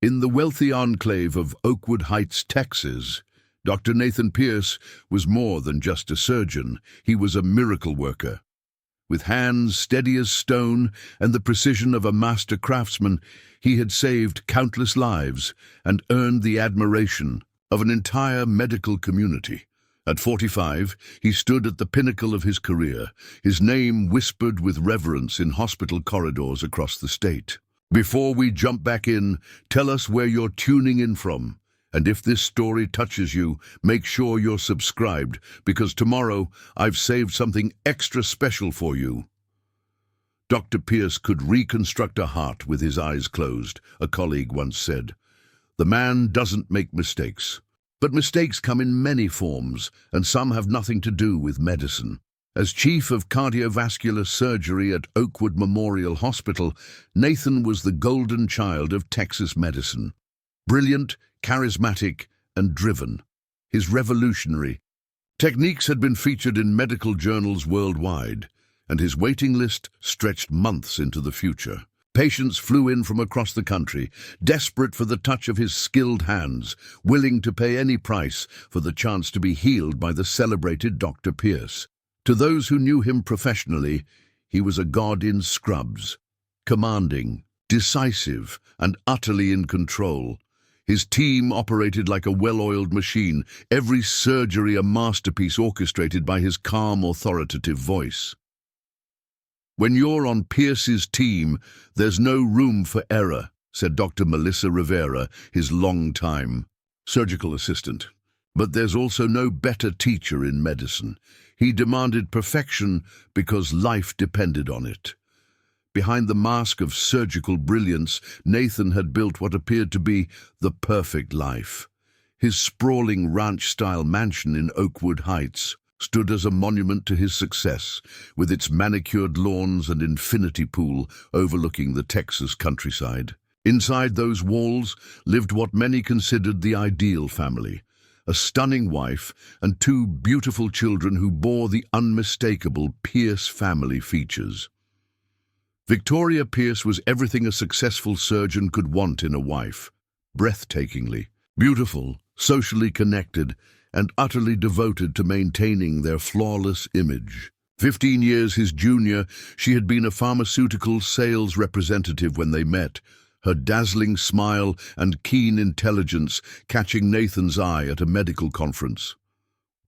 In the wealthy enclave of Oakwood Heights, Texas, Dr. Nathan Pierce was more than just a surgeon. He was a miracle worker. With hands steady as stone and the precision of a master craftsman, he had saved countless lives and earned the admiration of an entire medical community. At 45, he stood at the pinnacle of his career, his name whispered with reverence in hospital corridors across the state. Before we jump back in, tell us where you're tuning in from. And if this story touches you, make sure you're subscribed, because tomorrow I've saved something extra special for you. Dr. Pierce could reconstruct a heart with his eyes closed, a colleague once said. The man doesn't make mistakes. But mistakes come in many forms, and some have nothing to do with medicine. As chief of cardiovascular surgery at Oakwood Memorial Hospital, Nathan was the golden child of Texas medicine. Brilliant, charismatic, and driven. His revolutionary techniques had been featured in medical journals worldwide, and his waiting list stretched months into the future. Patients flew in from across the country, desperate for the touch of his skilled hands, willing to pay any price for the chance to be healed by the celebrated Dr. Pierce. To those who knew him professionally, he was a god in scrubs, commanding, decisive, and utterly in control. His team operated like a well-oiled machine, every surgery a masterpiece orchestrated by his calm, authoritative voice. When you're on Pierce's team, there's no room for error, said Dr. Melissa Rivera, his long-time surgical assistant. But there's also no better teacher in medicine. He demanded perfection because life depended on it. Behind the mask of surgical brilliance, Nathan had built what appeared to be the perfect life. His sprawling ranch-style mansion in Oakwood Heights stood as a monument to his success, with its manicured lawns and infinity pool overlooking the Texas countryside. Inside those walls lived what many considered the ideal family, a stunning wife and two beautiful children who bore the unmistakable Pierce family features. Victoria Pierce was everything a successful surgeon could want in a wife. Breathtakingly beautiful, socially connected, and utterly devoted to maintaining their flawless image. 15 years his junior, she had been a pharmaceutical sales representative when they met, her dazzling smile and keen intelligence catching Nathan's eye at a medical conference.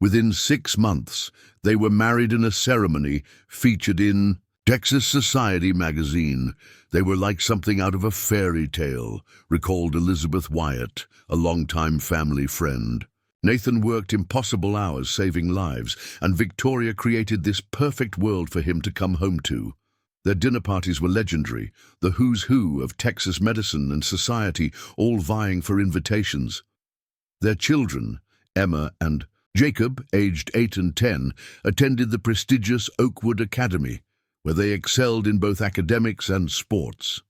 Within 6 months, they were married in a ceremony featured in Texas Society magazine. They were like something out of a fairy tale, recalled Elizabeth Wyatt, a longtime family friend. Nathan worked impossible hours saving lives, and Victoria created this perfect world for him to come home to. Their dinner parties were legendary, the who's who of Texas medicine and society all vying for invitations. Their children, Emma and Jacob, aged 8 and 10, attended the prestigious Oakwood Academy, where they excelled in both academics and sports.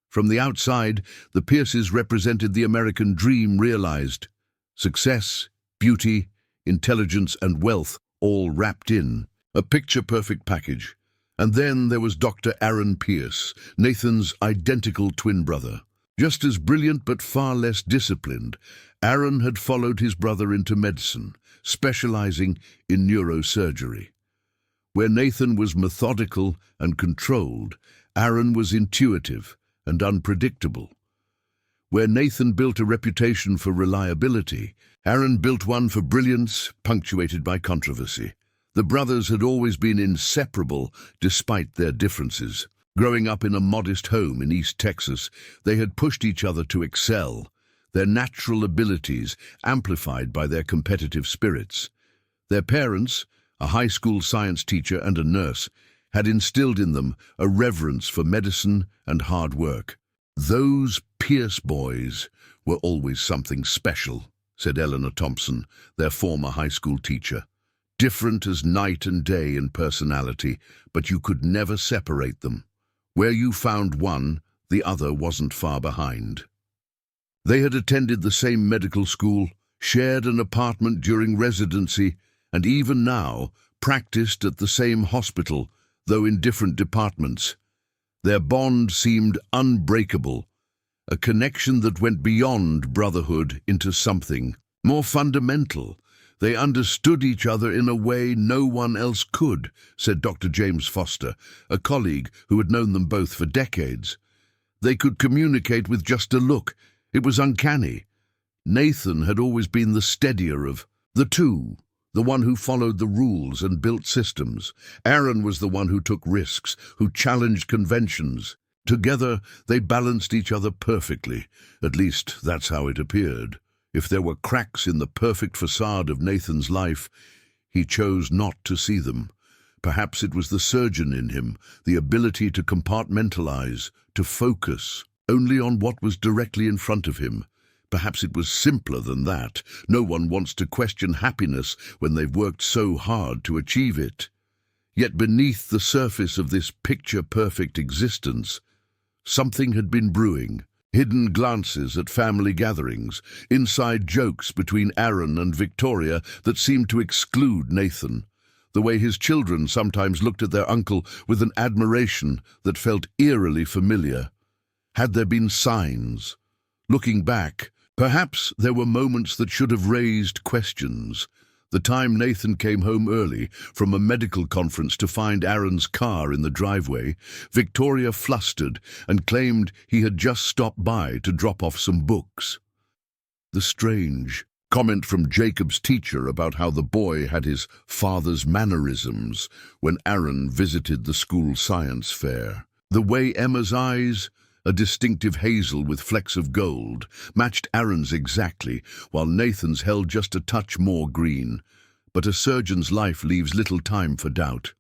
From the outside, the Pierces represented the American dream realized. Success, beauty, intelligence, and wealth all wrapped in a picture-perfect package. And then there was Dr. Aaron Pierce, Nathan's identical twin brother. Just as brilliant but far less disciplined, Aaron had followed his brother into medicine, specializing in neurosurgery. Where Nathan was methodical and controlled, Aaron was intuitive and unpredictable. Where Nathan built a reputation for reliability, Aaron built one for brilliance, punctuated by controversy. The brothers had always been inseparable despite their differences. Growing up in a modest home in East Texas, they had pushed each other to excel, their natural abilities amplified by their competitive spirits. Their parents, a high school science teacher and a nurse, had instilled in them a reverence for medicine and hard work. Those Pierce boys were always something special, said Eleanor Thompson, their former high school teacher. Different as night and day in personality, but you could never separate them. Where you found one, the other wasn't far behind. They had attended the same medical school, shared an apartment during residency, and even now practiced at the same hospital, though in different departments. Their bond seemed unbreakable, a connection that went beyond brotherhood into something more fundamental. They understood each other in a way no one else could, said Dr. James Foster, a colleague who had known them both for decades. They could communicate with just a look. It was uncanny. Nathan had always been the steadier of the two, the one who followed the rules and built systems. Aaron was the one who took risks, who challenged conventions. Together, they balanced each other perfectly. At least, that's how it appeared. If there were cracks in the perfect facade of Nathan's life, he chose not to see them. Perhaps it was the surgeon in him, the ability to compartmentalize, to focus only on what was directly in front of him. Perhaps it was simpler than that. No one wants to question happiness when they've worked so hard to achieve it. Yet beneath the surface of this picture-perfect existence, something had been brewing. Hidden glances at family gatherings, inside jokes between Aaron and Victoria that seemed to exclude Nathan. The way his children sometimes looked at their uncle with an admiration that felt eerily familiar. Had there been signs? Looking back, perhaps there were moments that should have raised questions. The time Nathan came home early from a medical conference to find Aaron's car in the driveway, Victoria flustered and claimed he had just stopped by to drop off some books. The strange comment from Jacob's teacher about how the boy had his father's mannerisms when Aaron visited the school science fair. The way Emma's eyes, a distinctive hazel with flecks of gold, matched Aaron's exactly, while Nathan's held just a touch more green. But a surgeon's life leaves little time for doubt.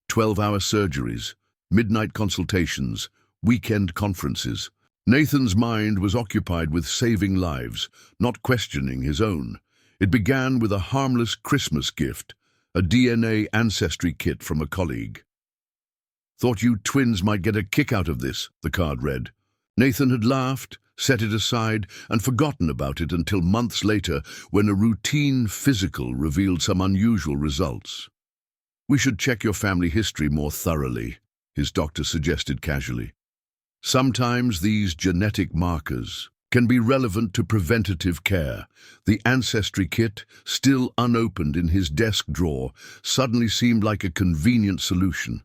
12-hour surgeries, midnight consultations, weekend conferences. Nathan's mind was occupied with saving lives, not questioning his own. It began with a harmless Christmas gift, a DNA ancestry kit from a colleague. "Thought you twins might get a kick out of this," the card read. Nathan had laughed, set it aside, and forgotten about it until months later when a routine physical revealed some unusual results. "We should check your family history more thoroughly," his doctor suggested casually. Sometimes these genetic markers can be relevant to preventative care. The ancestry kit, still unopened in his desk drawer, suddenly seemed like a convenient solution.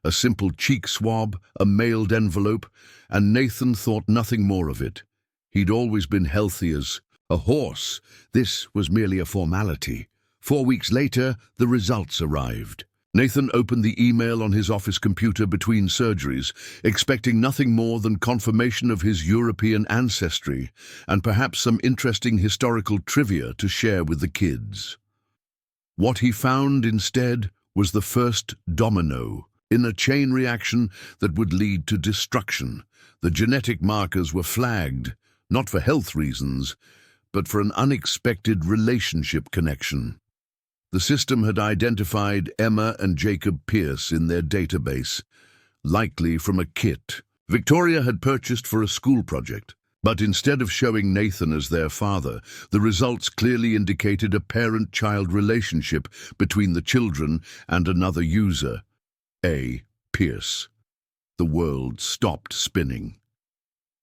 A simple cheek swab, a mailed envelope, and Nathan thought nothing more of it. He'd always been healthy as a horse. This was merely a formality. 4 weeks later, the results arrived. Nathan opened the email on his office computer between surgeries, expecting nothing more than confirmation of his European ancestry and perhaps some interesting historical trivia to share with the kids. What he found instead was the first domino in a chain reaction that would lead to destruction. The genetic markers were flagged, not for health reasons, but for an unexpected relationship connection. The system had identified Emma and Jacob Pierce in their database, likely from a kit Victoria had purchased for a school project. But instead of showing Nathan as their father, the results clearly indicated a parent-child relationship between the children and another user, A. Pierce. The world stopped spinning.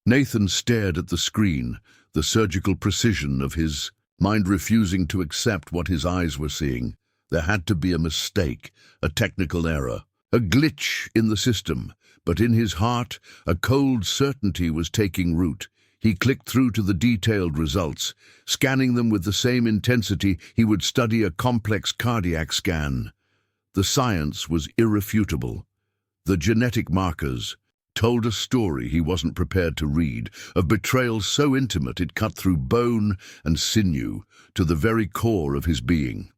Nathan stared at the screen, the surgical precision of his mind refusing to accept what his eyes were seeing. There had to be a mistake, a technical error, a glitch in the system. But in his heart, a cold certainty was taking root. He clicked through to the detailed results, scanning them with the same intensity he would study a complex cardiac scan. The science was irrefutable. The genetic markers told a story he wasn't prepared to read, of betrayal so intimate it cut through bone and sinew to the very core of his being.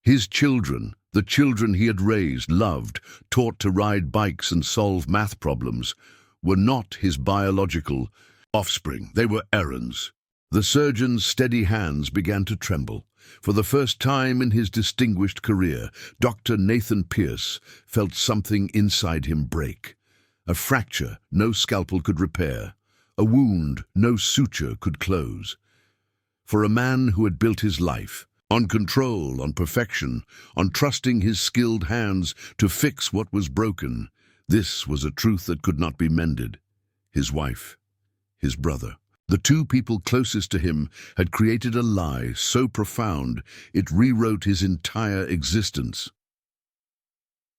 His children, the children he had raised, loved, taught to ride bikes and solve math problems, were not his biological offspring. They were Aaron's. The surgeon's steady hands began to tremble. For the first time in his distinguished career, Dr. Nathan Pierce felt something inside him break. A fracture no scalpel could repair, a wound no suture could close. For a man who had built his life on control, on perfection, on trusting his skilled hands to fix what was broken, this was a truth that could not be mended. His wife, his brother. The two people closest to him had created a lie so profound it rewrote his entire existence.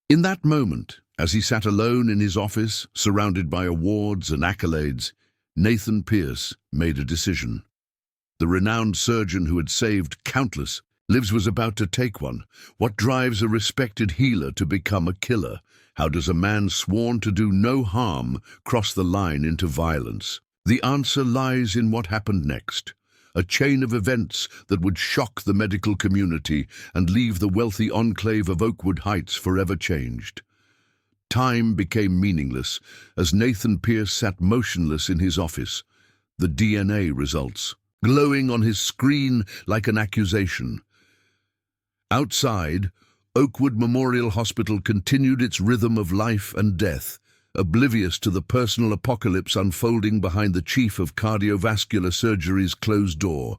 In that moment, as he sat alone in his office, surrounded by awards and accolades, Nathan Pierce made a decision. The renowned surgeon who had saved countless lives was about to take one. What drives a respected healer to become a killer? How does a man sworn to do no harm cross the line into violence? The answer lies in what happened next. A chain of events that would shock the medical community and leave the wealthy enclave of Oakwood Heights forever changed. Time became meaningless as Nathan Pierce sat motionless in his office, the DNA results glowing on his screen like an accusation. Outside, Oakwood Memorial Hospital continued its rhythm of life and death, oblivious to the personal apocalypse unfolding behind the chief of cardiovascular surgery's closed door.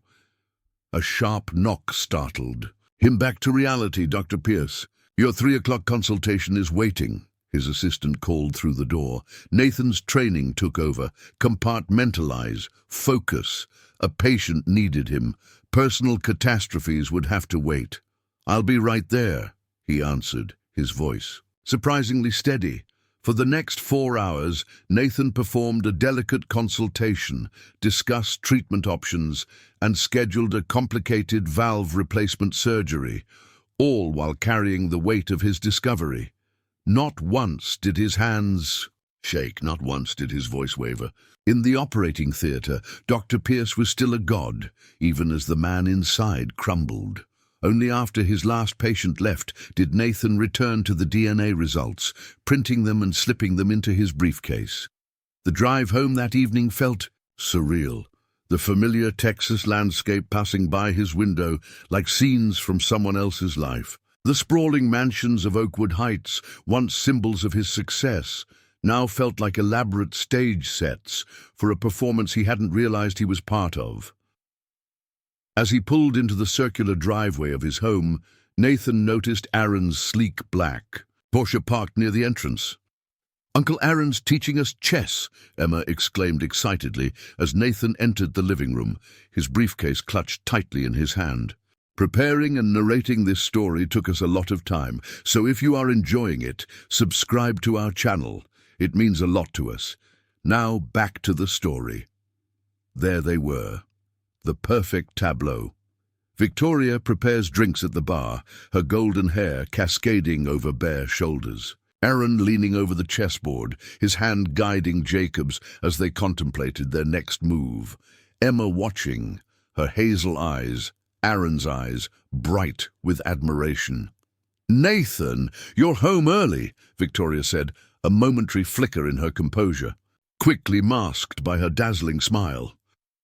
A sharp knock startled him back to reality. "Dr. Pierce, your 3 o'clock consultation is waiting," his assistant called through the door. Nathan's training took over. Compartmentalize, focus. A patient needed him. Personal catastrophes would have to wait. "I'll be right there," he answered, his voice surprisingly steady. For the next 4 hours, Nathan performed a delicate consultation, discussed treatment options, and scheduled a complicated valve replacement surgery, all while carrying the weight of his discovery. Not once did his hands shake, not once did his voice waver. In the operating theatre, Dr. Pierce was still a god, even as the man inside crumbled. Only after his last patient left did Nathan return to the DNA results, printing them and slipping them into his briefcase. The drive home that evening felt surreal, the familiar Texas landscape passing by his window like scenes from someone else's life. The sprawling mansions of Oakwood Heights, once symbols of his success, now felt like elaborate stage sets for a performance he hadn't realized he was part of. As he pulled into the circular driveway of his home, Nathan noticed Aaron's sleek black Porsche parked near the entrance. "Uncle Aaron's teaching us chess," Emma exclaimed excitedly as Nathan entered the living room, his briefcase clutched tightly in his hand. "Preparing and narrating this story took us a lot of time, so if you are enjoying it, subscribe to our channel. It means a lot to us. Now back to the story." There they were. The perfect tableau. Victoria prepares drinks at the bar, her golden hair cascading over bare shoulders. Aaron leaning over the chessboard, his hand guiding Jacob's as they contemplated their next move. Emma watching, her hazel eyes, Aaron's eyes, bright with admiration. "Nathan, you're home early," Victoria said, a momentary flicker in her composure, quickly masked by her dazzling smile.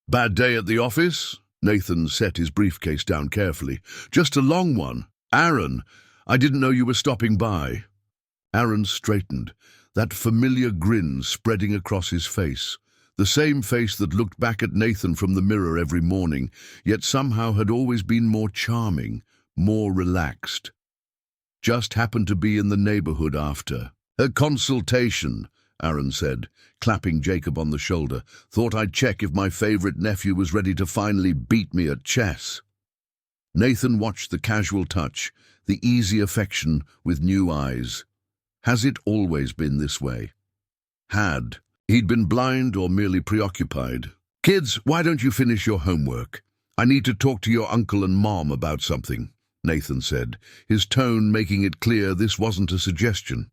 "Bad day at the office?" Nathan set his briefcase down carefully. "Just a long one. Aaron, I didn't know you were stopping by." Aaron straightened, that familiar grin spreading across his face. The same face that looked back at Nathan from the mirror every morning, yet somehow had always been more charming, more relaxed. "Just happened to be in the neighborhood after." "A consultation," Aaron said, clapping Jacob on the shoulder. "Thought I'd check if my favorite nephew was ready to finally beat me at chess." Nathan watched the casual touch, the easy affection with new eyes. Has it always been this way? Had. He'd been blind or merely preoccupied. "Kids, why don't you finish your homework? I need to talk to your uncle and mom about something," Nathan said, his tone making it clear this wasn't a suggestion.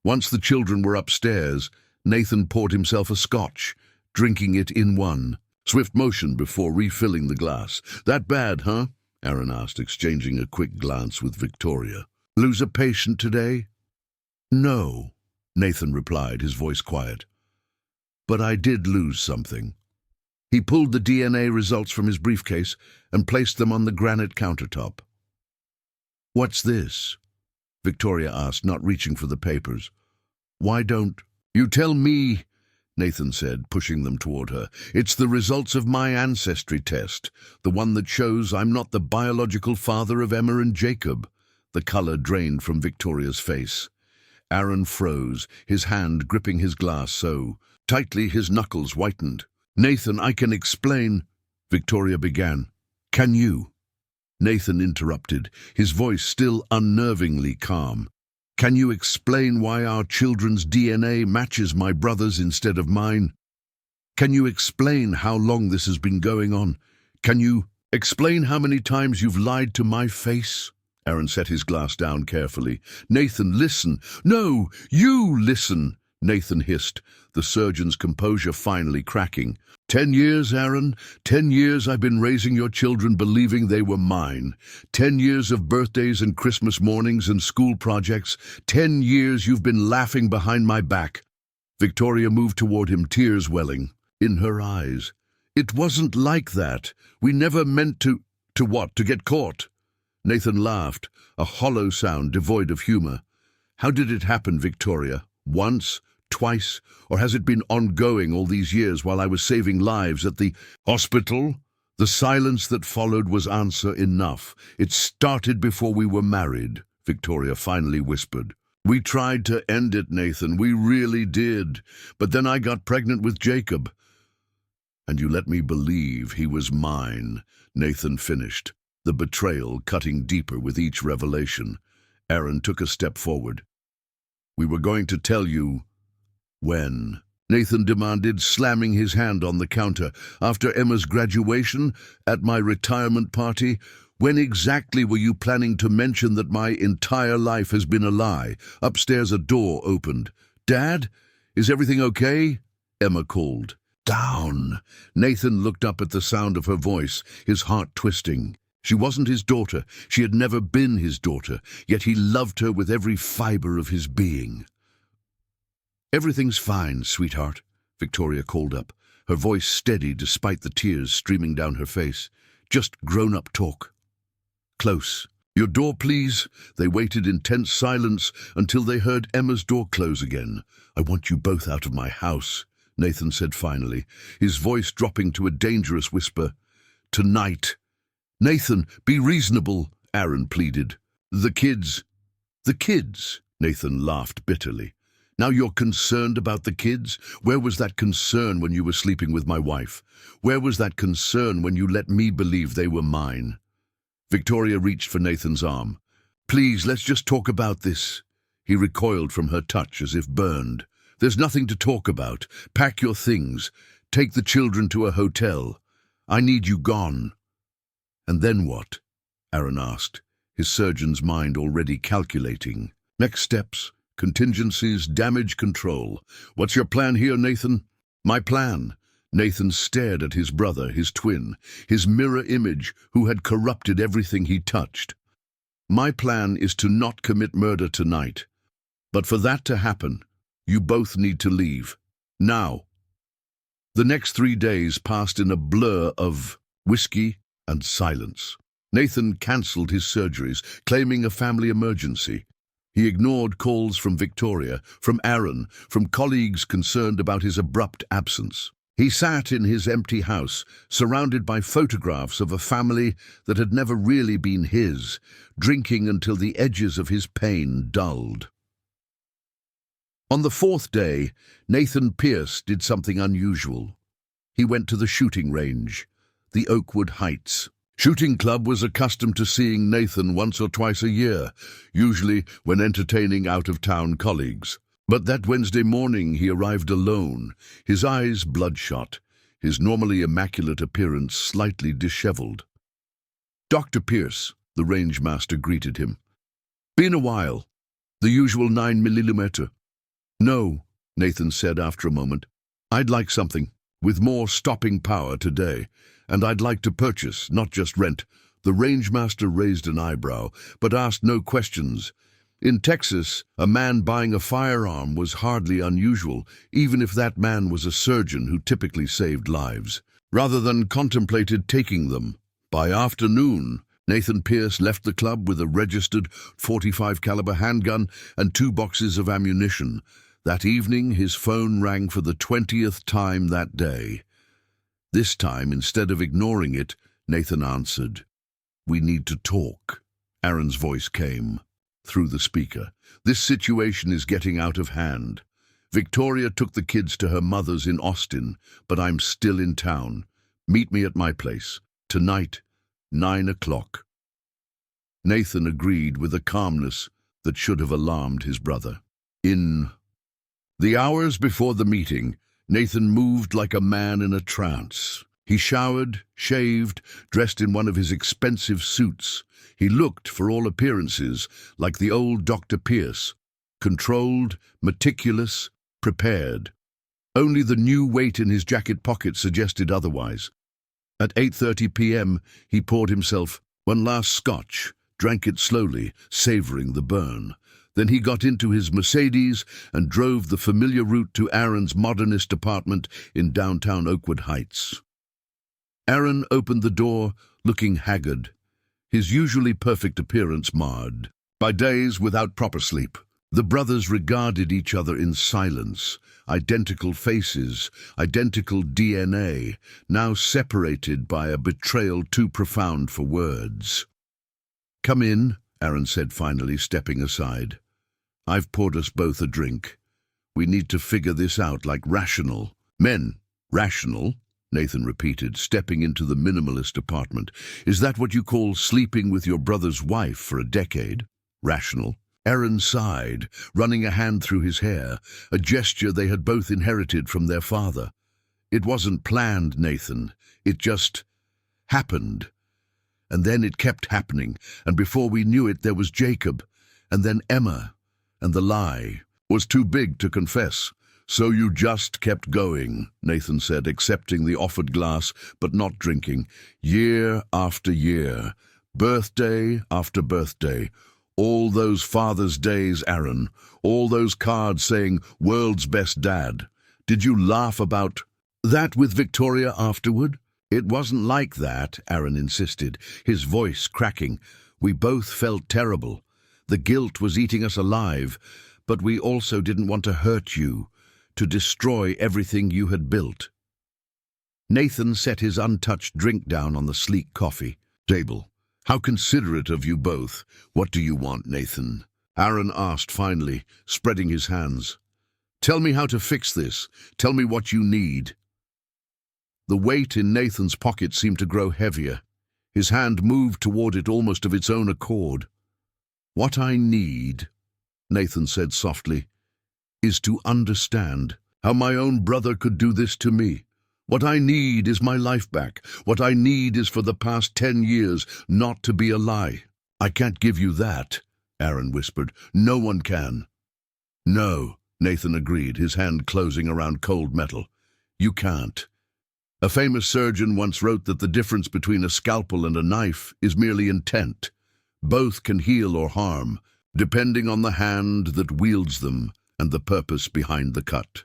Once the children were upstairs, Nathan poured himself a scotch, drinking it in one swift motion before refilling the glass. "That bad, huh?" Aaron asked, exchanging a quick glance with Victoria. "Lose a patient today?" "No," Nathan replied, his voice quiet. "But I did lose something." He pulled the DNA results from his briefcase and placed them on the granite countertop. "What's this?" Victoria asked, not reaching for the papers. "Why don't you tell me?" Nathan said, pushing them toward her. "It's the results of my ancestry test, the one that shows I'm not the biological father of Emma and Jacob." The color drained from Victoria's face. Aaron froze, his hand gripping his glass so tightly his knuckles whitened. Nathan, I can explain, Victoria began. Can you? Nathan interrupted, his voice still unnervingly calm. Can you explain why our children's DNA matches my brother's instead of mine? Can you explain how long this has been going on? Can you explain how many times you've lied to my face? Aaron set his glass down carefully. Nathan, listen. No, you listen, Nathan hissed, the surgeon's composure finally cracking. 10 years, Aaron. 10 years I've been raising your children believing they were mine. 10 years of birthdays and Christmas mornings and school projects. 10 years you've been laughing behind my back. Victoria moved toward him, tears welling in her eyes. It wasn't like that. We never meant to what? To get caught? Nathan laughed, a hollow sound devoid of humor. How did it happen, Victoria? Once? Twice? Or has it been ongoing all these years while I was saving lives at the hospital? The silence that followed was answer enough. It started before we were married, Victoria finally whispered. We tried to end it, Nathan. We really did. But then I got pregnant with Jacob. And you let me believe he was mine, Nathan finished, the betrayal cutting deeper with each revelation. Aaron took a step forward. We were going to tell you. When? Nathan demanded, slamming his hand on the counter. After Emma's graduation? At my retirement party? When exactly were you planning to mention that my entire life has been a lie? Upstairs a door opened. Dad? Is everything okay? Emma called. Down. Nathan looked up at the sound of her voice, his heart twisting. She wasn't his daughter. She had never been his daughter, yet he loved her with every fiber of his being. Everything's fine, sweetheart, Victoria called up, her voice steady despite the tears streaming down her face. Just grown-up talk. Close. Your door, please. They waited in tense silence until they heard Emma's door close again. I want you both out of my house, Nathan said finally, his voice dropping to a dangerous whisper. Tonight. Nathan, be reasonable, Aaron pleaded. The kids, Nathan laughed bitterly. Now you're concerned about the kids? Where was that concern when you were sleeping with my wife? Where was that concern when you let me believe they were mine? Victoria reached for Nathan's arm. Please, let's just talk about this. He recoiled from her touch as if burned. There's nothing to talk about. Pack your things. Take the children to a hotel. I need you gone. And then what? Aaron asked, his surgeon's mind already calculating. Next steps, contingencies, damage control. What's your plan here, Nathan? My plan. Nathan stared at his brother, his twin, his mirror image who had corrupted everything he touched. My plan is to not commit murder tonight. But for that to happen, you both need to leave. Now. The next 3 days passed in a blur of whiskey and silence. Nathan cancelled his surgeries, claiming a family emergency. He ignored calls from Victoria, from Aaron, from colleagues concerned about his abrupt absence. He sat in his empty house, surrounded by photographs of a family that had never really been his, drinking until the edges of his pain dulled. On the 4th day, Nathan Pierce did something unusual. He went to the shooting range, the Oakwood Heights. Shooting Club was accustomed to seeing Nathan once or twice a year, usually when entertaining out-of-town colleagues. But that Wednesday morning he arrived alone, his eyes bloodshot, his normally immaculate appearance slightly disheveled. Dr. Pierce, the rangemaster, greeted him. Been a while. The usual 9mm. No, Nathan said after a moment. I'd like something with more stopping power today, and I'd like to purchase, not just rent. The rangemaster raised an eyebrow, but asked no questions. In Texas, a man buying a firearm was hardly unusual, even if that man was a surgeon who typically saved lives, rather than contemplated taking them. By afternoon, Nathan Pierce left the club with a registered .45 caliber handgun and 2 boxes of ammunition. That evening, his phone rang for the 20th time that day. This time, instead of ignoring it, Nathan answered. We need to talk. Aaron's voice came through the speaker. This situation is getting out of hand. Victoria took the kids to her mother's in Austin, but I'm still in town. Meet me at my place. Tonight, 9 o'clock. Nathan agreed with a calmness that should have alarmed his brother. In the hours before the meeting, Nathan moved like a man in a trance. He showered, shaved, dressed in one of his expensive suits. He looked, for all appearances, like the old Dr. Pierce, controlled, meticulous, prepared. Only the new weight in his jacket pocket suggested otherwise. At 8:30 p.m., he poured himself one last scotch, drank it slowly, savoring the burn. Then he got into his Mercedes and drove the familiar route to Aaron's modernist apartment in downtown Oakwood Heights. Aaron opened the door, looking haggard, his usually perfect appearance marred by days without proper sleep. The brothers regarded each other in silence, identical faces, identical DNA, now separated by a betrayal too profound for words. "Come in," Aaron said finally, stepping aside. "I've poured us both a drink. We need to figure this out like rational men." "Rational?" Nathan repeated, stepping into the minimalist apartment. "Is that what you call sleeping with your brother's wife for a decade? Rational?" Aaron sighed, running a hand through his hair, a gesture they had both inherited from their father. "It wasn't planned, Nathan. It just happened. And then it kept happening, and before we knew it there was Jacob, and then Emma, and the lie was too big to confess." "So you just kept going," Nathan said, accepting the offered glass but not drinking. "Year after year, birthday after birthday. All those Father's Days, Aaron. All those cards saying, 'World's best dad.' Did you laugh about that with Victoria afterward?" "It wasn't like that," Aaron insisted, his voice cracking. "We both felt terrible. The guilt was eating us alive, but we also didn't want to hurt you, to destroy everything you had built." Nathan set his untouched drink down on the sleek coffee table. "How considerate of you both. What do you want, Nathan?" Aaron asked finally, spreading his hands. "Tell me how to fix this. Tell me what you need." The weight in Nathan's pocket seemed to grow heavier. His hand moved toward it almost of its own accord. "What I need," Nathan said softly, "is to understand how my own brother could do this to me. What I need is my life back. What I need is for the past 10 years not to be a lie." "I can't give you that," Aaron whispered. "No one can." "No," Nathan agreed, his hand closing around cold metal. "You can't. A famous surgeon once wrote that the difference between a scalpel and a knife is merely intent. Both can heal or harm, depending on the hand that wields them and the purpose behind the cut."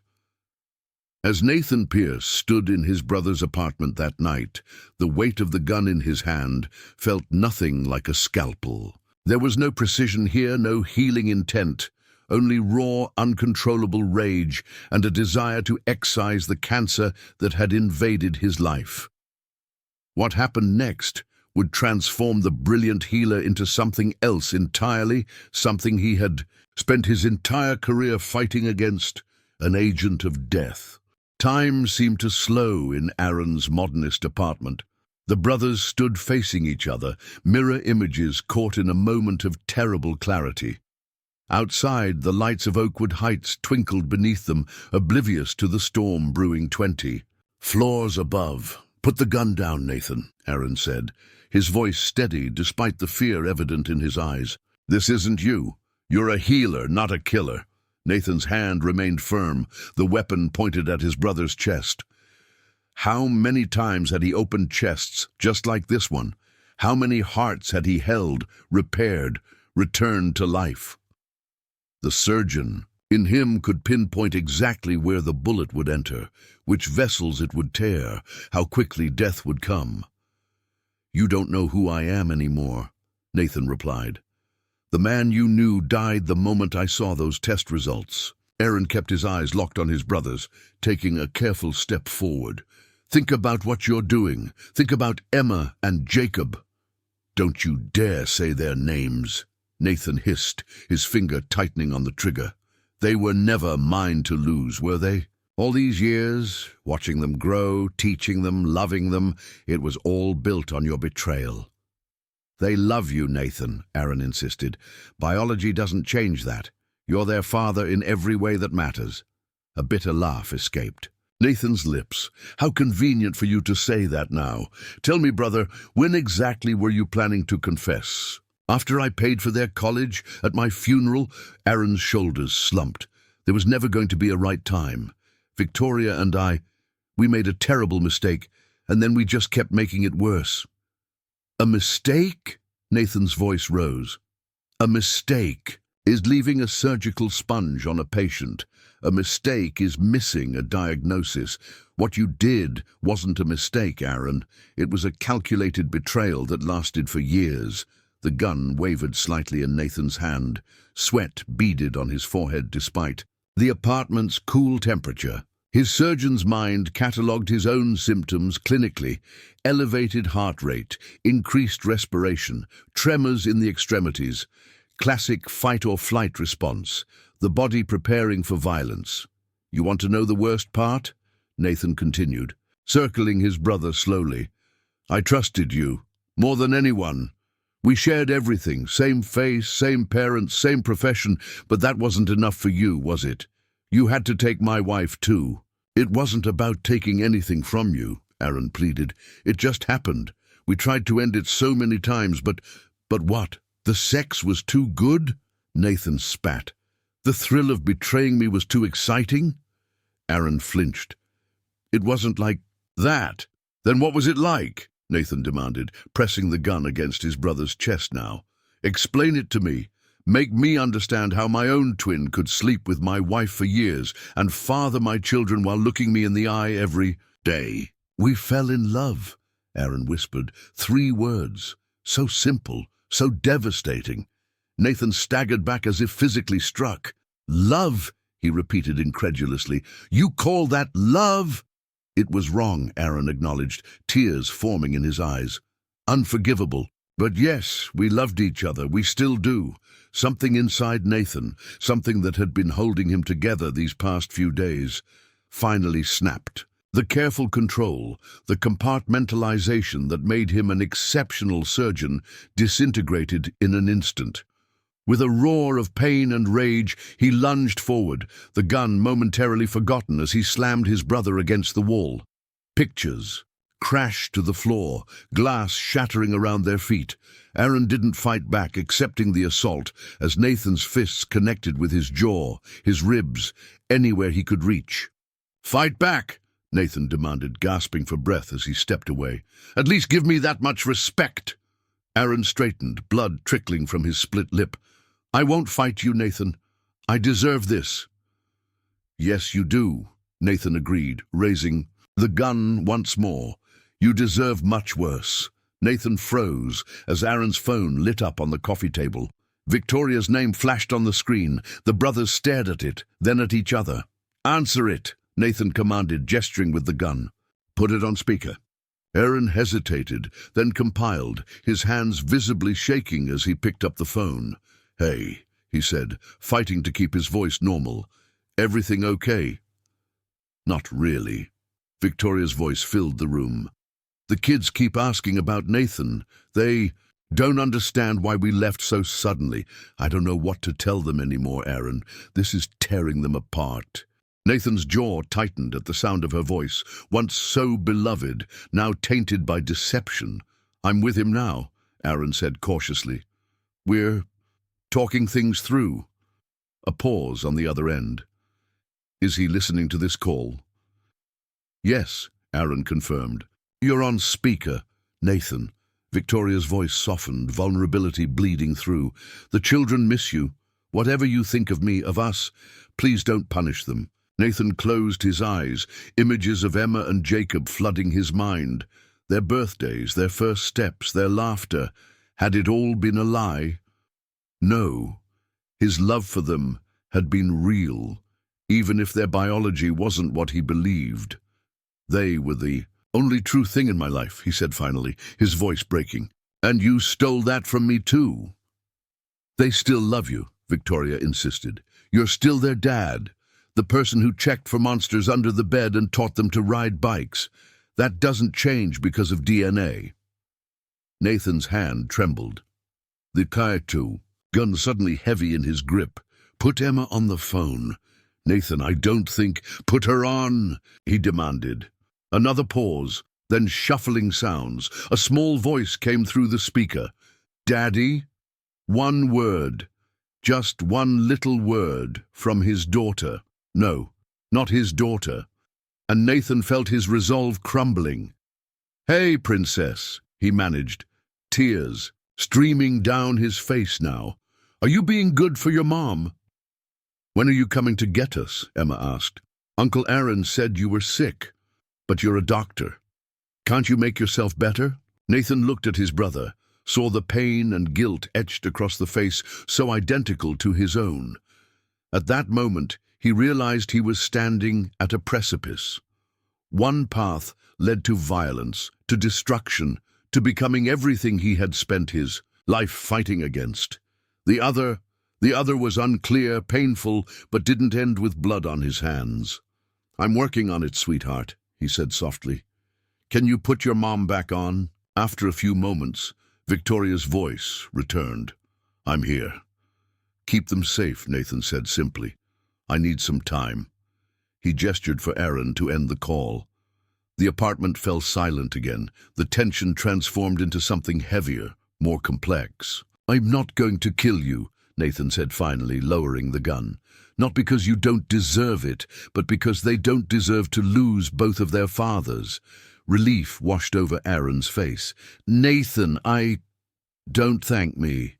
As Nathan Pierce stood in his brother's apartment that night, the weight of the gun in his hand felt nothing like a scalpel. There was no precision here, no healing intent, only raw, uncontrollable rage and a desire to excise the cancer that had invaded his life. What happened next would transform the brilliant healer into something else entirely, something he had spent his entire career fighting against, an agent of death. Time seemed to slow in Aaron's modernist apartment. The brothers stood facing each other, mirror images caught in a moment of terrible clarity. Outside, the lights of Oakwood Heights twinkled beneath them, oblivious to the storm brewing 20 floors above. "Put the gun down, Nathan," Aaron said, his voice steady despite the fear evident in his eyes. "This isn't you. You're a healer, not a killer." Nathan's hand remained firm, the weapon pointed at his brother's chest. How many times had he opened chests just like this one? How many hearts had he held, repaired, returned to life? The surgeon in him could pinpoint exactly where the bullet would enter, which vessels it would tear, how quickly death would come. "You don't know who I am anymore," Nathan replied. "The man you knew died the moment I saw those test results." Aaron kept his eyes locked on his brothers, taking a careful step forward. "Think about what you're doing. Think about Emma and Jacob." "Don't you dare say their names," Nathan hissed, his finger tightening on the trigger. They were never mine to lose, were they? All these years, watching them grow, teaching them, loving them, it was all built on your betrayal. They love you, Nathan, Aaron insisted. Biology doesn't change that. You're their father in every way that matters. A bitter laugh escaped Nathan's lips. How convenient for you to say that now. Tell me, brother, when exactly were you planning to confess? After I paid for their college? At my funeral? Aaron's shoulders slumped. There was never going to be a right time. Victoria and we made a terrible mistake, and then we just kept making it worse. A mistake? Nathan's voice rose. A mistake is leaving a surgical sponge on a patient. A mistake is missing a diagnosis. What you did wasn't a mistake, Aaron. It was a calculated betrayal that lasted for years. The gun wavered slightly in Nathan's hand. Sweat beaded on his forehead despite the apartment's cool temperature. His surgeon's mind catalogued his own symptoms clinically: elevated heart rate, increased respiration, tremors in the extremities, classic fight-or-flight response, the body preparing for violence. You want to know the worst part? Nathan continued, circling his brother slowly. I trusted you, more than anyone. We shared everything, same face, same parents, same profession, but that wasn't enough for you, was it? You had to take my wife too. It wasn't about taking anything from you, Aaron pleaded. It just happened. We tried to end it so many times, but what? The sex was too good? Nathan spat. The thrill of betraying me was too exciting? Aaron flinched. It wasn't like that. Then what was it like? Nathan demanded, pressing the gun against his brother's chest now. Explain it to me. Make me understand how my own twin could sleep with my wife for years and father my children while looking me in the eye every day. We fell in love, Aaron whispered. 3 words. So simple, so devastating. Nathan staggered back as if physically struck. Love, he repeated incredulously. You call that love? It was wrong, Aaron acknowledged, tears forming in his eyes. Unforgivable. But yes, we loved each other, we still do. Something inside Nathan, something that had been holding him together these past few days, finally snapped. The careful control, the compartmentalization that made him an exceptional surgeon, disintegrated in an instant. With a roar of pain and rage, he lunged forward, the gun momentarily forgotten as he slammed his brother against the wall. Pictures crashed to the floor, glass shattering around their feet. Aaron didn't fight back, accepting the assault, as Nathan's fists connected with his jaw, his ribs, anywhere he could reach. Fight back, Nathan demanded, gasping for breath as he stepped away. At least give me that much respect. Aaron straightened, blood trickling from his split lip. I won't fight you, Nathan. I deserve this. Yes, you do, Nathan agreed, raising the gun once more. You deserve much worse. Nathan froze as Aaron's phone lit up on the coffee table. Victoria's name flashed on the screen. The brothers stared at it, then at each other. Answer it, Nathan commanded, gesturing with the gun. Put it on speaker. Aaron hesitated, then compiled, his hands visibly shaking as he picked up the phone. Hey, he said, fighting to keep his voice normal. Everything okay? Not really. Victoria's voice filled the room. The kids keep asking about Nathan. They don't understand why we left so suddenly. I don't know what to tell them anymore, Aaron. This is tearing them apart. Nathan's jaw tightened at the sound of her voice, once so beloved, now tainted by deception. I'm with him now, Aaron said cautiously. We're talking things through. A pause on the other end. Is he listening to this call? Yes, Aaron confirmed. You're on speaker, Nathan. Victoria's voice softened, vulnerability bleeding through. The children miss you. Whatever you think of me, of us, please don't punish them. Nathan closed his eyes, images of Emma and Jacob flooding his mind. Their birthdays, their first steps, their laughter. Had it all been a lie? No. His love for them had been real, even if their biology wasn't what he believed. They were the only true thing in my life, he said finally, his voice breaking. And you stole that from me too. They still love you, Victoria insisted. You're still their dad, the person who checked for monsters under the bed and taught them to ride bikes. That doesn't change because of DNA. Nathan's hand trembled. The Kaito, gun suddenly heavy in his grip. Put Emma on the phone. Nathan, I don't think... Put her on, he demanded. Another pause, then shuffling sounds. A small voice came through the speaker. Daddy? One word. Just one little word from his daughter. No, not his daughter. And Nathan felt his resolve crumbling. Hey, princess, he managed, tears streaming down his face now. Are you being good for your mom? When are you coming to get us? Emma asked. Uncle Aaron said you were sick, but you're a doctor. Can't you make yourself better? Nathan looked at his brother, saw the pain and guilt etched across the face so identical to his own. At that moment, he realized he was standing at a precipice. One path led to violence, to destruction, to becoming everything he had spent his life fighting against. The other was unclear, painful, but didn't end with blood on his hands. I'm working on it, sweetheart, he said softly. Can you put your mom back on? After a few moments, Victoria's voice returned. I'm here. Keep them safe, Nathan said simply. I need some time. He gestured for Aaron to end the call. The apartment fell silent again. The tension transformed into something heavier, more complex. I'm not going to kill you, Nathan said finally, lowering the gun. Not because you don't deserve it, but because they don't deserve to lose both of their fathers. Relief washed over Aaron's face. Nathan, Don't thank me.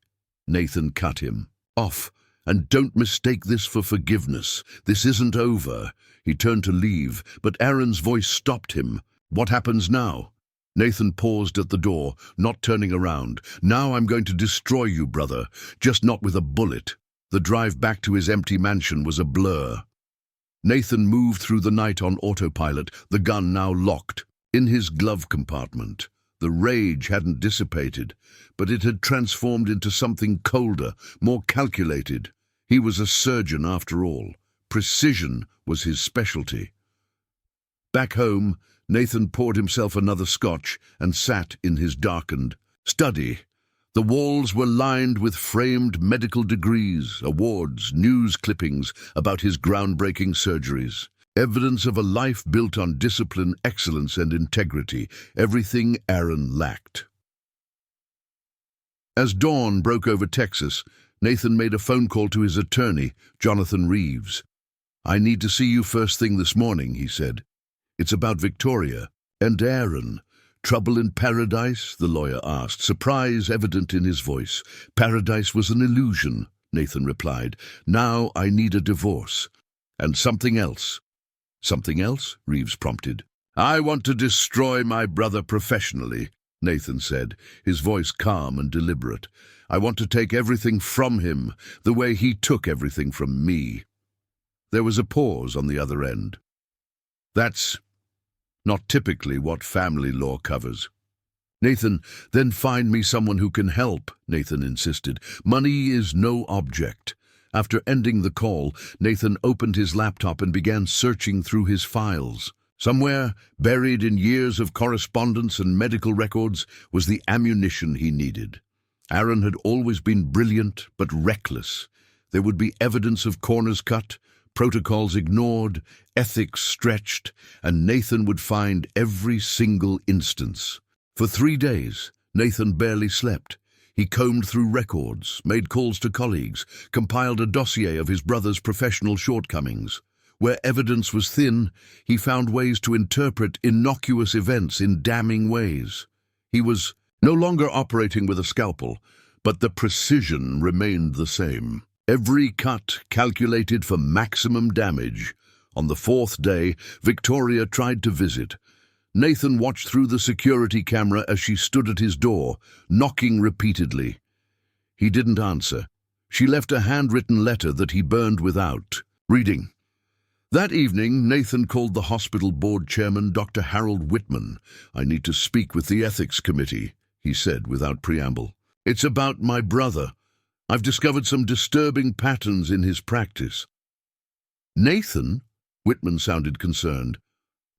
Nathan cut him off. And don't mistake this for forgiveness. This isn't over. He turned to leave, but Aaron's voice stopped him. What happens now? Nathan paused at the door, not turning around. Now I'm going to destroy you, brother, just not with a bullet. The drive back to his empty mansion was a blur. Nathan moved through the night on autopilot, the gun now locked. In his glove compartment, the rage hadn't dissipated, but it had transformed into something colder, more calculated. He was a surgeon after all. Precision was his specialty. Back home, Nathan poured himself another scotch and sat in his darkened study. The walls were lined with framed medical degrees, awards, news clippings about his groundbreaking surgeries. Evidence of a life built on discipline, excellence, and integrity, everything Aaron lacked. As dawn broke over Texas, Nathan made a phone call to his attorney, Jonathan Reeves. I need to see you first thing this morning, he said. It's about Victoria and Aaron. Trouble in paradise? The lawyer asked, surprise evident in his voice. Paradise was an illusion, Nathan replied. Now I need a divorce. And something else. Something else? Reeves prompted. I want to destroy my brother professionally, Nathan said, his voice calm and deliberate. I want to take everything from him, the way he took everything from me. There was a pause on the other end. That's not typically what family law covers. Nathan, then find me someone who can help, Nathan insisted. Money is no object. After ending the call, Nathan opened his laptop and began searching through his files. Somewhere, buried in years of correspondence and medical records, was the ammunition he needed. Aaron had always been brilliant but reckless. There would be evidence of corners cut, protocols ignored, ethics stretched, and Nathan would find every single instance. For 3 days, Nathan barely slept. He combed through records, made calls to colleagues, compiled a dossier of his brother's professional shortcomings. Where evidence was thin, he found ways to interpret innocuous events in damning ways. He was no longer operating with a scalpel, but the precision remained the same. Every cut calculated for maximum damage. On the 4th day, Victoria tried to visit. Nathan watched through the security camera as she stood at his door, knocking repeatedly. He didn't answer. She left a handwritten letter that he burned without reading. That evening, Nathan called the hospital board chairman, Dr. Harold Whitman. I need to speak with the ethics committee, he said without preamble. It's about my brother. I've discovered some disturbing patterns in his practice." "Nathan?" Whitman sounded concerned.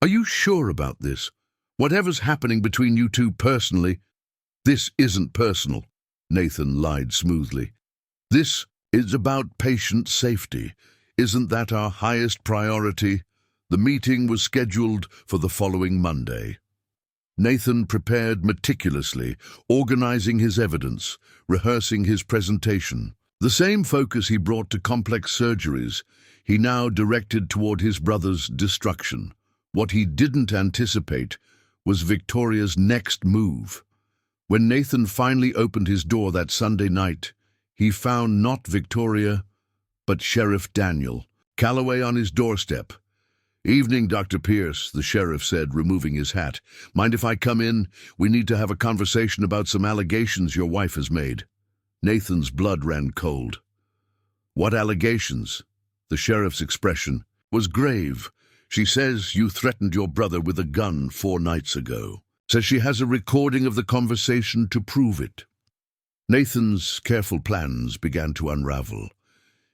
"Are you sure about this? Whatever's happening between you two personally—" "This isn't personal," Nathan lied smoothly. "This is about patient safety. Isn't that our highest priority?" The meeting was scheduled for the following Monday. Nathan prepared meticulously, organizing his evidence, rehearsing his presentation. The same focus he brought to complex surgeries, he now directed toward his brother's destruction. What he didn't anticipate was Victoria's next move. When Nathan finally opened his door that Sunday night, he found not Victoria, but Sheriff Daniel Calloway on his doorstep. "Evening, Dr. Pierce," the sheriff said, removing his hat. "Mind if I come in? We need to have a conversation about some allegations your wife has made." Nathan's blood ran cold. "What allegations?" The sheriff's expression was grave. "She says you threatened your brother with a gun 4 nights ago. Says she has a recording of the conversation to prove it." Nathan's careful plans began to unravel.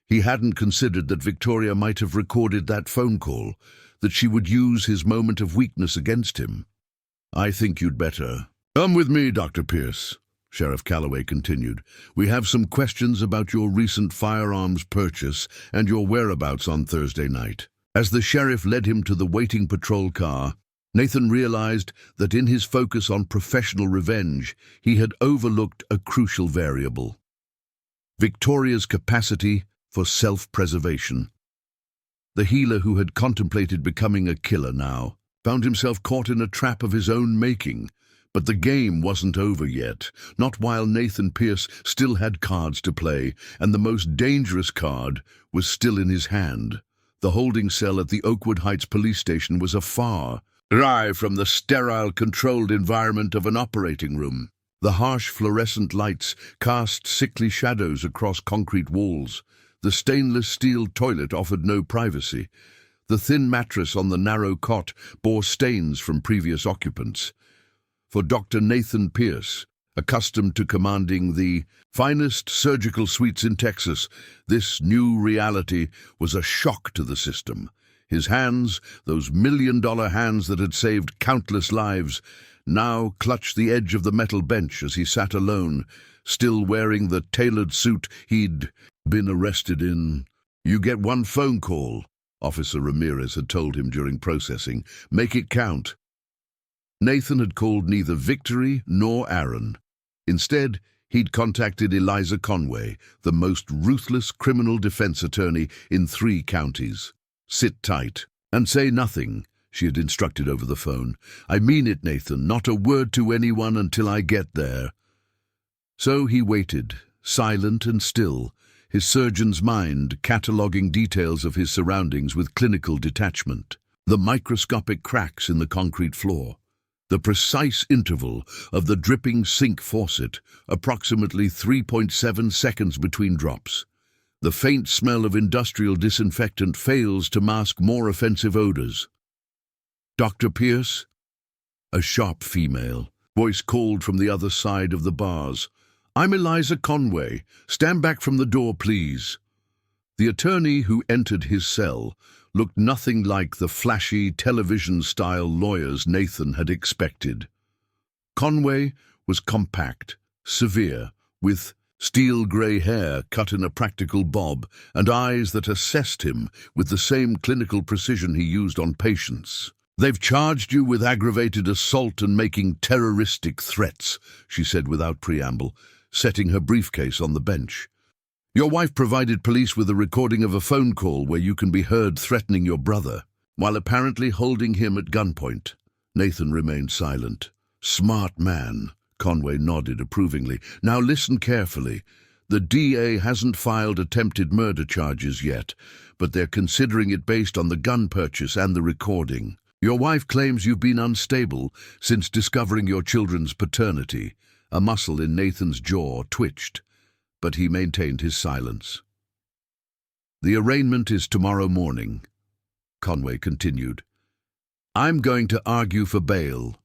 He hadn't considered that Victoria might have recorded that phone call, that she would use his moment of weakness against him. "I think you'd better—" "Come with me, Dr. Pierce," Sheriff Calloway continued. "We have some questions about your recent firearms purchase and your whereabouts on Thursday night." As the sheriff led him to the waiting patrol car, Nathan realized that in his focus on professional revenge, he had overlooked a crucial variable: Victoria's capacity for self-preservation. The healer who had contemplated becoming a killer now found himself caught in a trap of his own making. But the game wasn't over yet, not while Nathan Pierce still had cards to play, and the most dangerous card was still in his hand. The holding cell at the Oakwood Heights police station was a far drive from the sterile, controlled environment of an operating room. The harsh fluorescent lights cast sickly shadows across concrete walls. The stainless steel toilet offered no privacy. The thin mattress on the narrow cot bore stains from previous occupants. For Dr. Nathan Pierce, accustomed to commanding the finest surgical suites in Texas, this new reality was a shock to the system. His hands, those million-dollar hands that had saved countless lives, now clutched the edge of the metal bench as he sat alone, still wearing the tailored suit he'd been arrested in. "You get 1 phone call," Officer Ramirez had told him during processing. "Make it count." Nathan had called neither Victory nor Aaron. Instead, he'd contacted Eliza Conway, the most ruthless criminal defense attorney in 3 counties. "Sit tight and say nothing," she had instructed over the phone. "I mean it, Nathan, not a word to anyone until I get there." So he waited, silent and still, his surgeon's mind cataloguing details of his surroundings with clinical detachment. The microscopic cracks in the concrete floor, the precise interval of the dripping sink faucet, approximately 3.7 seconds between drops. The faint smell of industrial disinfectant fails to mask more offensive odors. "Dr. Pierce?" A sharp female voice called from the other side of the bars. "I'm Eliza Conway. Stand back from the door, please." The attorney who entered his cell looked nothing like the flashy, television-style lawyers Nathan had expected. Conway was compact, severe, with steel-grey hair cut in a practical bob and eyes that assessed him with the same clinical precision he used on patients. "They've charged you with aggravated assault and making terroristic threats," she said without preamble, setting her briefcase on the bench. "Your wife provided police with a recording of a phone call where you can be heard threatening your brother, while apparently holding him at gunpoint." Nathan remained silent. "Smart man," Conway nodded approvingly. "Now listen carefully. The DA hasn't filed attempted murder charges yet, but they're considering it based on the gun purchase and the recording. Your wife claims you've been unstable since discovering your children's paternity." A muscle in Nathan's jaw twitched, but he maintained his silence. "The arraignment is tomorrow morning," Conway continued. "I'm going to argue for bail.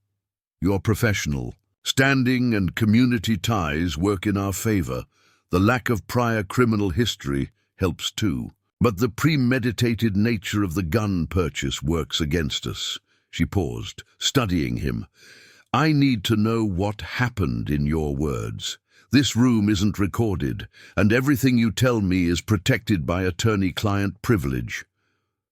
You're professional. Standing and community ties work in our favor. The lack of prior criminal history helps too. But the premeditated nature of the gun purchase works against us. She paused, studying him. I need to know what happened in your words. This room isn't recorded, and everything you tell me is protected by attorney-client privilege.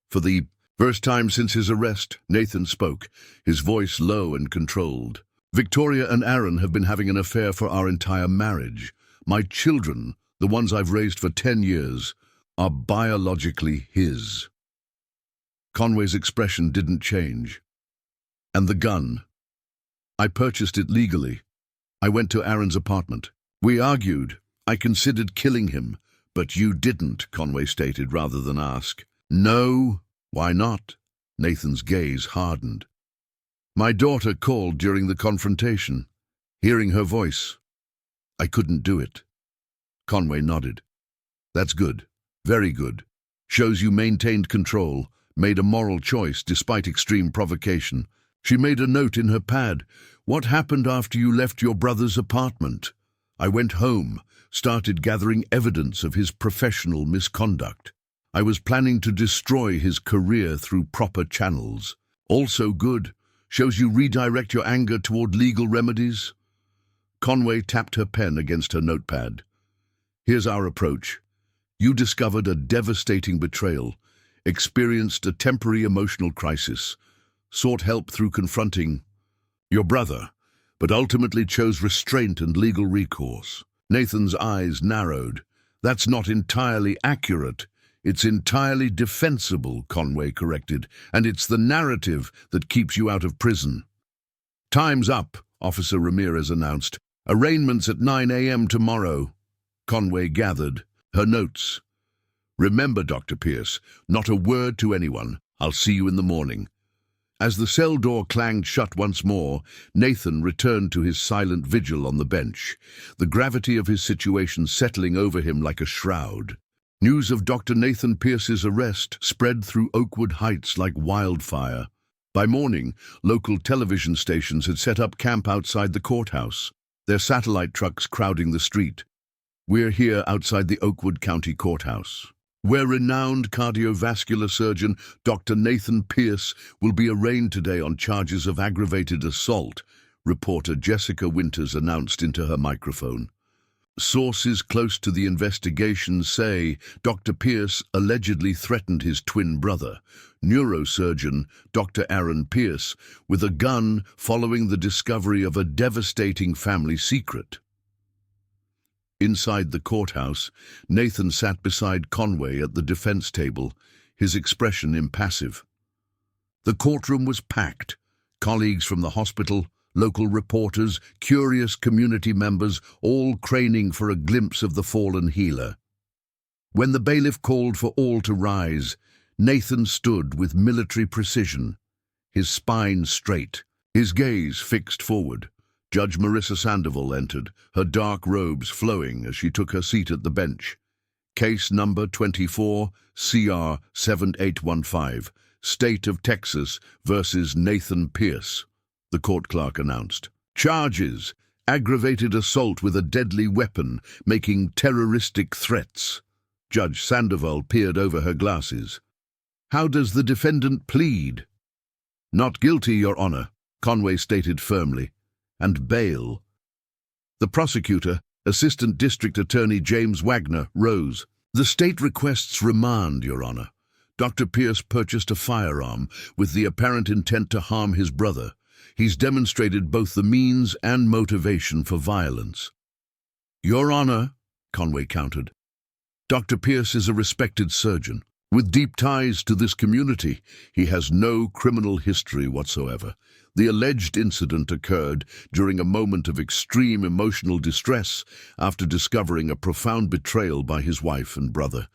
For the first time since his arrest, Nathan spoke, his voice low and controlled. Victoria and Aaron have been having an affair for our entire marriage. My children, the ones I've raised for 10 years, are biologically his. Conway's expression didn't change. And the gun? I purchased it legally. I went to Aaron's apartment. We argued. I considered killing him, but you didn't, Conway stated rather than ask. No, why not? Nathan's gaze hardened. My daughter called during the confrontation. Hearing her voice, I couldn't do it. Conway nodded. That's good. Very good. Shows you maintained control, made a moral choice despite extreme provocation. She made a note in her pad. What happened after you left your brother's apartment? I went home, started gathering evidence of his professional misconduct. I was planning to destroy his career through proper channels. Also good. Shows you redirect your anger toward legal remedies. Conway tapped her pen against her notepad. Here's our approach. You discovered a devastating betrayal, experienced a temporary emotional crisis, sought help through confronting your brother, but ultimately chose restraint and legal recourse. Nathan's eyes narrowed. That's not entirely accurate. It's entirely defensible, Conway corrected, and it's the narrative that keeps you out of prison. Time's up, Officer Ramirez announced. Arraignments at 9 a.m. tomorrow. Conway gathered her notes. Remember, Dr. Pierce, not a word to anyone. I'll see you in the morning. As the cell door clanged shut once more, Nathan returned to his silent vigil on the bench, the gravity of his situation settling over him like a shroud. News of Dr. Nathan Pierce's arrest spread through Oakwood Heights like wildfire. By morning, local television stations had set up camp outside the courthouse, their satellite trucks crowding the street. We're here outside the Oakwood County Courthouse, where renowned cardiovascular surgeon Dr. Nathan Pierce will be arraigned today on charges of aggravated assault, reporter Jessica Winters announced into her microphone. Sources close to the investigation say Dr. Pierce allegedly threatened his twin brother, neurosurgeon Dr. Aaron Pierce, with a gun following the discovery of a devastating family secret. Inside the courthouse, Nathan sat beside Conway at the defense table, his expression impassive. The courtroom was packed. Colleagues from the hospital, local reporters, curious community members, all craning for a glimpse of the fallen healer. When the bailiff called for all to rise, Nathan stood with military precision, his spine straight, his gaze fixed forward. Judge Marissa Sandoval entered, her dark robes flowing as she took her seat at the bench. Case number 24, CR 7815, State of Texas versus Nathan Pierce, the court clerk announced. Charges: aggravated assault with a deadly weapon, making terroristic threats. Judge Sandoval peered over her glasses. How does the defendant plead? Not guilty, Your Honor, Conway stated firmly. And bail. The prosecutor, Assistant District Attorney James Wagner, rose. The state requests remand, Your Honor. Dr. Pierce purchased a firearm with the apparent intent to harm his brother. He's demonstrated both the means and motivation for violence. Your Honor, Conway countered. Dr. Pierce is a respected surgeon. With deep ties to this community, he has no criminal history whatsoever. The alleged incident occurred during a moment of extreme emotional distress after discovering a profound betrayal by his wife and brother.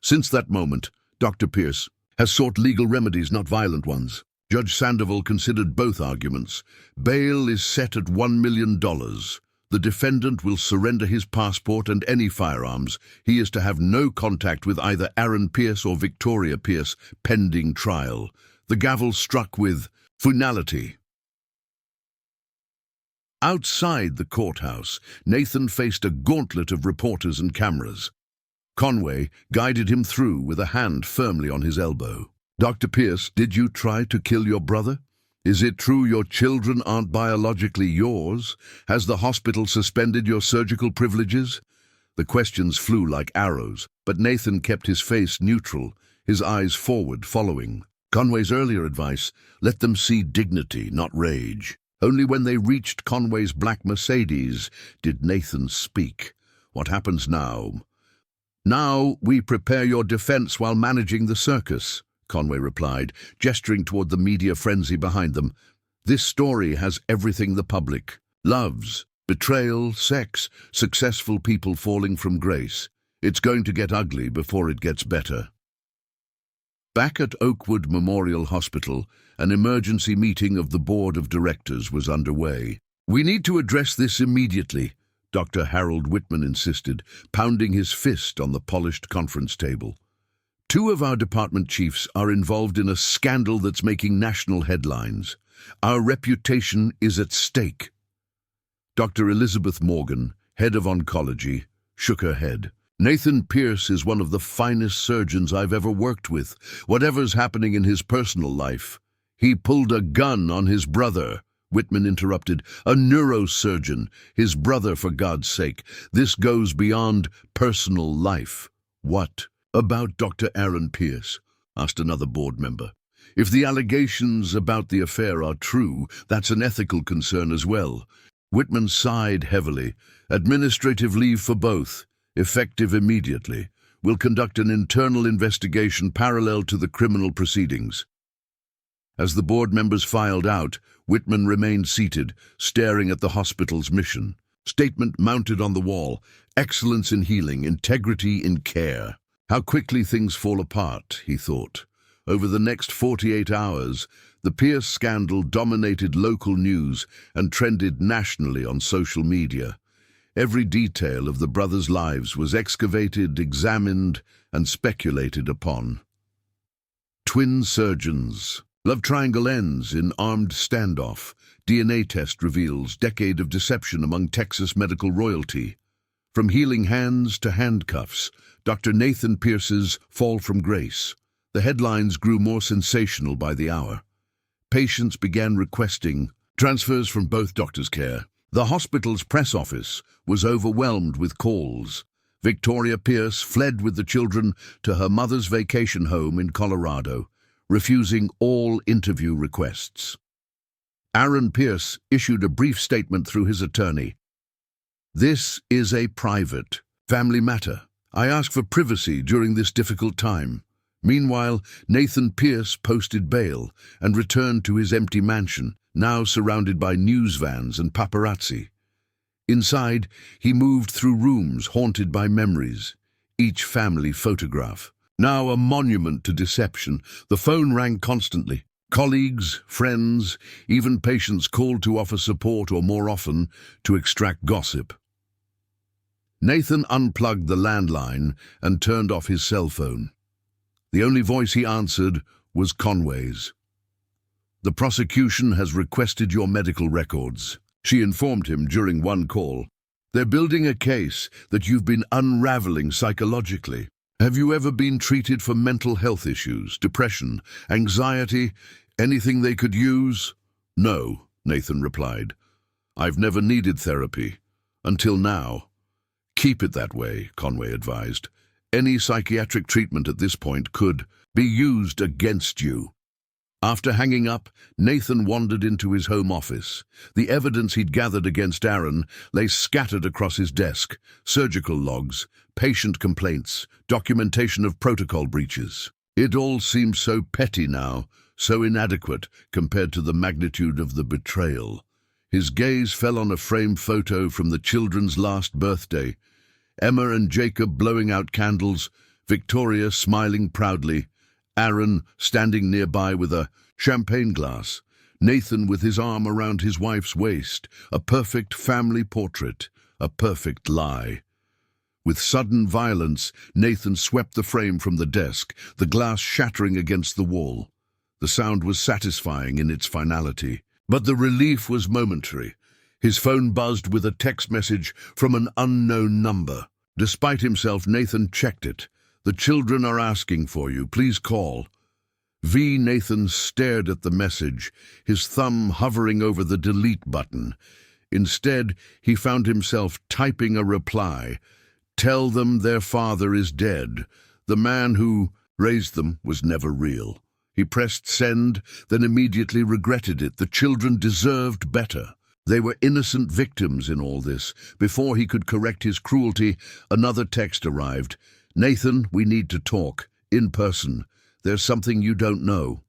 Since that moment, Dr. Pierce has sought legal remedies, not violent ones. Judge Sandoval considered both arguments. Bail is set at $1 million. The defendant will surrender his passport and any firearms. He is to have no contact with either Aaron Pierce or Victoria Pierce pending trial. The gavel struck with finality. Outside the courthouse, Nathan faced a gauntlet of reporters and cameras. Conway guided him through with a hand firmly on his elbow. "Dr. Pierce, did you try to kill your brother? Is it true your children aren't biologically yours? Has the hospital suspended your surgical privileges?" The questions flew like arrows, but Nathan kept his face neutral, his eyes forward, following Conway's earlier advice: let them see dignity, not rage. Only when they reached Conway's black Mercedes did Nathan speak. "What happens now?" "Now we prepare your defense while managing the circus," Conway replied, gesturing toward the media frenzy behind them. "This story has everything the public loves: betrayal, sex, successful people falling from grace. It's going to get ugly before it gets better." Back at Oakwood Memorial Hospital, an emergency meeting of the board of directors was underway. "We need to address this immediately," Dr. Harold Whitman insisted, pounding his fist on the polished conference table. "Two of our department chiefs are involved in a scandal that's making national headlines. Our reputation is at stake." Dr. Elizabeth Morgan, head of oncology, shook her head. "Nathan Pierce is one of the finest surgeons I've ever worked with. Whatever's happening in his personal life—" "He pulled a gun on his brother," Whitman interrupted. "A neurosurgeon. His brother, for God's sake. This goes beyond personal life." "What about Dr. Aaron Pierce?" asked another board member. "If the allegations about the affair are true, that's an ethical concern as well." Whitman sighed heavily. "Administrative leave for both, effective immediately. We'll conduct an internal investigation parallel to the criminal proceedings." As the board members filed out, Whitman remained seated, staring at the hospital's mission. Statement mounted on the wall: "Excellence in healing, integrity in care." How quickly things fall apart, he thought. Over the next 48 hours, the Pierce scandal dominated local news and trended nationally on social media. Every detail of the brothers' lives was excavated, examined, and speculated upon. Twin surgeons. Love triangle ends in armed standoff. DNA test reveals decade of deception among Texas medical royalty. From healing hands to handcuffs, Dr. Nathan Pierce's fall from grace. The headlines grew more sensational by the hour. Patients began requesting transfers from both doctors' care. The hospital's press office was overwhelmed with calls. Victoria Pierce fled with the children to her mother's vacation home in Colorado, refusing all interview requests. Aaron Pierce issued a brief statement through his attorney. "This is a private, family matter. I ask for privacy during this difficult time." Meanwhile, Nathan Pierce posted bail and returned to his empty mansion, now surrounded by news vans and paparazzi. Inside, he moved through rooms haunted by memories, each family photograph. Now a monument to deception, the phone rang constantly. Colleagues, friends, even patients called to offer support or, more often, to extract gossip. Nathan unplugged the landline and turned off his cell phone. The only voice he answered was Conway's. "The prosecution has requested your medical records," she informed him during one call. "They're building a case that you've been unraveling psychologically. Have you ever been treated for mental health issues, depression, anxiety, anything they could use?" "No," Nathan replied. "I've never needed therapy. Until now." "Keep it that way," Conway advised. "Any psychiatric treatment at this point could be used against you." After hanging up, Nathan wandered into his home office. The evidence he'd gathered against Aaron lay scattered across his desk: surgical logs, patient complaints, documentation of protocol breaches. It all seemed so petty now, so inadequate compared to the magnitude of the betrayal. His gaze fell on a framed photo from the children's last birthday: Emma and Jacob blowing out candles, Victoria smiling proudly, Aaron standing nearby with a champagne glass, Nathan with his arm around his wife's waist. A perfect family portrait, a perfect lie. With sudden violence, Nathan swept the frame from the desk, the glass shattering against the wall. The sound was satisfying in its finality, but the relief was momentary. His phone buzzed with a text message from an unknown number. Despite himself, Nathan checked it. "The children are asking for you. Please call." Nathan stared at the message, his thumb hovering over the delete button. Instead, he found himself typing a reply. "Tell them their father is dead. The man who raised them was never real." He pressed send, then immediately regretted it. The children deserved better. They were innocent victims in all this. Before he could correct his cruelty, another text arrived. "Nathan, we need to talk. In person. There's something you don't know."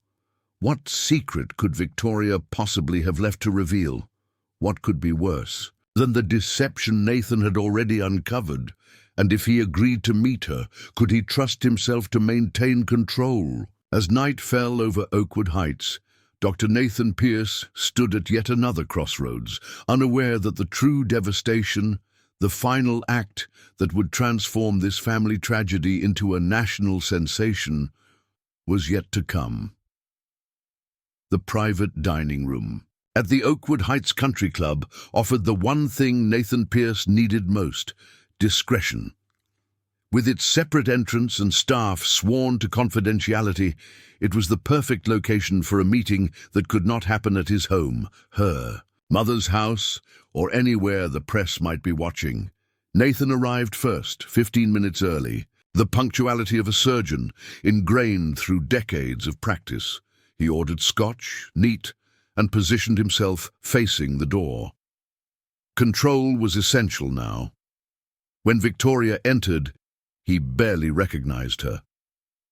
What secret could Victoria possibly have left to reveal? What could be worse than the deception Nathan had already uncovered? And if he agreed to meet her, could he trust himself to maintain control? As night fell over Oakwood Heights, Dr. Nathan Pierce stood at yet another crossroads, unaware that the true devastation, the final act that would transform this family tragedy into a national sensation, was yet to come. The private dining room at the Oakwood Heights Country Club offered the one thing Nathan Pierce needed most: discretion. With its separate entrance and staff sworn to confidentiality, it was the perfect location for a meeting that could not happen at his home, her mother's house, or anywhere the press might be watching. Nathan arrived first, 15 minutes early, the punctuality of a surgeon, ingrained through decades of practice. He ordered scotch, neat, and positioned himself facing the door. Control was essential now. When Victoria entered, he barely recognized her.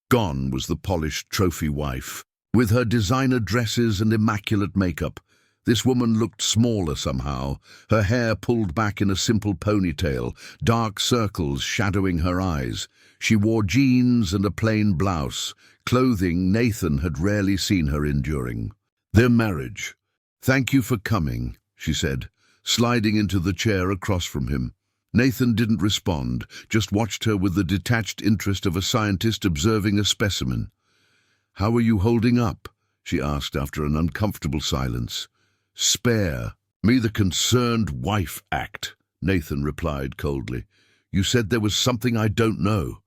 Gone was the polished trophy wife. With her designer dresses and immaculate makeup, this woman looked smaller somehow, her hair pulled back in a simple ponytail, dark circles shadowing her eyes. She wore jeans and a plain blouse, clothing Nathan had rarely seen her enduring. Their marriage. "Thank you for coming," she said, sliding into the chair across from him. Nathan didn't respond, just watched her with the detached interest of a scientist observing a specimen. "How are you holding up?" she asked after an uncomfortable silence. "Spare me the concerned wife act," Nathan replied coldly. "You said there was something I don't know.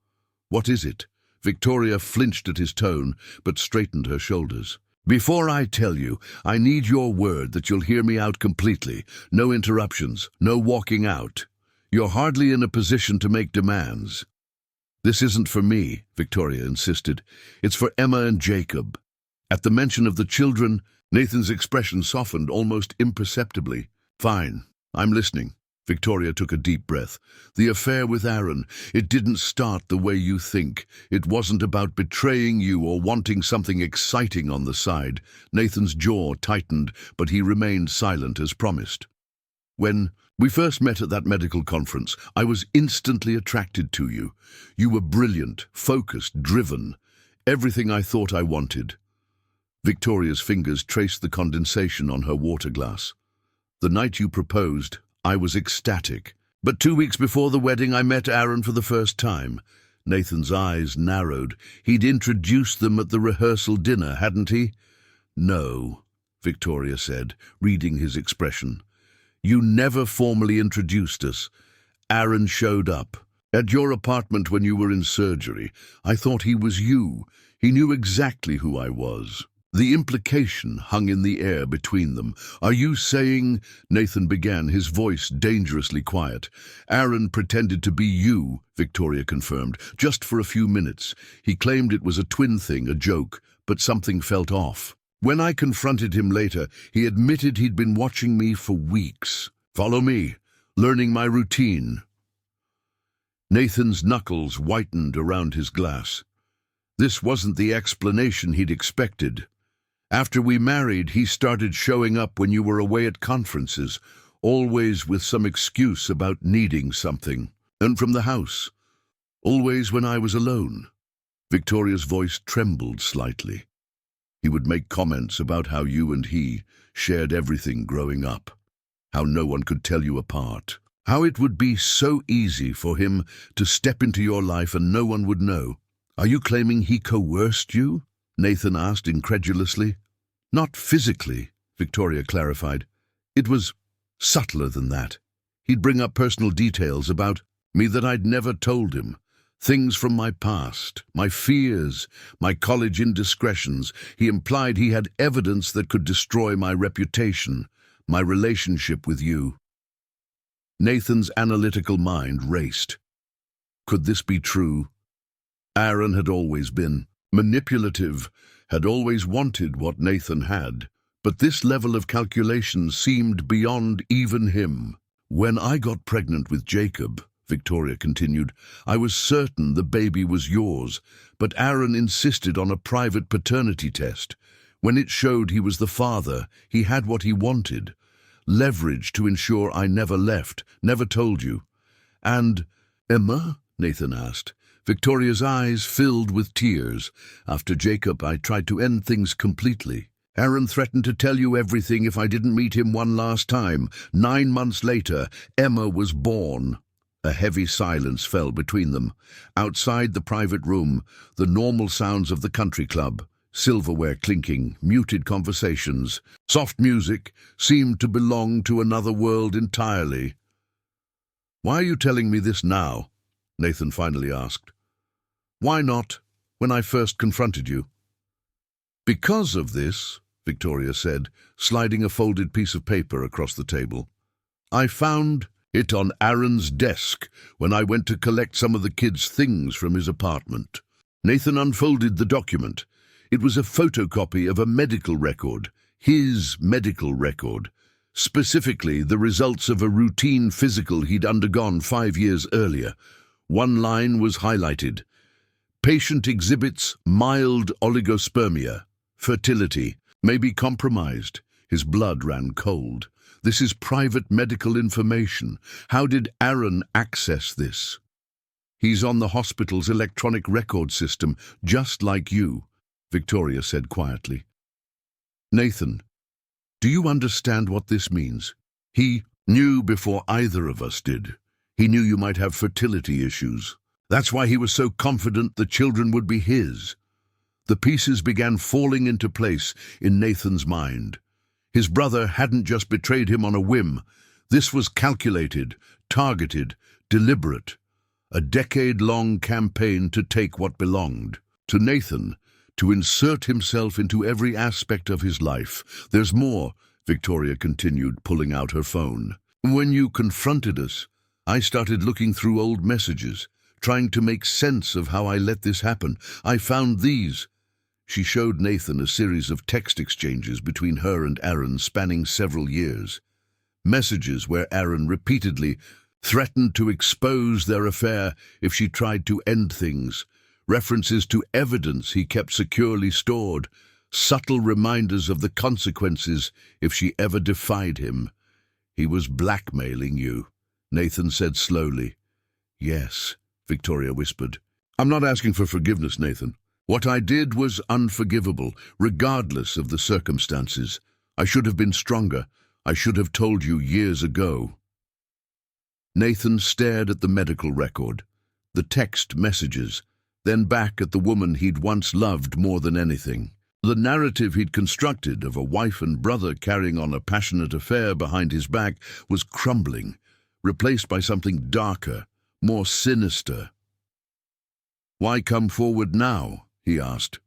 What is it?" Victoria flinched at his tone, but straightened her shoulders. "Before I tell you, I need your word that you'll hear me out completely. No interruptions, no walking out. You're hardly in a position to make demands." "This isn't for me," Victoria insisted. "It's for Emma and Jacob." At the mention of the children, Nathan's expression softened almost imperceptibly. "Fine, I'm listening." Victoria took a deep breath. "The affair with Aaron, it didn't start the way you think. It wasn't about betraying you or wanting something exciting on the side." Nathan's jaw tightened, but he remained silent as promised. "When we first met at that medical conference, I was instantly attracted to you. You were brilliant, focused, driven. Everything I thought I wanted." Victoria's fingers traced the condensation on her water glass. "The night you proposed, I was ecstatic. But 2 weeks before the wedding, I met Aaron for the first time." Nathan's eyes narrowed. "He'd introduced them at the rehearsal dinner, hadn't he?" "No," Victoria said, reading his expression. "You never formally introduced us. Aaron showed up at your apartment when you were in surgery. I thought he was you. He knew exactly who I was." The implication hung in the air between them. "Are you saying—" Nathan began, his voice dangerously quiet. "Aaron pretended to be you," Victoria confirmed, "just for a few minutes. He claimed it was a twin thing, a joke, but something felt off. When I confronted him later, he admitted he'd been watching me for weeks. Follow me, learning my routine." Nathan's knuckles whitened around his glass. This wasn't the explanation he'd expected. "After we married, he started showing up when you were away at conferences, always with some excuse about needing something. And from the house. Always when I was alone." Victoria's voice trembled slightly. "He would make comments about how you and he shared everything growing up, how no one could tell you apart, how it would be so easy for him to step into your life and no one would know." "Are you claiming he coerced you?" Nathan asked incredulously. "Not physically," Victoria clarified. "It was Subtler than that. He'd bring up personal details about me that I'd never told him. Things from my past, my fears, my college indiscretions. He implied he had evidence that could destroy my reputation, my relationship with you. Nathan's analytical mind raced. Could this be true? Aaron had always been manipulative, had always wanted what Nathan had, but this level of calculation seemed beyond even him. When I got pregnant with Jacob, Victoria continued, I was certain the baby was yours, but Aaron insisted on a private paternity test. When it showed he was the father, he had what he wanted. Leverage to ensure I never left, never told you. And, Emma? Nathan asked. Victoria's eyes filled with tears. After Jacob, I tried to end things completely. Aaron threatened to tell you everything if I didn't meet him one last time. 9 months later, Emma was born. A heavy silence fell between them. Outside the private room, the normal sounds of the country club, silverware clinking, muted conversations, soft music, seemed to belong to another world entirely. Why are you telling me this now? Nathan finally asked. Why not when I first confronted you? Because of this, Victoria said, sliding a folded piece of paper across the table. I found it on Aaron's desk when I went to collect some of the kids' things from his apartment. Nathan unfolded the document. It was a photocopy of a medical record, his medical record, specifically the results of a routine physical he'd undergone 5 years earlier. One line was highlighted. Patient exhibits mild oligospermia. Fertility may be compromised. His blood ran cold. This is private medical information. How did Aaron access this? He's on the hospital's electronic record system, just like you, Victoria said quietly. Nathan, do you understand what this means? He knew before either of us did. He knew you might have fertility issues. That's why he was so confident the children would be his. The pieces began falling into place in Nathan's mind. His brother hadn't just betrayed him on a whim. This was calculated, targeted, deliberate. A decade-long campaign to take what belonged. To Nathan, to insert himself into every aspect of his life. There's more, Victoria continued, pulling out her phone. When you confronted us, I started looking through old messages, trying to make sense of how I let this happen. I found these. She showed Nathan a series of text exchanges between her and Aaron spanning several years. Messages where Aaron repeatedly threatened to expose their affair if she tried to end things. References to evidence he kept securely stored. Subtle reminders of the consequences if she ever defied him. He was blackmailing you, Nathan said slowly. Yes, Victoria whispered. I'm not asking for forgiveness, Nathan. What I did was unforgivable, regardless of the circumstances. I should have been stronger. I should have told you years ago. Nathan stared at the medical record, the text messages, then back at the woman he'd once loved more than anything. The narrative he'd constructed of a wife and brother carrying on a passionate affair behind his back was crumbling, replaced by something darker, more sinister. Why come forward now? He asked.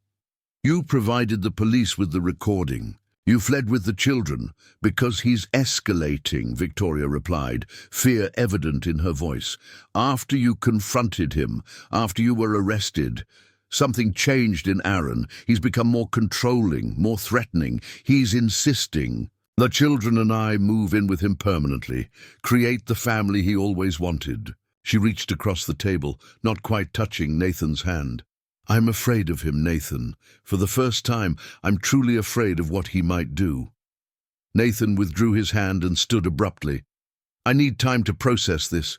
You provided the police with the recording. You fled with the children. Because he's escalating, Victoria replied, fear evident in her voice. After you confronted him, after you were arrested, something changed in Aaron. He's become more controlling, more threatening. He's insisting. The children and I move in with him permanently, create the family he always wanted. She reached across the table, not quite touching Nathan's hand. I'm afraid of him, Nathan. For the first time, I'm truly afraid of what he might do. Nathan withdrew his hand and stood abruptly. I need time to process this.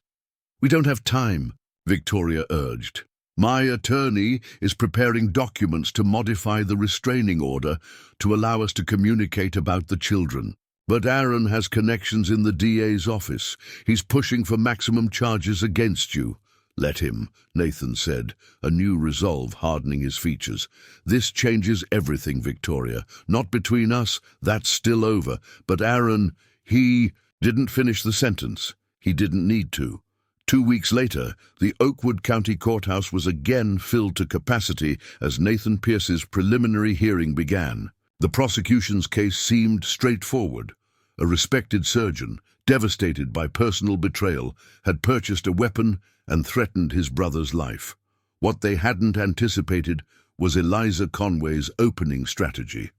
We don't have time, Victoria urged. My attorney is preparing documents to modify the restraining order to allow us to communicate about the children. But Aaron has connections in the DA's office. He's pushing for maximum charges against you. Let him, Nathan said, a new resolve hardening his features. This changes everything, Victoria. Not between us, that's still over. But Aaron, he Didn't finish the sentence. He didn't need to. 2 weeks later, the Oakwood County Courthouse was again filled to capacity as Nathan Pierce's preliminary hearing began. The prosecution's case seemed straightforward. A respected surgeon, devastated by personal betrayal, had purchased a weapon and threatened his brother's life. What they hadn't anticipated was Eliza Conway's opening strategy.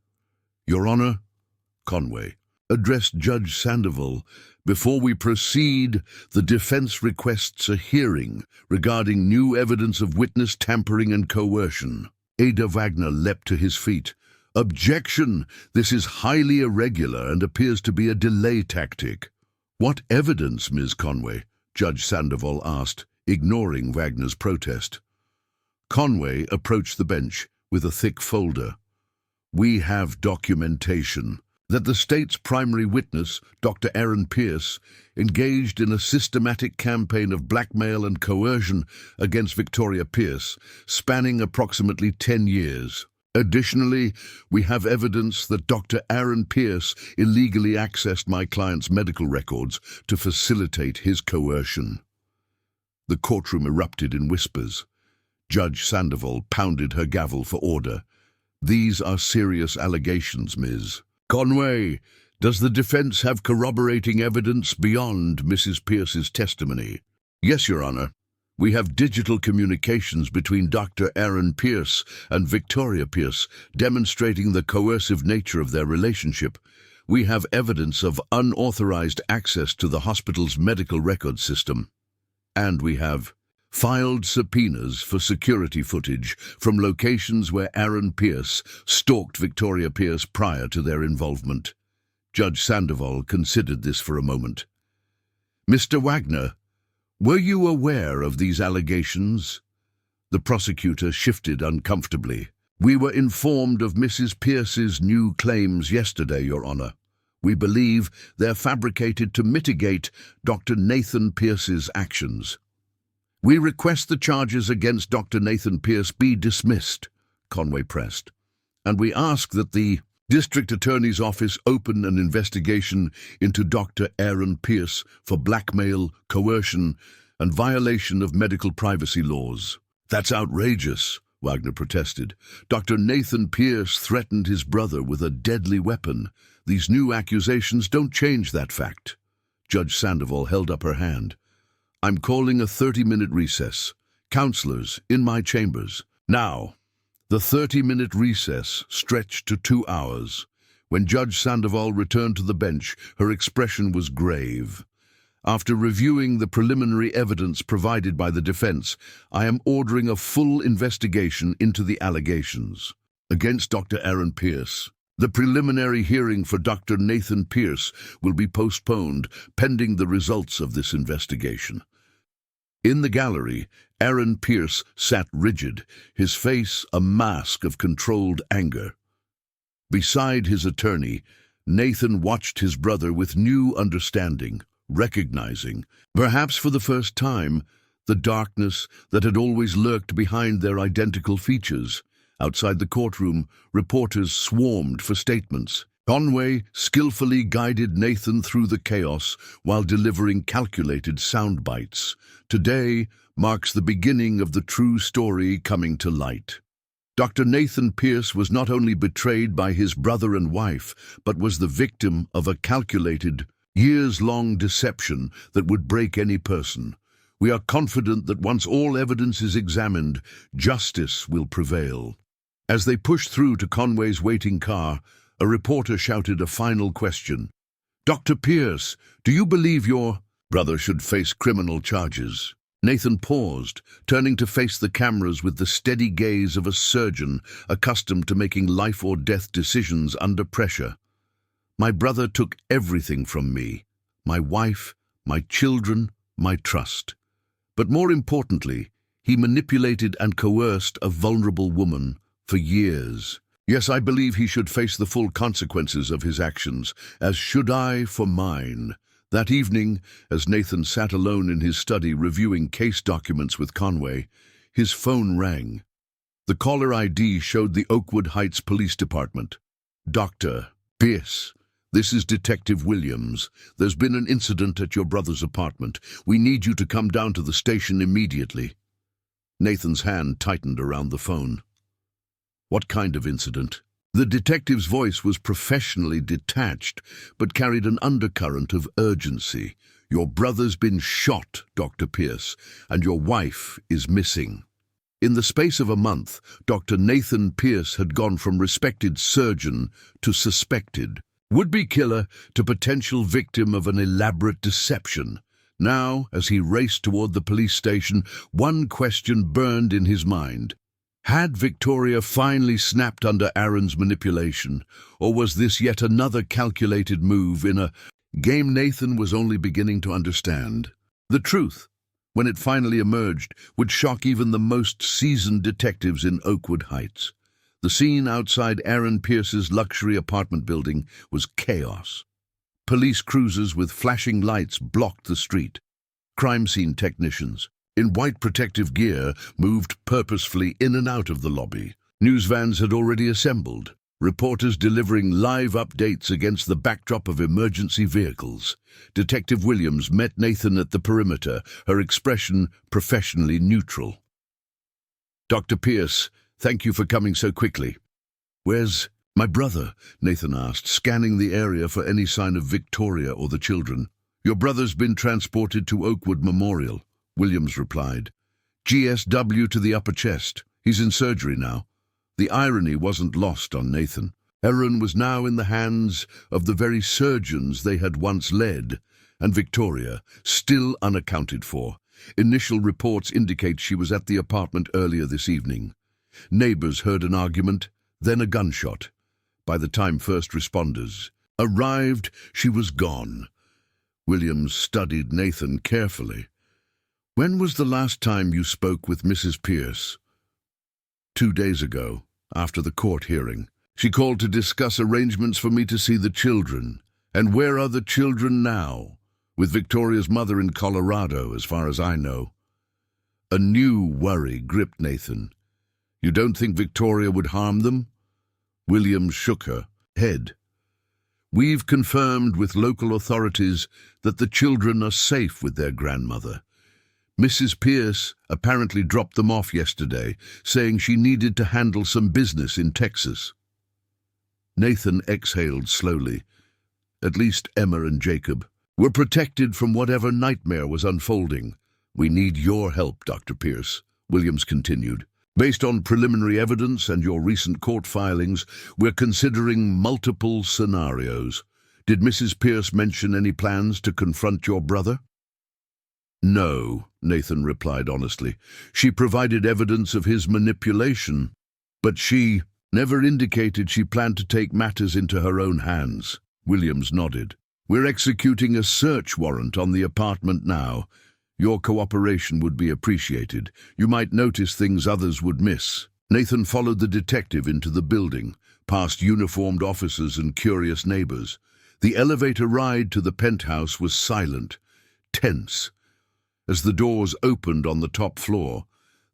"Your Honor," Conway addressed Judge Sandoval, "before we proceed, the defense requests a hearing regarding new evidence of witness tampering and coercion." Ada Wagner leapt to his feet. "Objection! This is highly irregular and appears to be a delay tactic." "What evidence, Ms. Conway?" Judge Sandoval asked, ignoring Wagner's protest. Conway approached the bench with a thick folder. "We have documentation that the state's primary witness, Dr. Aaron Pierce, engaged in a systematic campaign of blackmail and coercion against Victoria Pierce, spanning approximately 10 years. Additionally, we have evidence that Dr. Aaron Pierce illegally accessed my client's medical records to facilitate his coercion." The courtroom erupted in whispers. Judge Sandoval pounded her gavel for order. "These are serious allegations, Ms. Conway, does the defense have corroborating evidence beyond Mrs. Pierce's testimony?" "Yes, Your Honor. We have digital communications between Dr. Aaron Pierce and Victoria Pierce demonstrating the coercive nature of their relationship. We have evidence of unauthorized access to the hospital's medical record system. And we have filed subpoenas for security footage from locations where Aaron Pierce stalked Victoria Pierce prior to their involvement." Judge Sandoval considered this for a moment. "Mr. Wagner, were you aware of these allegations?" The prosecutor shifted uncomfortably. "We were informed of Mrs. Pierce's new claims yesterday, Your Honor. We believe they're fabricated to mitigate Dr. Nathan Pierce's actions." "We request the charges against Dr. Nathan Pierce be dismissed," Conway pressed, "and we ask that the District Attorney's Office open an investigation into Dr. Aaron Pierce for blackmail, coercion, and violation of medical privacy laws." "That's outrageous," Wagner protested. "Dr. Nathan Pierce threatened his brother with a deadly weapon. These new accusations don't change that fact." Judge Sandoval held up her hand. "I'm calling a 30-minute recess. Counselors, in my chambers." Now, the 30-minute recess stretched to 2 hours. When Judge Sandoval returned to the bench, her expression was grave. "After reviewing the preliminary evidence provided by the defense, I am ordering a full investigation into the allegations against Dr. Aaron Pierce. The preliminary hearing for Dr. Nathan Pierce will be postponed pending the results of this investigation." In the gallery, Aaron Pierce sat rigid, his face a mask of controlled anger. Beside his attorney, Nathan watched his brother with new understanding, recognizing, perhaps for the first time, the darkness that had always lurked behind their identical features. Outside the courtroom, reporters swarmed for statements. Conway skillfully guided Nathan through the chaos while delivering calculated sound bites. Today marks the beginning of the true story coming to light. Dr. Nathan Pierce was not only betrayed by his brother and wife, but was the victim of a calculated, years-long deception that would break any person. We are confident that once all evidence is examined, justice will prevail. As they pushed through to Conway's waiting car, a reporter shouted a final question. "Dr. Pierce, do you believe your brother should face criminal charges?" Nathan paused, turning to face the cameras with the steady gaze of a surgeon accustomed to making life-or-death decisions under pressure. "My brother took everything from me, my wife, my children, my trust. But more importantly, he manipulated and coerced a vulnerable woman for years. Yes, I believe he should face the full consequences of his actions, as should I for mine." That evening, as Nathan sat alone in his study reviewing case documents with Conway, his phone rang. The caller ID showed the Oakwood Heights Police Department. "Dr. Pierce, This is Detective Williams. There's been an incident at your brother's apartment. We need you to come down to the station immediately. Nathan's hand tightened around the phone. What kind of incident? The detective's voice was professionally detached, but carried an undercurrent of urgency. Your brother's been shot, Dr. Pierce, and your wife is missing. In the space of a month, Dr. Nathan Pierce had gone from respected surgeon to suspected would-be killer to potential victim of an elaborate deception. Now, as he raced toward the police station, one question burned in his mind. Had Victoria finally snapped under Aaron's manipulation, or was this yet another calculated move in a game Nathan was only beginning to understand? The truth, when it finally emerged, would shock even the most seasoned detectives in Oakwood Heights. The scene outside Aaron Pierce's luxury apartment building was chaos. Police cruisers with flashing lights blocked the street. Crime scene technicians, in white protective gear, moved purposefully in and out of the lobby. News vans had already assembled, reporters delivering live updates against the backdrop of emergency vehicles. Detective Williams met Nathan at the perimeter, her expression professionally neutral. "Dr. Pierce, thank you for coming so quickly." "Where's my brother?" Nathan asked, scanning the area for any sign of Victoria or the children. "Your brother's been transported to Oakwood Memorial," Williams replied. "GSW to the upper chest. He's in surgery now." The irony wasn't lost on Nathan. Aaron was now in the hands of the very surgeons they had once led, and Victoria, still unaccounted for. Initial reports indicate she was at the apartment earlier this evening. Neighbors heard an argument, then a gunshot. By the time first responders arrived, she was gone. Williams studied Nathan carefully. "When was the last time you spoke with Mrs. Pierce?" 2 days ago, after the court hearing. She called to discuss arrangements for me to see the children. And where are the children now? With Victoria's mother in Colorado, as far as I know. A new worry gripped Nathan. "You don't think Victoria would harm them?" Williams shook her head. "We've confirmed with local authorities that the children are safe with their grandmother. Mrs. Pierce apparently dropped them off yesterday, saying she needed to handle some business in Texas." Nathan exhaled slowly. At least Emma and Jacob were protected from whatever nightmare was unfolding. "We need your help, Dr. Pierce," Williams continued. "Based on preliminary evidence and your recent court filings, we're considering multiple scenarios. Did Mrs. Pierce mention any plans to confront your brother?" "No," Nathan replied honestly. "She provided evidence of his manipulation, but she never indicated she planned to take matters into her own hands." Williams nodded. "We're executing a search warrant on the apartment now. Your cooperation would be appreciated. You might notice things others would miss." Nathan followed the detective into the building, past uniformed officers and curious neighbors. The elevator ride to the penthouse was silent, tense. As the doors opened on the top floor,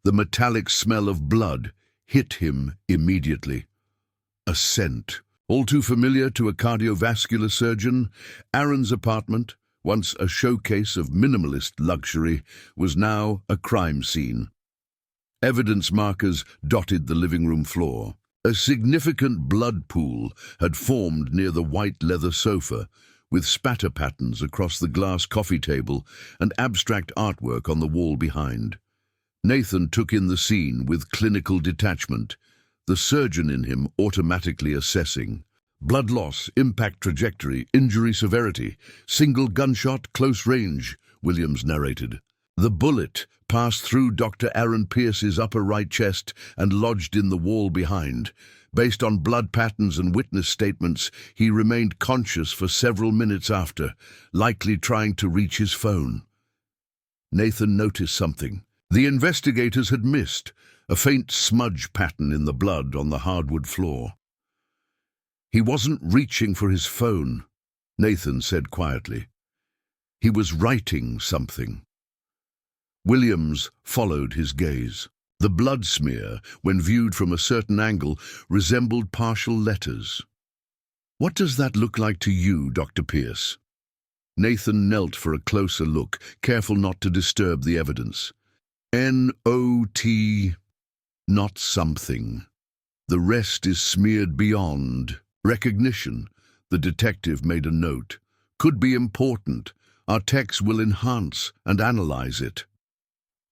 the metallic smell of blood hit him immediately. A scent, all too familiar to a cardiovascular surgeon. Aaron's apartment, once a showcase of minimalist luxury, was now a crime scene. Evidence markers dotted the living room floor. A significant blood pool had formed near the white leather sofa, with spatter patterns across the glass coffee table and abstract artwork on the wall behind. Nathan took in the scene with clinical detachment, the surgeon in him automatically assessing. "Blood loss, impact trajectory, injury severity, single gunshot, close range," Williams narrated. "The bullet passed through Dr. Aaron Pierce's upper right chest and lodged in the wall behind. Based on blood patterns and witness statements, he remained conscious for several minutes after, likely trying to reach his phone." Nathan noticed something the investigators had missed, a faint smudge pattern in the blood on the hardwood floor. "He wasn't reaching for his phone," Nathan said quietly. "He was writing something." Williams followed his gaze. The blood smear, when viewed from a certain angle, resembled partial letters. "What does that look like to you, Dr. Pierce?" Nathan knelt for a closer look, careful not to disturb the evidence. N-O-T, not something. The rest is smeared beyond recognition. The detective made a note. Could be important. Our techs will enhance and analyze it.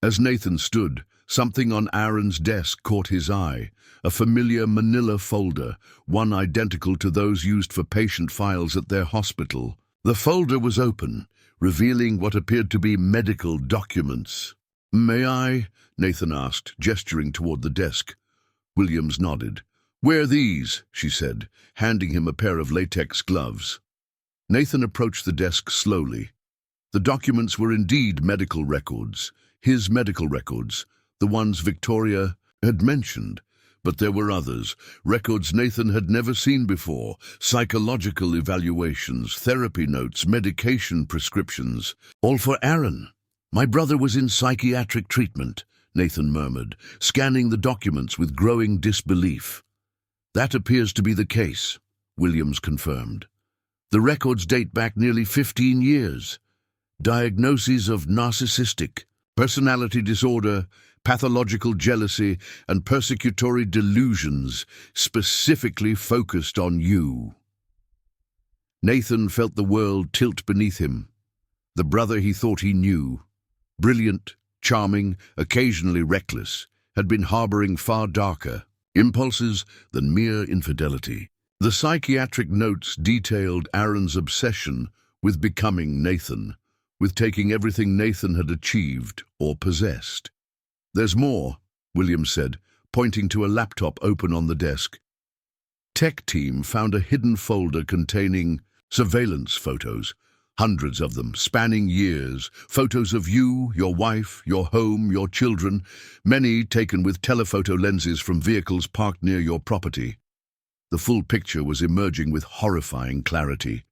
As Nathan stood, something on Aaron's desk caught his eye. A familiar manila folder, one identical to those used for patient files at their hospital. The folder was open, revealing what appeared to be medical documents. "May I?" Nathan asked, gesturing toward the desk. Williams nodded. "Wear these," she said, handing him a pair of latex gloves. Nathan approached the desk slowly. The documents were indeed medical records, his medical records, the ones Victoria had mentioned. But there were others, records Nathan had never seen before, psychological evaluations, therapy notes, medication prescriptions, all for Aaron. "My brother was in psychiatric treatment," Nathan murmured, scanning the documents with growing disbelief. "That appears to be the case," Williams confirmed. "The records date back nearly 15 years. Diagnoses of narcissistic, personality disorder, pathological jealousy, and persecutory delusions specifically focused on you." Nathan felt the world tilt beneath him. The brother he thought he knew, brilliant, charming, occasionally reckless, had been harboring far darker impulses than mere infidelity. The psychiatric notes detailed Aaron's obsession with becoming Nathan, with taking everything Nathan had achieved or possessed. "There's more," Williams said, pointing to a laptop open on the desk. Tech team found a hidden folder containing surveillance photos, hundreds of them, spanning years, photos of you, your wife, your home, your children, many taken with telephoto lenses from vehicles parked near your property. The full picture was emerging with horrifying clarity.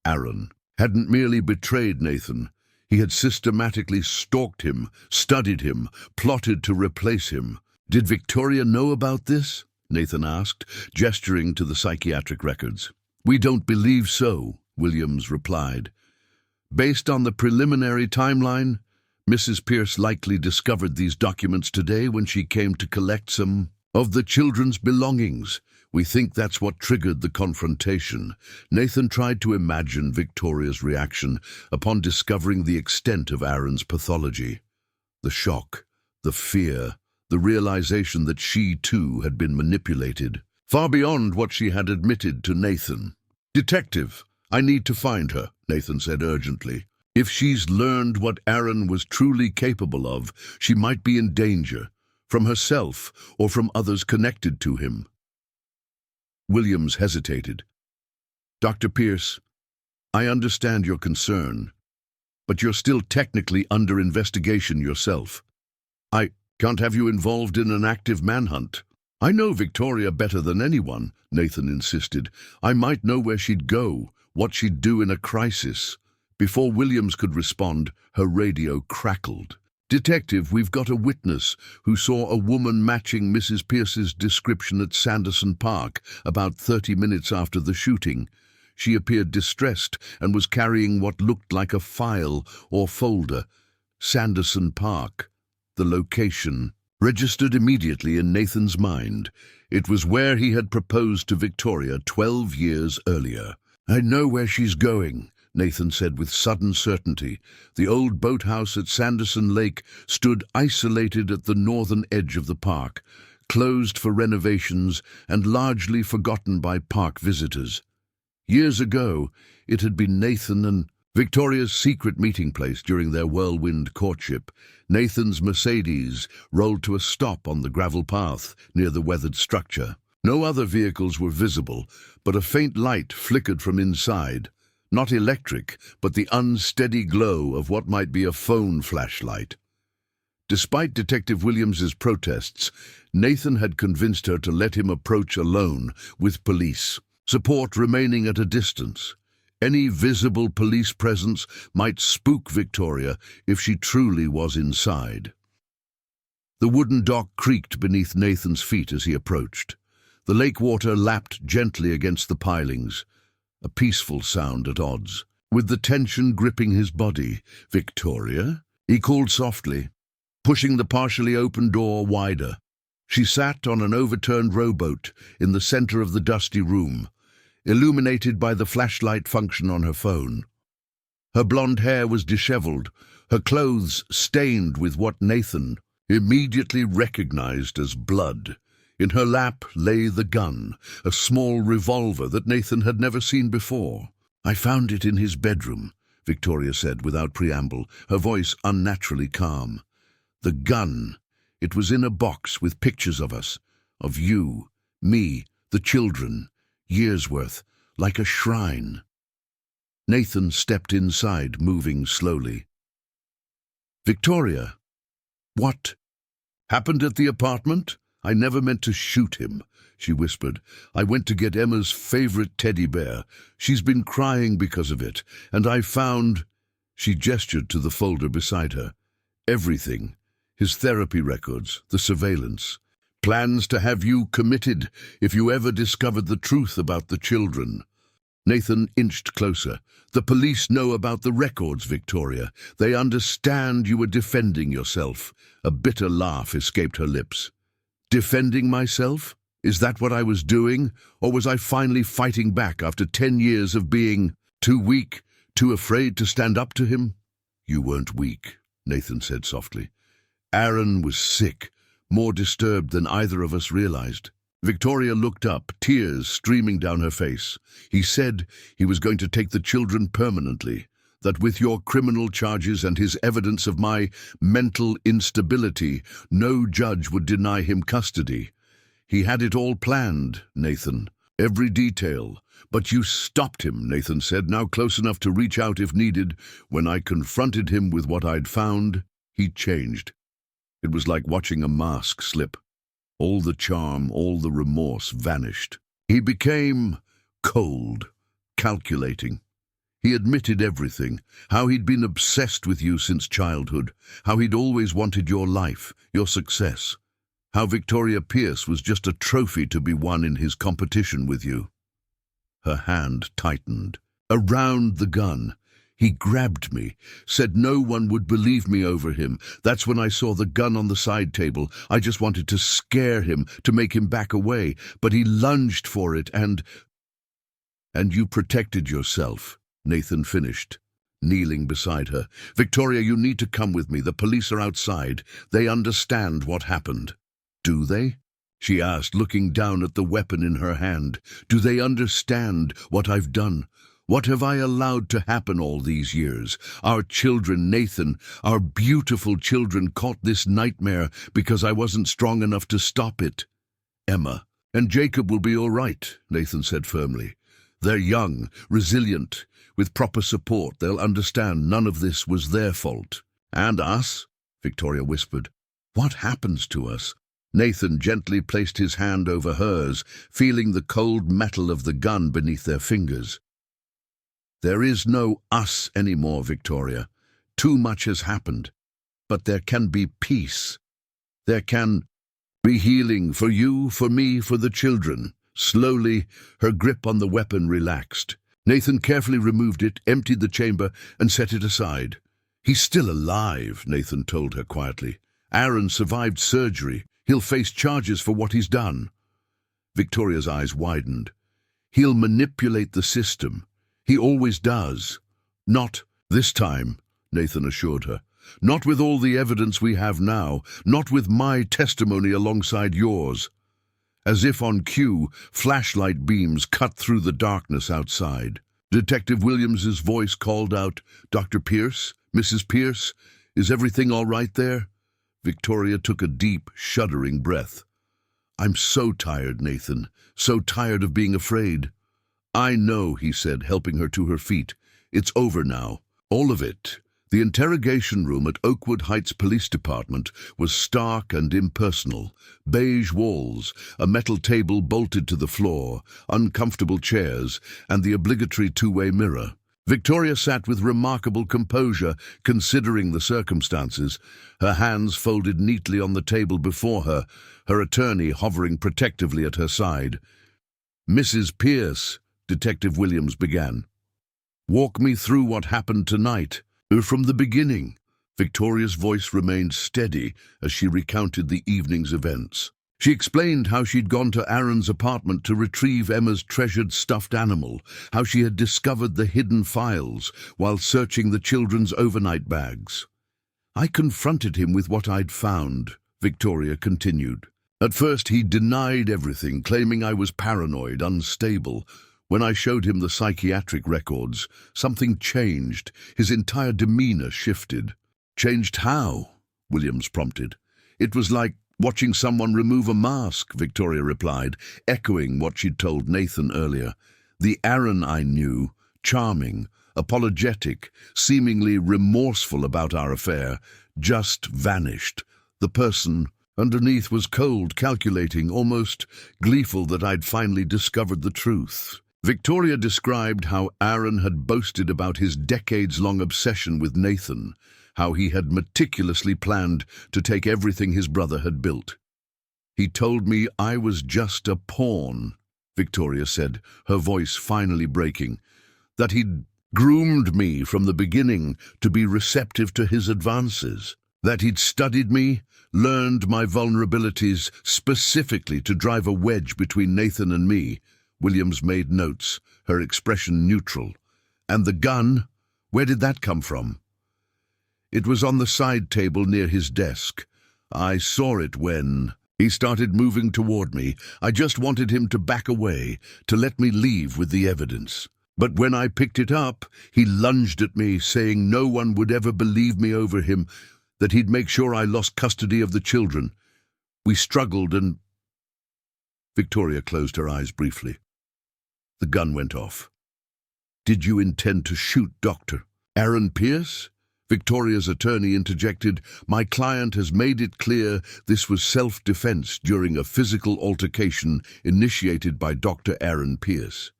Aaron hadn't merely betrayed Nathan. He had systematically stalked him, studied him, plotted to replace him. "Did Victoria know about this?" Nathan asked, gesturing to the psychiatric records. "We don't believe so," Williams replied. "Based on the preliminary timeline, Mrs. Pierce likely discovered these documents today when she came to collect some of the children's belongings. We think that's what triggered the confrontation." Nathan tried to imagine Victoria's reaction upon discovering the extent of Aaron's pathology. The shock, the fear, the realization that she too had been manipulated, far beyond what she had admitted to Nathan. "Detective, I need to find her," Nathan said urgently. "If she's learned what Aaron was truly capable of, she might be in danger, from herself or from others connected to him." Williams hesitated. "Dr. Pierce, I understand your concern, but you're still technically under investigation yourself. I can't have you involved in an active manhunt." "I know Victoria better than anyone," Nathan insisted. "I might know where she'd go, what she'd do in a crisis." Before Williams could respond, her radio crackled. "Detective, we've got a witness who saw a woman matching Mrs. Pierce's description at Sanderson Park about 30 minutes after the shooting. She appeared distressed and was carrying what looked like a file or folder. Sanderson Park, the location, registered immediately in Nathan's mind. It was where he had proposed to Victoria 12 years earlier. "I know where she's going," Nathan said with sudden certainty. The old boathouse at Sanderson Lake stood isolated at the northern edge of the park, closed for renovations and largely forgotten by park visitors. Years ago, it had been Nathan and Victoria's secret meeting place during their whirlwind courtship. Nathan's Mercedes rolled to a stop on the gravel path near the weathered structure. No other vehicles were visible, but a faint light flickered from inside. Not electric, but the unsteady glow of what might be a phone flashlight. Despite Detective Williams's protests, Nathan had convinced her to let him approach alone with police, support remaining at a distance. Any visible police presence might spook Victoria if she truly was inside. The wooden dock creaked beneath Nathan's feet as he approached. The lake water lapped gently against the pilings, a peaceful sound at odds. With the tension gripping his body, "Victoria?" he called softly, pushing the partially open door wider. She sat on an overturned rowboat in the center of the dusty room, illuminated by the flashlight function on her phone. Her blonde hair was disheveled, her clothes stained with what Nathan immediately recognized as blood. In her lap lay the gun, a small revolver that Nathan had never seen before. "I found it in his bedroom," Victoria said without preamble, her voice unnaturally calm. "The gun. It was in a box with pictures of us, of you, me, the children, years worth, like a shrine." Nathan stepped inside, moving slowly. "Victoria, what happened at the apartment? I never meant to shoot him," she whispered. "I went to get Emma's favorite teddy bear. She's been crying because of it, and I found—" She gestured to the folder beside her. "Everything. His therapy records, the surveillance. Plans to have you committed if you ever discovered the truth about the children." Nathan inched closer. "The police know about the records, Victoria. They understand you were defending yourself." A bitter laugh escaped her lips. "Defending myself? Is that what I was doing? Or was I finally fighting back after 10 years of being too weak, too afraid to stand up to him?" "You weren't weak," Nathan said softly. "Aaron was sick, more disturbed than either of us realized." Victoria looked up, tears streaming down her face. "He said he was going to take the children permanently, that with your criminal charges and his evidence of my mental instability, no judge would deny him custody. He had it all planned, Nathan, every detail. But you stopped him," Nathan said, now close enough to reach out if needed. "When I confronted him with what I'd found, he changed. It was like watching a mask slip. All the charm, all the remorse vanished. He became cold, calculating. He admitted everything, how he'd been obsessed with you since childhood, how he'd always wanted your life, your success, how Victoria Pierce was just a trophy to be won in his competition with you." Her hand tightened. "Around the gun. He grabbed me, said no one would believe me over him. That's when I saw the gun on the side table. I just wanted to scare him, to make him back away, but he lunged for it and you protected yourself," Nathan finished, kneeling beside her. "Victoria, you need to come with me. The police are outside. They understand what happened." "Do they?" she asked, looking down at the weapon in her hand. "Do they understand what I've done? What have I allowed to happen all these years? Our children, Nathan, our beautiful children caught this nightmare because I wasn't strong enough to stop it." "Emma and Jacob will be all right," Nathan said firmly. "They're young, resilient. With proper support, they'll understand none of this was their fault." "And us?" Victoria whispered. "What happens to us?" Nathan gently placed his hand over hers, feeling the cold metal of the gun beneath their fingers. "There is no us anymore, Victoria. Too much has happened. But there can be peace. There can be healing for you, for me, for the children." Slowly, her grip on the weapon relaxed. Nathan carefully removed it, emptied the chamber, and set it aside. "He's still alive," Nathan told her quietly. "Aaron survived surgery. He'll face charges for what he's done." Victoria's eyes widened. "He'll manipulate the system. He always does." "Not this time," Nathan assured her. "Not with all the evidence we have now. Not with my testimony alongside yours." As if on cue, flashlight beams cut through the darkness outside. Detective Williams's voice called out, "Dr. Pierce? Mrs. Pierce? Is everything all right there?" Victoria took a deep, shuddering breath. "I'm so tired, Nathan. So tired of being afraid." "I know," he said, helping her to her feet. "It's over now. All of it." The interrogation room at Oakwood Heights Police Department was stark and impersonal. Beige walls, a metal table bolted to the floor, uncomfortable chairs, and the obligatory two-way mirror. Victoria sat with remarkable composure, considering the circumstances, her hands folded neatly on the table before her, her attorney hovering protectively at her side. "Mrs. Pierce," Detective Williams began, "walk me through what happened tonight, from the beginning." Victoria's voice remained steady as she recounted the evening's events. She explained how she'd gone to Aaron's apartment to retrieve Emma's treasured stuffed animal, how she had discovered the hidden files while searching the children's overnight bags. "I confronted him with what I'd found," Victoria continued. "At first he denied everything, claiming I was paranoid, unstable. When I showed him the psychiatric records, something changed. His entire demeanor shifted." "Changed how?" Williams prompted. "It was like watching someone remove a mask," Victoria replied, echoing what she'd told Nathan earlier. "The Aaron I knew, charming, apologetic, seemingly remorseful about our affair, just vanished. The person underneath was cold, calculating, almost gleeful that I'd finally discovered the truth." Victoria described how Aaron had boasted about his decades-long obsession with Nathan, how he had meticulously planned to take everything his brother had built. "He told me I was just a pawn," Victoria said, her voice finally breaking, "that he'd groomed me from the beginning to be receptive to his advances, that he'd studied me, learned my vulnerabilities specifically to drive a wedge between Nathan and me." Williams made notes, her expression neutral. "And the gun, where did that come from?" "It was on the side table near his desk. I saw it when he started moving toward me. I just wanted him to back away, to let me leave with the evidence. But when I picked it up, he lunged at me, saying no one would ever believe me over him, that he'd make sure I lost custody of the children. We struggled and—" Victoria closed her eyes briefly. The gun went off. "Did you intend to shoot Dr. Aaron Pierce?" Victoria's attorney interjected. "My client has made it clear this was self-defense during a physical altercation initiated by Dr. Aaron Pierce."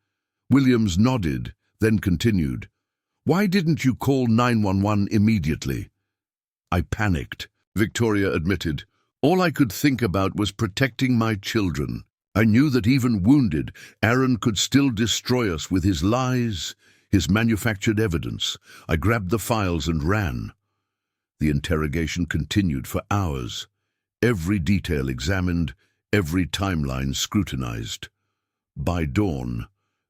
Williams nodded, then continued. "Why didn't you call 911 immediately?" "I panicked," Victoria admitted. "All I could think about was protecting my children. I knew that even wounded, Aaron could still destroy us with his lies, his manufactured evidence. I grabbed the files and ran." The interrogation continued for hours, every detail examined, every timeline scrutinized. By dawn,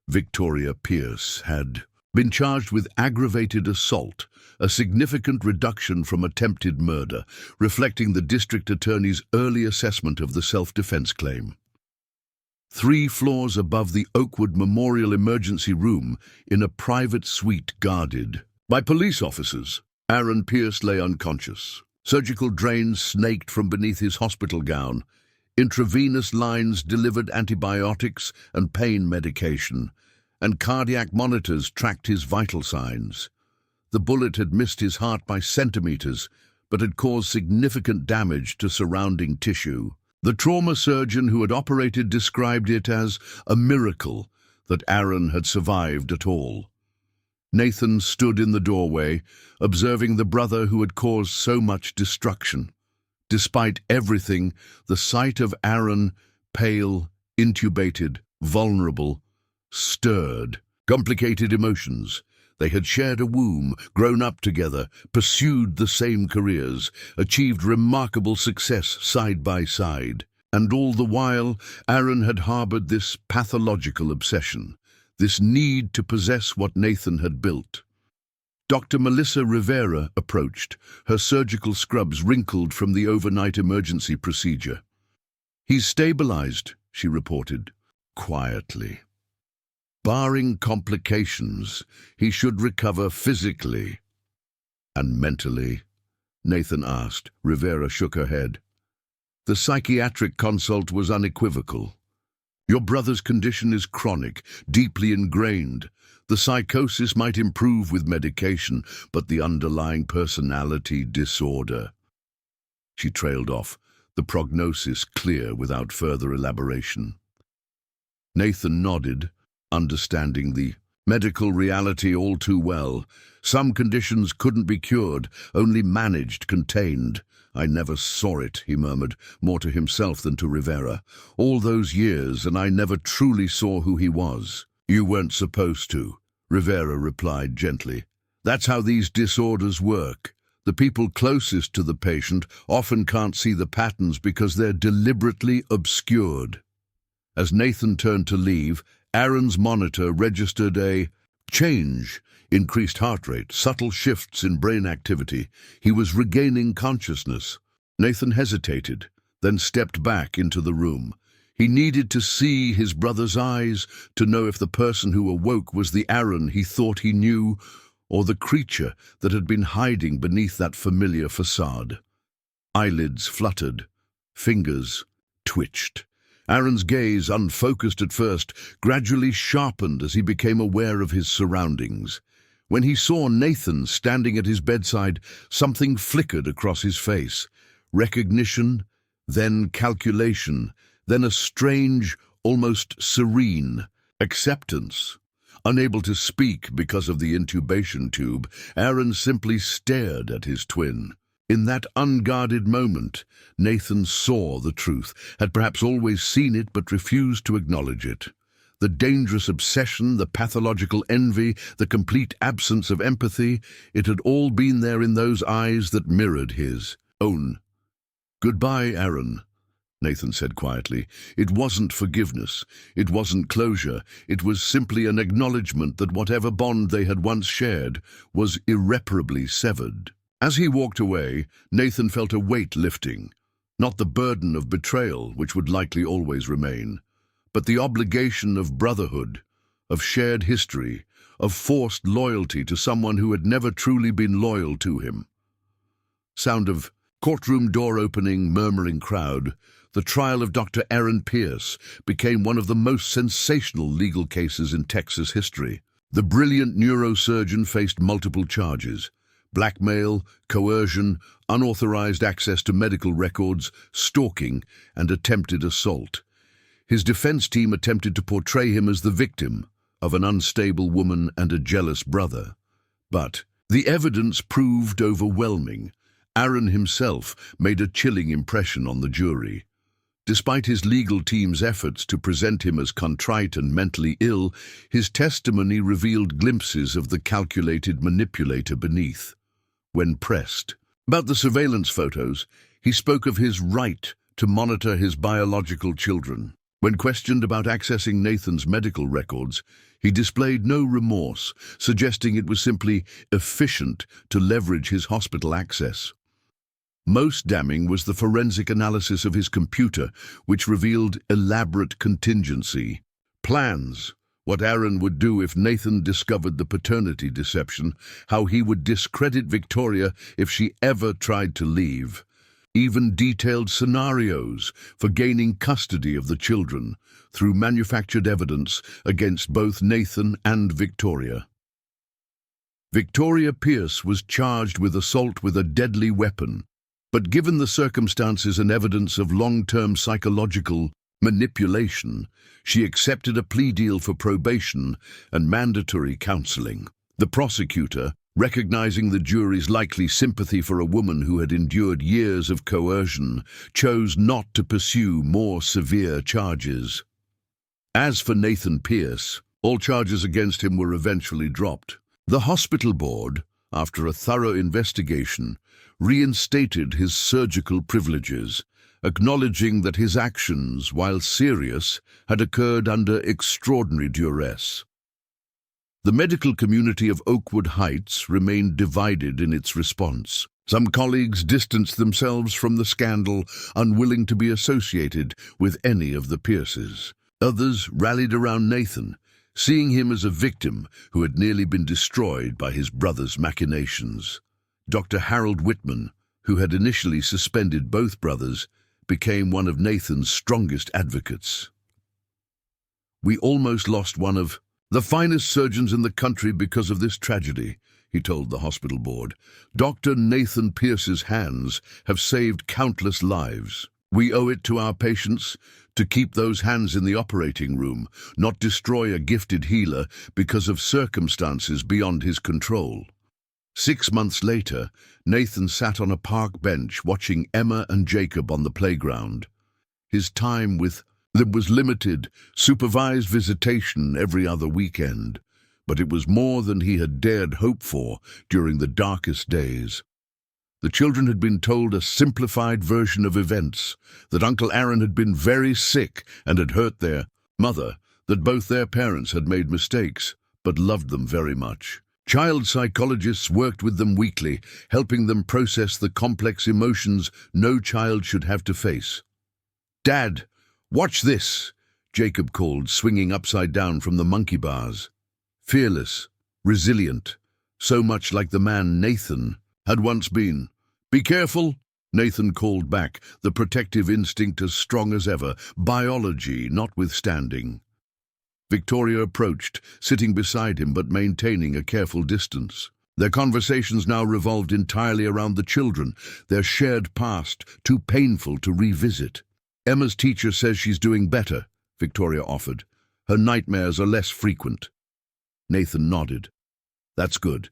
Victoria Pierce had been charged with aggravated assault, a significant reduction from attempted murder, reflecting the district attorney's early assessment of the self-defense claim. 3 floors above the Oakwood Memorial Emergency Room, in a private suite guarded by police officers, Aaron Pierce lay unconscious. Surgical drains snaked from beneath his hospital gown. Intravenous lines delivered antibiotics and pain medication, and cardiac monitors tracked his vital signs. The bullet had missed his heart by centimeters, but had caused significant damage to surrounding tissue. The trauma surgeon who had operated described it as a miracle that Aaron had survived at all. Nathan stood in the doorway, observing the brother who had caused so much destruction. Despite everything, the sight of Aaron, pale, intubated, vulnerable, stirred complicated emotions. They had shared a womb, grown up together, pursued the same careers, achieved remarkable success side by side. And all the while, Aaron had harbored this pathological obsession, this need to possess what Nathan had built. Dr. Melissa Rivera approached, her surgical scrubs wrinkled from the overnight emergency procedure. "He's stabilized," she reported, quietly. "Barring complications, he should recover physically." "And mentally?" Nathan asked. Rivera shook her head. The psychiatric consult was unequivocal. "Your brother's condition is chronic, deeply ingrained. The psychosis might improve with medication, but the underlying personality disorder—" She trailed off, the prognosis clear without further elaboration. Nathan nodded, understanding the Medical reality all too well. Some conditions couldn't be cured, only managed, contained. I never saw it, he murmured, more to himself than to Rivera. All those years, and I never truly saw who he was. You weren't supposed to, Rivera replied gently. That's how these disorders work. The people closest to the patient often can't see the patterns because they're deliberately obscured. As Nathan turned to leave, Aaron's monitor registered a change, increased heart rate, subtle shifts in brain activity. He was regaining consciousness. Nathan hesitated, then stepped back into the room. He needed to see his brother's eyes to know if the person who awoke was the Aaron he thought he knew, or the creature that had been hiding beneath that familiar façade. Eyelids fluttered, fingers twitched. Aaron's gaze, unfocused at first, gradually sharpened as he became aware of his surroundings. When he saw Nathan standing at his bedside, something flickered across his face. Recognition, then calculation, then a strange, almost serene acceptance. Unable to speak because of the intubation tube, Aaron simply stared at his twin. In that unguarded moment, Nathan saw the truth, had perhaps always seen it but refused to acknowledge it. The dangerous obsession, the pathological envy, the complete absence of empathy, it had all been there in those eyes that mirrored his own. "Goodbye, Aaron," Nathan said quietly. It wasn't forgiveness, it wasn't closure, it was simply an acknowledgement that whatever bond they had once shared was irreparably severed. As he walked away, Nathan felt a weight lifting, not the burden of betrayal, which would likely always remain, but the obligation of brotherhood, of shared history, of forced loyalty to someone who had never truly been loyal to him. Sound of courtroom door opening, murmuring crowd. The trial of Dr. Aaron Pierce became one of the most sensational legal cases in Texas history. The brilliant neurosurgeon faced multiple charges: blackmail, coercion, unauthorized access to medical records, stalking, and attempted assault. His defense team attempted to portray him as the victim of an unstable woman and a jealous brother. But the evidence proved overwhelming. Aaron himself made a chilling impression on the jury. Despite his legal team's efforts to present him as contrite and mentally ill, his testimony revealed glimpses of the calculated manipulator beneath. When pressed about the surveillance photos, he spoke of his right to monitor his biological children. When questioned about accessing Nathan's medical records, he displayed no remorse, suggesting it was simply efficient to leverage his hospital access. Most damning was the forensic analysis of his computer, which revealed elaborate contingency plans. What Aaron would do if Nathan discovered the paternity deception, how he would discredit Victoria if she ever tried to leave. Even detailed scenarios for gaining custody of the children through manufactured evidence against both Nathan and Victoria. Victoria Pierce was charged with assault with a deadly weapon, but given the circumstances and evidence of long-term psychological manipulation, she accepted a plea deal for probation and mandatory counseling. The prosecutor, recognizing the jury's likely sympathy for a woman who had endured years of coercion, chose not to pursue more severe charges. As for Nathan Pierce, all charges against him were eventually dropped. The hospital board, after a thorough investigation, reinstated his surgical privileges, acknowledging that his actions, while serious, had occurred under extraordinary duress. The medical community of Oakwood Heights remained divided in its response. Some colleagues distanced themselves from the scandal, unwilling to be associated with any of the Pierces. Others rallied around Nathan, seeing him as a victim who had nearly been destroyed by his brother's machinations. Dr. Harold Whitman, who had initially suspended both brothers, became one of Nathan's strongest advocates. "We almost lost one of the finest surgeons in the country because of this tragedy," he told the hospital board. "Dr. Nathan Pierce's hands have saved countless lives." We owe it to our patients to keep those hands in the operating room, not destroy a gifted healer because of circumstances beyond his control. 6 months later, Nathan sat on a park bench watching Emma and Jacob on the playground. His time with them was limited, supervised visitation every other weekend, but it was more than he had dared hope for during the darkest days. The children had been told a simplified version of events, that Uncle Aaron had been very sick and had hurt their mother, that both their parents had made mistakes, but loved them very much. Child psychologists worked with them weekly, helping them process the complex emotions no child should have to face. "Dad, watch this," Jacob called, swinging upside down from the monkey bars. Fearless, resilient, so much like the man Nathan had once been. "Be careful," Nathan called back, the protective instinct as strong as ever, biology notwithstanding. Victoria approached, sitting beside him but maintaining a careful distance. Their conversations now revolved entirely around the children, their shared past, too painful to revisit. "Emma's teacher says she's doing better," Victoria offered. "Her nightmares are less frequent." Nathan nodded. "That's good.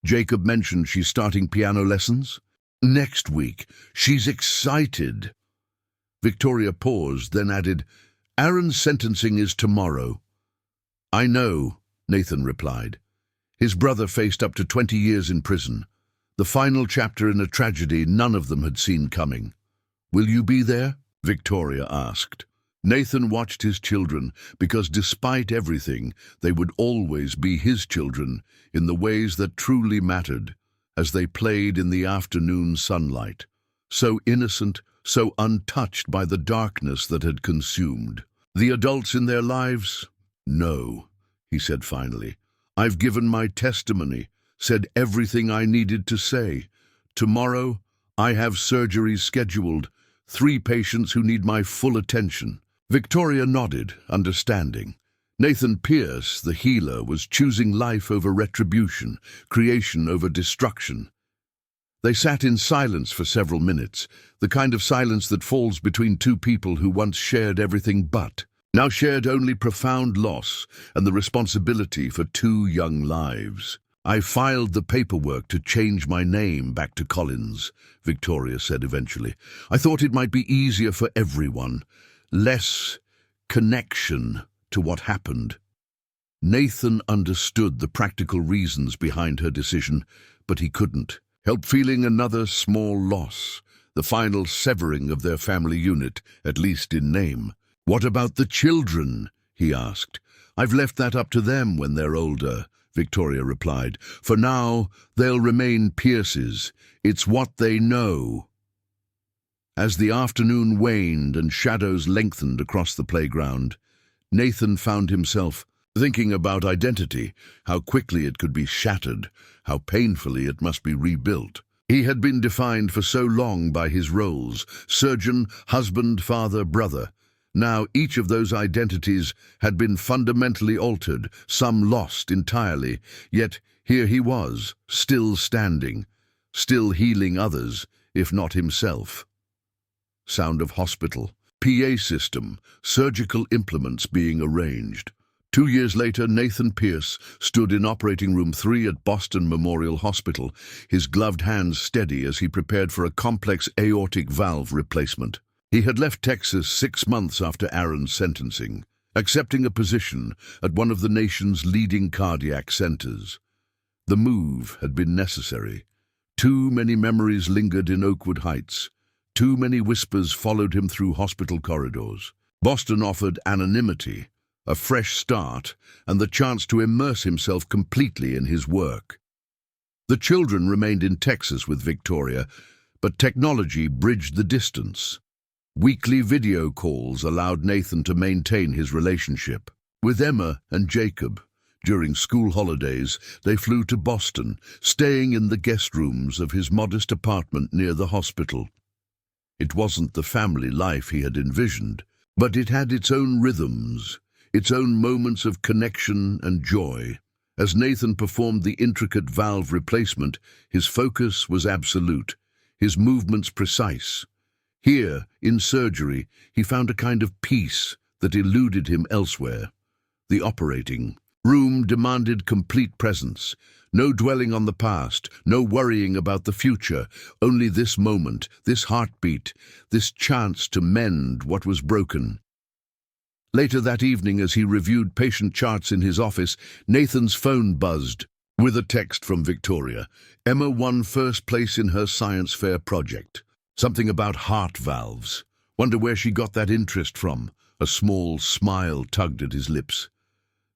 Jacob mentioned she's starting piano lessons?" "Next week. She's excited." Victoria paused, then added, "Aaron's sentencing is tomorrow." "I know," Nathan replied. His brother faced up to 20 years in prison, the final chapter in a tragedy none of them had seen coming. "Will you be there?" Victoria asked. Nathan watched his children because despite everything, they would always be his children in the ways that truly mattered, as they played in the afternoon sunlight, so innocent, so untouched by the darkness that had consumed. "The adults in their lives? No," he said finally. "I've given my testimony, said everything I needed to say. Tomorrow, I have surgeries scheduled, 3 patients who need my full attention." Victoria nodded, understanding. Nathan Pierce, the healer, was choosing life over retribution, creation over destruction. They sat in silence for several minutes, the kind of silence that falls between two people who once shared everything but now shared only profound loss and the responsibility for 2 young lives. "I filed the paperwork to change my name back to Collins," Victoria said eventually. "I thought it might be easier for everyone, less connection to what happened." Nathan understood the practical reasons behind her decision, but he couldn't help feeling another small loss, the final severing of their family unit, at least in name. "What about the children?" he asked. "I've left that up to them when they're older," Victoria replied. "For now, they'll remain Pierces. It's what they know." As the afternoon waned and shadows lengthened across the playground, Nathan found himself thinking about identity, how quickly it could be shattered, how painfully it must be rebuilt. He had been defined for so long by his roles: surgeon, husband, father, brother. Now each of those identities had been fundamentally altered, some lost entirely, yet here he was, still standing, still healing others, if not himself. Sound of hospital, PA system, surgical implements being arranged. 2 years later, Nathan Pierce stood in operating room 3 at Boston Memorial Hospital, his gloved hands steady as he prepared for a complex aortic valve replacement. He had left Texas 6 months after Aaron's sentencing, accepting a position at one of the nation's leading cardiac centers. The move had been necessary. Too many memories lingered in Oakwood Heights. Too many whispers followed him through hospital corridors. Boston offered anonymity, a fresh start, and the chance to immerse himself completely in his work. The children remained in Texas with Victoria, but technology bridged the distance. Weekly video calls allowed Nathan to maintain his relationship. With Emma and Jacob, during school holidays, they flew to Boston, staying in the guest rooms of his modest apartment near the hospital. It wasn't the family life he had envisioned, but it had its own rhythms, its own moments of connection and joy. As Nathan performed the intricate valve replacement, his focus was absolute, his movements precise, Here, in surgery, he found a kind of peace that eluded him elsewhere. The operating room demanded complete presence. No dwelling on the past, no worrying about the future, only this moment, this heartbeat, this chance to mend what was broken. Later that evening, as he reviewed patient charts in his office, Nathan's phone buzzed with a text from Victoria. Emma won first place in her science fair project. Something about heart valves. Wonder where she got that interest from. A small smile tugged at his lips.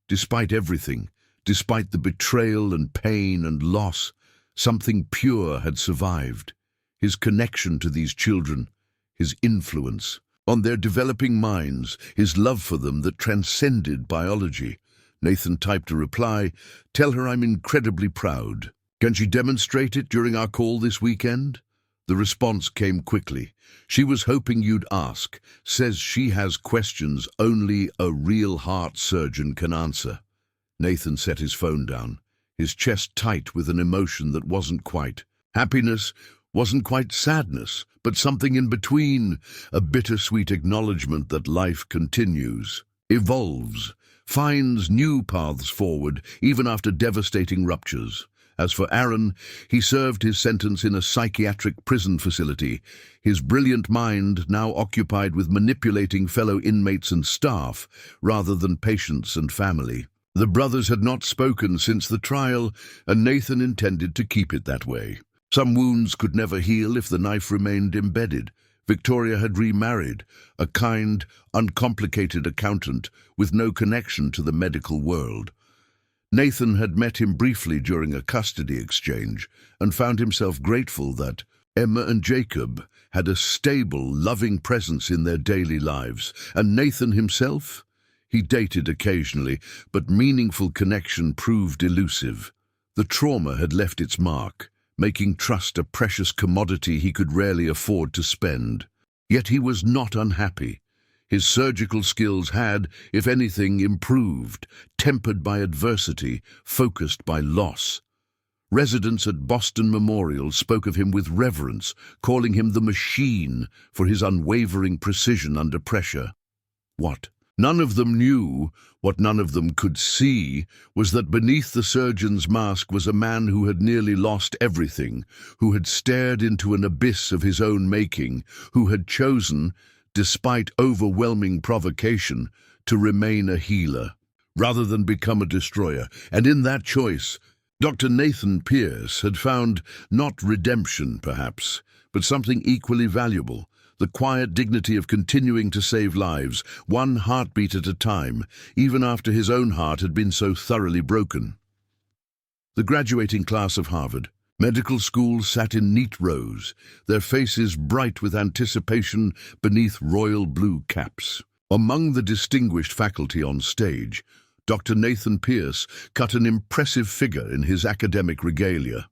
Despite everything, despite the betrayal and pain and loss, something pure had survived. His connection to these children, his influence on their developing minds, his love for them that transcended biology. Nathan typed a reply, "Tell her I'm incredibly proud. Can she demonstrate it during our call this weekend?" The response came quickly. "She was hoping you'd ask. Says she has questions only a real heart surgeon can answer." Nathan set his phone down, his chest tight with an emotion that wasn't quite happiness, wasn't quite sadness, but something in between, a bittersweet acknowledgement that life continues, evolves, finds new paths forward, even after devastating ruptures. As for Aaron, he served his sentence in a psychiatric prison facility, his brilliant mind now occupied with manipulating fellow inmates and staff, rather than patients and family. The brothers had not spoken since the trial, and Nathan intended to keep it that way. Some wounds could never heal if the knife remained embedded. Victoria had remarried, a kind, uncomplicated accountant with no connection to the medical world. Nathan had met him briefly during a custody exchange and found himself grateful that Emma and Jacob had a stable, loving presence in their daily lives. And Nathan himself? He dated occasionally, but meaningful connection proved elusive. The trauma had left its mark, making trust a precious commodity he could rarely afford to spend. Yet he was not unhappy. His surgical skills had, if anything, improved, tempered by adversity, focused by loss. Residents at Boston Memorial spoke of him with reverence, calling him the machine for his unwavering precision under pressure. What none of them knew, what none of them could see, was that beneath the surgeon's mask was a man who had nearly lost everything, who had stared into an abyss of his own making, who had chosen, despite overwhelming provocation, to remain a healer, rather than become a destroyer. And in that choice, Dr. Nathan Pierce had found not redemption, perhaps, but something equally valuable, the quiet dignity of continuing to save lives, one heartbeat at a time, even after his own heart had been so thoroughly broken. The graduating class of Harvard Medical School sat in neat rows, their faces bright with anticipation beneath royal blue caps. Among the distinguished faculty on stage, Dr. Nathan Pierce cut an impressive figure in his academic regalia.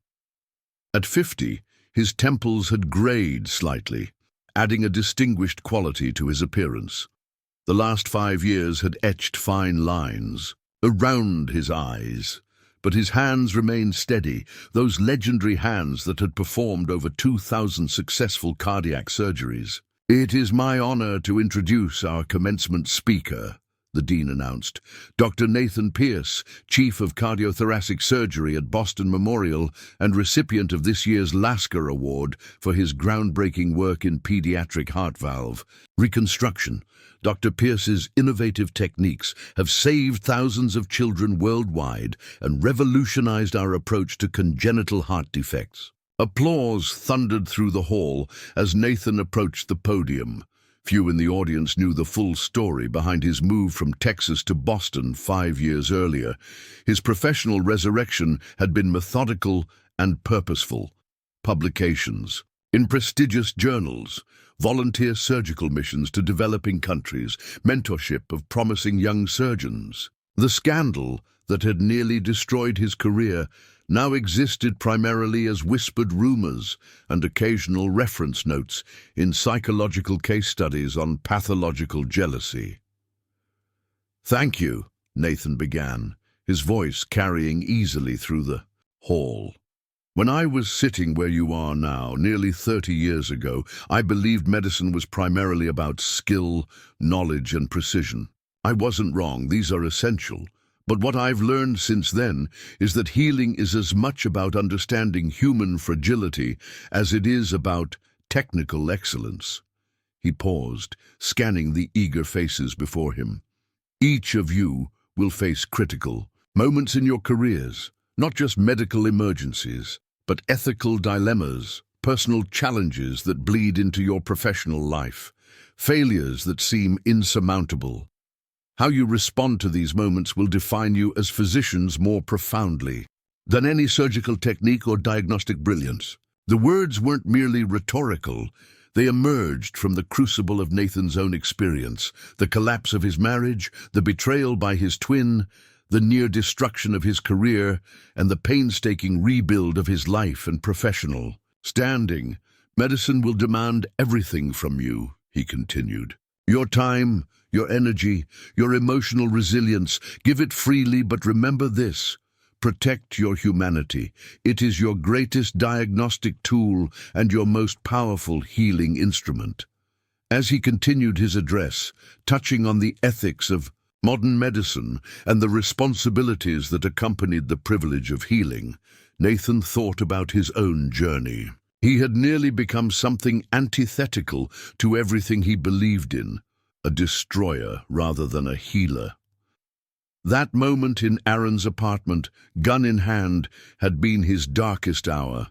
At 50, his temples had grayed slightly, adding a distinguished quality to his appearance. The last 5 years had etched fine lines around his eyes, but his hands remained steady, those legendary hands that had performed over 2,000 successful cardiac surgeries. "It is my honor to introduce our commencement speaker," the dean announced. "Dr. Nathan Pierce, Chief of Cardiothoracic Surgery at Boston Memorial and recipient of this year's Lasker Award for his groundbreaking work in pediatric heart valve reconstruction. Dr. Pierce's innovative techniques have saved thousands of children worldwide and revolutionized our approach to congenital heart defects." Applause thundered through the hall as Nathan approached the podium. Few in the audience knew the full story behind his move from Texas to Boston 5 years earlier. His professional resurrection had been methodical and purposeful. Publications in prestigious journals, volunteer surgical missions to developing countries, mentorship of promising young surgeons. The scandal that had nearly destroyed his career now existed primarily as whispered rumors and occasional reference notes in psychological case studies on pathological jealousy. "Thank you," Nathan began, his voice carrying easily through the hall. When I was sitting where you are now, nearly 30 years ago, I believed medicine was primarily about skill, knowledge, and precision. I wasn't wrong, these are essential. But what I've learned since then is that healing is as much about understanding human fragility as it is about technical excellence. He paused, scanning the eager faces before him. Each of you will face critical moments in your careers, not just medical emergencies, but ethical dilemmas, personal challenges that bleed into your professional life, failures that seem insurmountable. How you respond to these moments will define you as physicians more profoundly than any surgical technique or diagnostic brilliance. The words weren't merely rhetorical. They emerged from the crucible of Nathan's own experience, the collapse of his marriage, the betrayal by his twin, the near destruction of his career, and the painstaking rebuild of his life and professional standing. Medicine will demand everything from you, he continued. Your time, your energy, your emotional resilience. Give it freely, but remember this. Protect your humanity. It is your greatest diagnostic tool and your most powerful healing instrument. As he continued his address, touching on the ethics of modern medicine and the responsibilities that accompanied the privilege of healing, Nathan thought about his own journey. He had nearly become something antithetical to everything he believed in, a destroyer rather than a healer. That moment in Aaron's apartment, gun in hand, had been his darkest hour.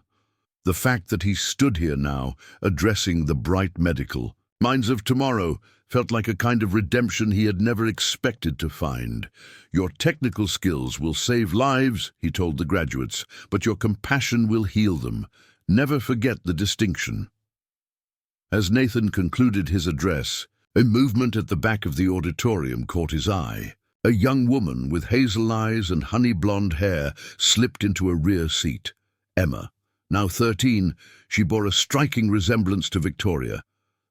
The fact that he stood here now, addressing the bright medical minds of tomorrow, felt like a kind of redemption he had never expected to find. Your technical skills will save lives, he told the graduates, but your compassion will heal them. Never forget the distinction. As Nathan concluded his address, a movement at the back of the auditorium caught his eye. A young woman with hazel eyes and honey-blonde hair slipped into a rear seat. Emma. Now 13, she bore a striking resemblance to Victoria,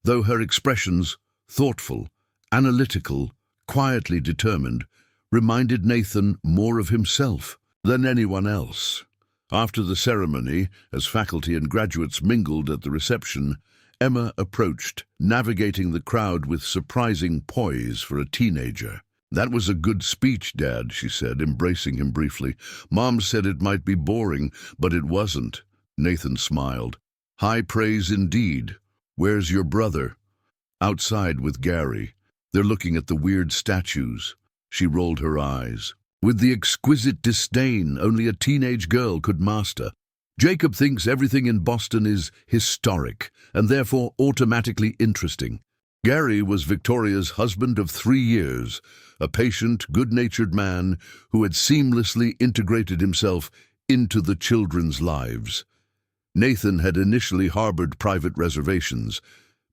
though her expressions, thoughtful, analytical, quietly determined, reminded Nathan more of himself than anyone else. After the ceremony, as faculty and graduates mingled at the reception, Emma approached, navigating the crowd with surprising poise for a teenager. "That was a good speech, Dad," she said, embracing him briefly. "Mom said it might be boring, but it wasn't." Nathan smiled. "High praise indeed. Where's your brother?" "Outside with Gary. They're looking at the weird statues." She rolled her eyes, with the exquisite disdain only a teenage girl could master. "Jacob thinks everything in Boston is historic, and therefore automatically interesting. Gary was Victoria's husband of 3 years, a patient, good-natured man who had seamlessly integrated himself into the children's lives." Nathan had initially harbored private reservations,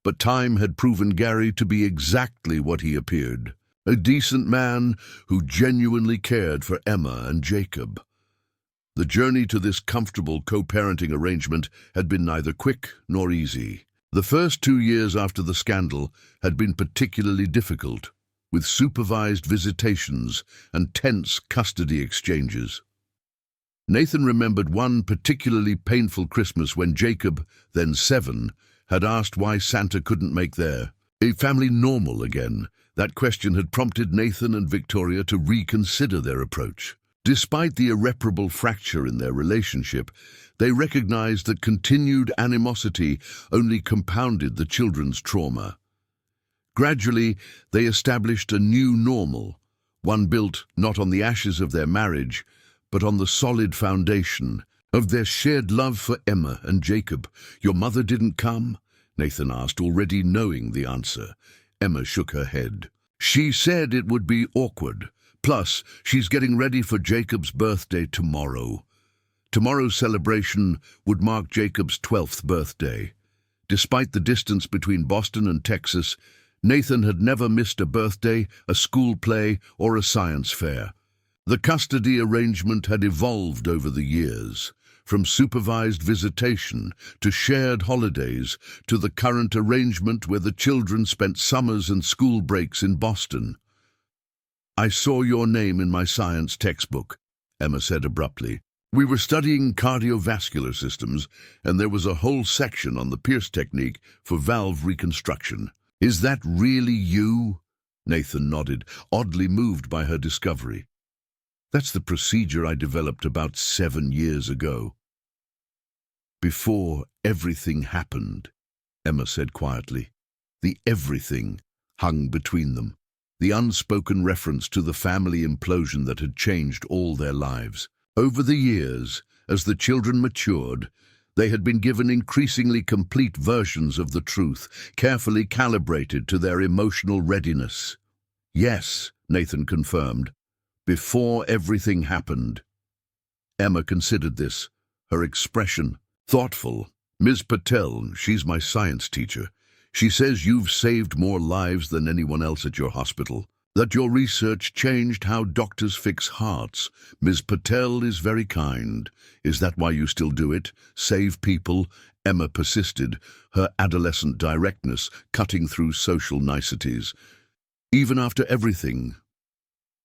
but time had proven Gary to be exactly what he appeared, a decent man who genuinely cared for Emma and Jacob. The journey to this comfortable co-parenting arrangement had been neither quick nor easy. The first 2 years after the scandal had been particularly difficult, with supervised visitations and tense custody exchanges. Nathan remembered one particularly painful Christmas when Jacob, then 7, had asked why Santa couldn't make their family normal again. That question had prompted Nathan and Victoria to reconsider their approach. Despite the irreparable fracture in their relationship, they recognized that continued animosity only compounded the children's trauma. Gradually, they established a new normal, one built not on the ashes of their marriage, but on the solid foundation of their shared love for Emma and Jacob. "Your mother didn't come?" Nathan asked, already knowing the answer. Emma shook her head. "She said it would be awkward. Plus, she's getting ready for Jacob's birthday tomorrow." Tomorrow's celebration would mark Jacob's 12th birthday. Despite the distance between Boston and Texas, Nathan had never missed a birthday, a school play, or a science fair. The custody arrangement had evolved over the years, from supervised visitation to shared holidays to the current arrangement where the children spent summers and school breaks in Boston. "I saw your name in my science textbook," Emma said abruptly. We were studying cardiovascular systems, and there was a whole section on the Pierce technique for valve reconstruction. Is that really you? Nathan nodded, oddly moved by her discovery. That's the procedure I developed about 7 years ago. Before everything happened, Emma said quietly. The everything hung between them, the unspoken reference to the family implosion that had changed all their lives. Over the years, as the children matured, they had been given increasingly complete versions of the truth, carefully calibrated to their emotional readiness. Yes, Nathan confirmed, before everything happened. Emma considered this, her expression thoughtful. Ms. Patel, she's my science teacher. She says you've saved more lives than anyone else at your hospital, that your research changed how doctors fix hearts. Ms. Patel is very kind. Is that why you still do it? Save people? Emma persisted, her adolescent directness cutting through social niceties. Even after everything,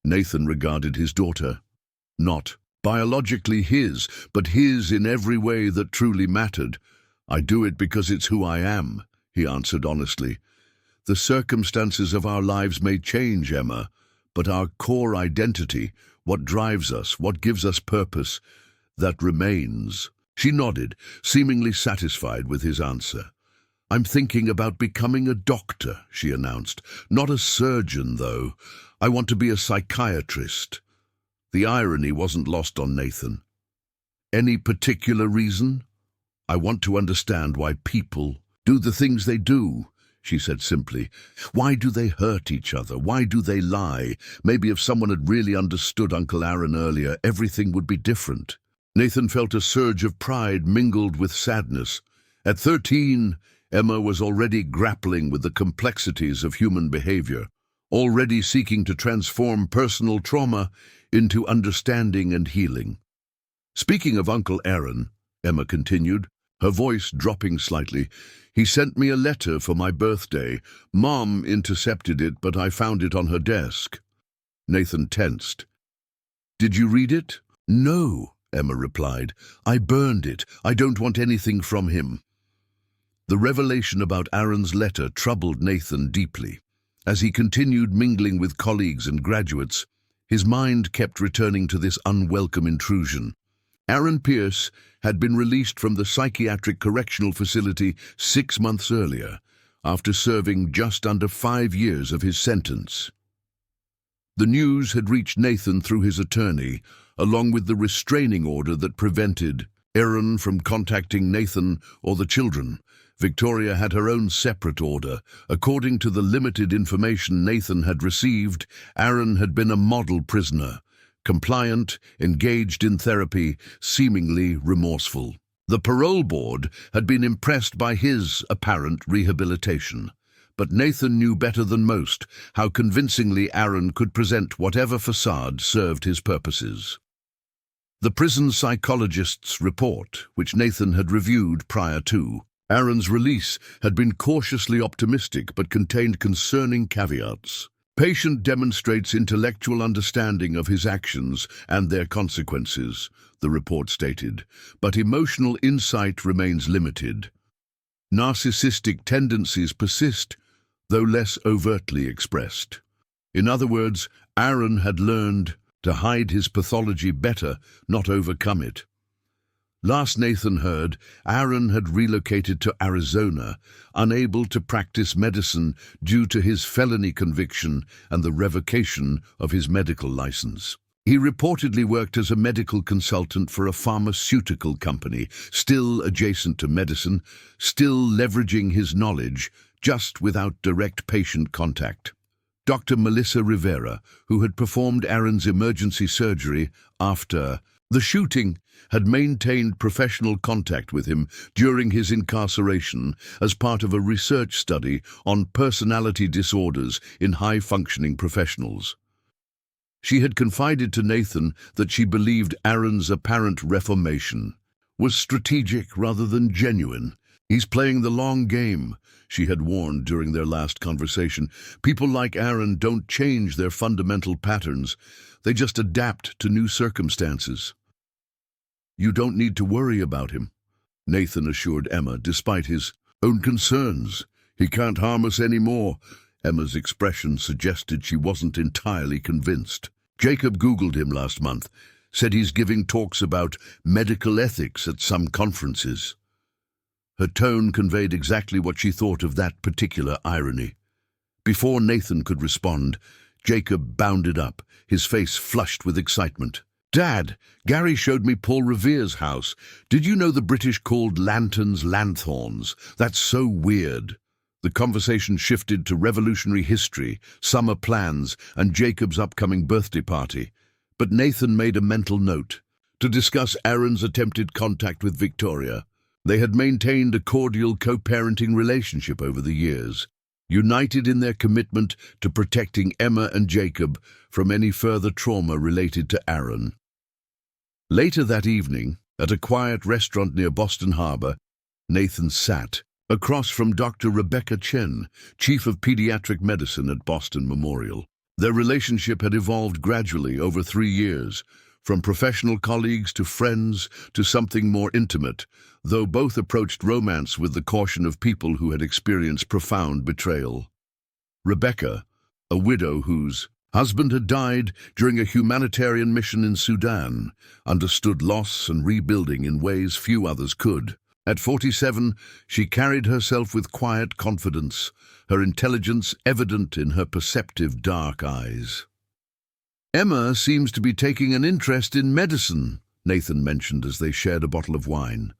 Nathan regarded his daughter, not biologically his, but his in every way that truly mattered. I do it because it's who I am, he answered honestly. The circumstances of our lives may change, Emma, but our core identity, what drives us, what gives us purpose, that remains. She nodded, seemingly satisfied with his answer. I'm thinking about becoming a doctor, she announced. Not a surgeon, though. I want to be a psychiatrist. The irony wasn't lost on Nathan. Any particular reason? I want to understand why people do the things they do, she said simply. Why do they hurt each other? Why do they lie? Maybe if someone had really understood Uncle Aaron earlier, everything would be different. Nathan felt a surge of pride mingled with sadness. At 13, Emma was already grappling with the complexities of human behavior, already seeking to transform personal trauma into understanding and healing. Speaking of Uncle Aaron, Emma continued, her voice dropping slightly, he sent me a letter for my birthday. Mom intercepted it, but I found it on her desk. Nathan tensed. Did you read it? No, Emma replied. I burned it. I don't want anything from him. The revelation about Aaron's letter troubled Nathan deeply. As he continued mingling with colleagues and graduates, his mind kept returning to this unwelcome intrusion. Aaron Pierce had been released from the psychiatric correctional facility 6 months earlier, after serving just under 5 years of his sentence. The news had reached Nathan through his attorney, along with the restraining order that prevented Aaron from contacting Nathan or the children. Victoria had her own separate order. According to the limited information Nathan had received, Aaron had been a model prisoner, compliant, engaged in therapy, seemingly remorseful. The parole board had been impressed by his apparent rehabilitation. But Nathan knew better than most how convincingly Aaron could present whatever facade served his purposes. The prison psychologist's report, which Nathan had reviewed prior to Aaron's release, had been cautiously optimistic but contained concerning caveats. Patient demonstrates intellectual understanding of his actions and their consequences, the report stated, but emotional insight remains limited. Narcissistic tendencies persist, though less overtly expressed. In other words, Aaron had learned to hide his pathology better, not overcome it. Last Nathan heard, Aaron had relocated to Arizona, unable to practice medicine due to his felony conviction and the revocation of his medical license. He reportedly worked as a medical consultant for a pharmaceutical company, still adjacent to medicine, still leveraging his knowledge, just without direct patient contact. Dr. Melissa Rivera, who had performed Aaron's emergency surgery after the shooting, had maintained professional contact with him during his incarceration as part of a research study on personality disorders in high-functioning professionals. She had confided to Nathan that she believed Aaron's apparent reformation was strategic rather than genuine. He's playing the long game, she had warned during their last conversation. People like Aaron don't change their fundamental patterns. They just adapt to new circumstances. You don't need to worry about him, Nathan assured Emma, despite his own concerns. He can't harm us anymore. Emma's expression suggested she wasn't entirely convinced. Jacob Googled him last month, said he's giving talks about medical ethics at some conferences. Her tone conveyed exactly what she thought of that particular irony. Before Nathan could respond, Jacob bounded up, his face flushed with excitement. Dad, Gary showed me Paul Revere's house. Did you know the British called lanterns lanthorns? That's so weird. The conversation shifted to revolutionary history, summer plans, and Jacob's upcoming birthday party. But Nathan made a mental note to discuss Aaron's attempted contact with Victoria. They had maintained a cordial co-parenting relationship over the years, united in their commitment to protecting Emma and Jacob from any further trauma related to Aaron. Later that evening, at a quiet restaurant near Boston Harbor, Nathan sat across from Dr. Rebecca Chen, Chief of Pediatric Medicine at Boston Memorial. Their relationship had evolved gradually over 3 years, from professional colleagues to friends to something more intimate, though both approached romance with the caution of people who had experienced profound betrayal. Rebecca, a widow whose husband had died during a humanitarian mission in Sudan, understood loss and rebuilding in ways few others could. At 47, she carried herself with quiet confidence, her intelligence evident in her perceptive dark eyes. Emma seems to be taking an interest in medicine, Nathan mentioned as they shared a bottle of wine.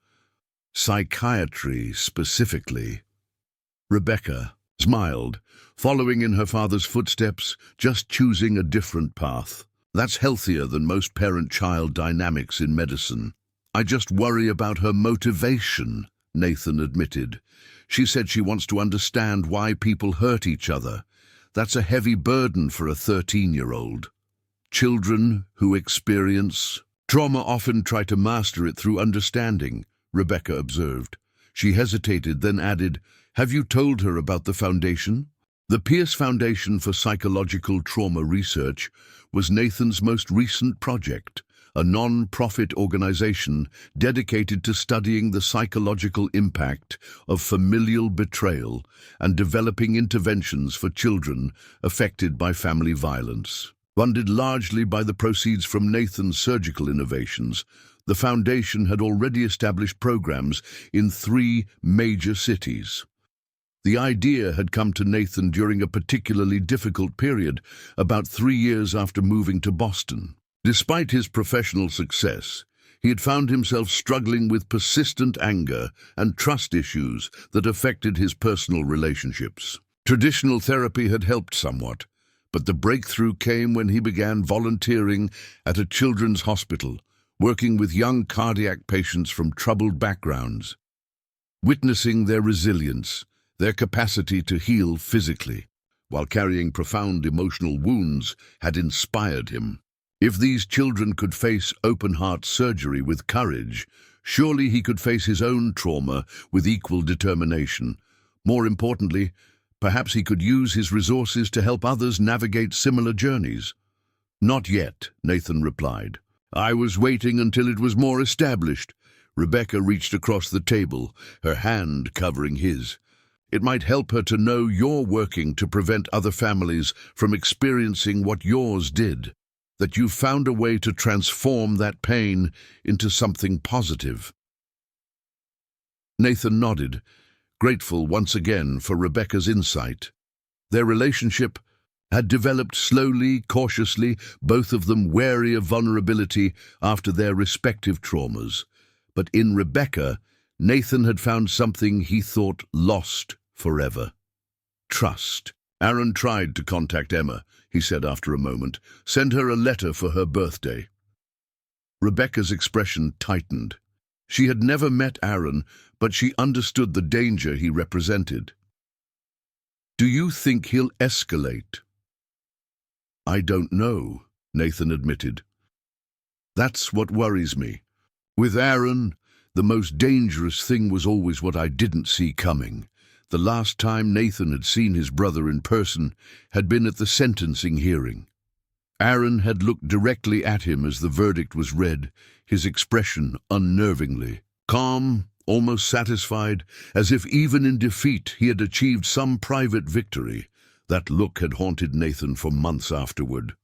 Psychiatry, specifically. Rebecca smiled, following in her father's footsteps, just choosing a different path. That's healthier than most parent-child dynamics in medicine. I just worry about her motivation, Nathan admitted. She said she wants to understand why people hurt each other. That's a heavy burden for a 13-year-old. Children who experience trauma often try to master it through understanding, Rebecca observed. She hesitated, then added, Have you told her about the foundation? The Pierce Foundation for Psychological Trauma Research was Nathan's most recent project, a non-profit organization dedicated to studying the psychological impact of familial betrayal and developing interventions for children affected by family violence. Funded largely by the proceeds from Nathan's surgical innovations, the foundation had already established programs in 3 major cities. The idea had come to Nathan during a particularly difficult period, about 3 years after moving to Boston. Despite his professional success, he had found himself struggling with persistent anger and trust issues that affected his personal relationships. Traditional therapy had helped somewhat, but the breakthrough came when he began volunteering at a children's hospital, working with young cardiac patients from troubled backgrounds. Witnessing their resilience, their capacity to heal physically, while carrying profound emotional wounds, had inspired him. If these children could face open-heart surgery with courage, surely he could face his own trauma with equal determination. More importantly, perhaps he could use his resources to help others navigate similar journeys. Not yet, Nathan replied. I was waiting until it was more established. Rebecca reached across the table, her hand covering his. It might help her to know you're working to prevent other families from experiencing what yours did, that you found a way to transform that pain into something positive. Nathan nodded, grateful once again for Rebecca's insight. Their relationship had developed slowly, cautiously, both of them wary of vulnerability after their respective traumas. But in Rebecca, Nathan had found something he thought lost forever. Trust. Aaron tried to contact Emma, he said after a moment. Send her a letter for her birthday. Rebecca's expression tightened. She had never met Aaron, but she understood the danger he represented. Do you think he'll escalate? I don't know, Nathan admitted. That's what worries me. With Aaron, the most dangerous thing was always what I didn't see coming. The last time Nathan had seen his brother in person had been at the sentencing hearing. Aaron had looked directly at him as the verdict was read, his expression unnervingly calm, almost satisfied, as if even in defeat he had achieved some private victory. That look had haunted Nathan for months afterward.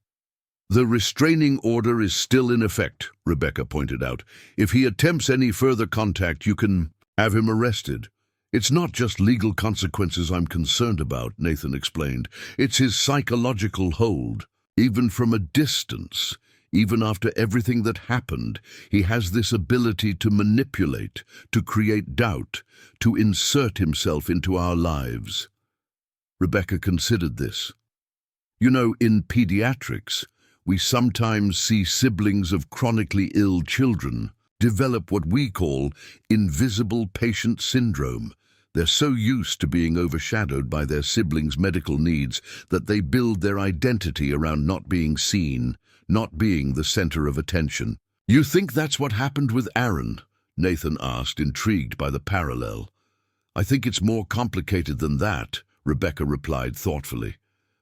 "The restraining order is still in effect," Rebecca pointed out. "If he attempts any further contact, you can have him arrested." "It's not just legal consequences I'm concerned about," Nathan explained. "It's his psychological hold. Even from a distance, even after everything that happened, he has this ability to manipulate, to create doubt, to insert himself into our lives." Rebecca considered this. "You know, in pediatrics, we sometimes see siblings of chronically ill children develop what we call invisible patient syndrome. They're so used to being overshadowed by their siblings' medical needs that they build their identity around not being seen, not being the center of attention." "You think that's what happened with Aaron?" Nathan asked, intrigued by the parallel. "I think it's more complicated than that," Rebecca replied thoughtfully.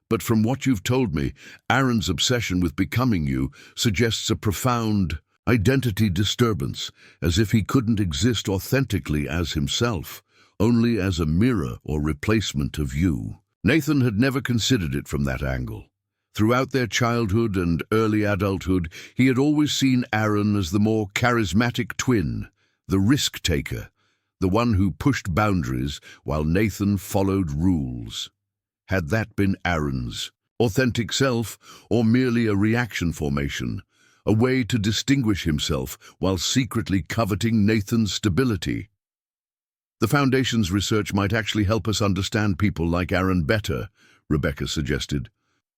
"But from what you've told me, Aaron's obsession with becoming you suggests a profound identity disturbance, as if he couldn't exist authentically as himself, only as a mirror or replacement of you." Nathan had never considered it from that angle. Throughout their childhood and early adulthood, he had always seen Aaron as the more charismatic twin, the risk-taker, the one who pushed boundaries while Nathan followed rules. Had that been Aaron's authentic self, or merely a reaction formation, a way to distinguish himself while secretly coveting Nathan's stability? "The Foundation's research might actually help us understand people like Aaron better," Rebecca suggested.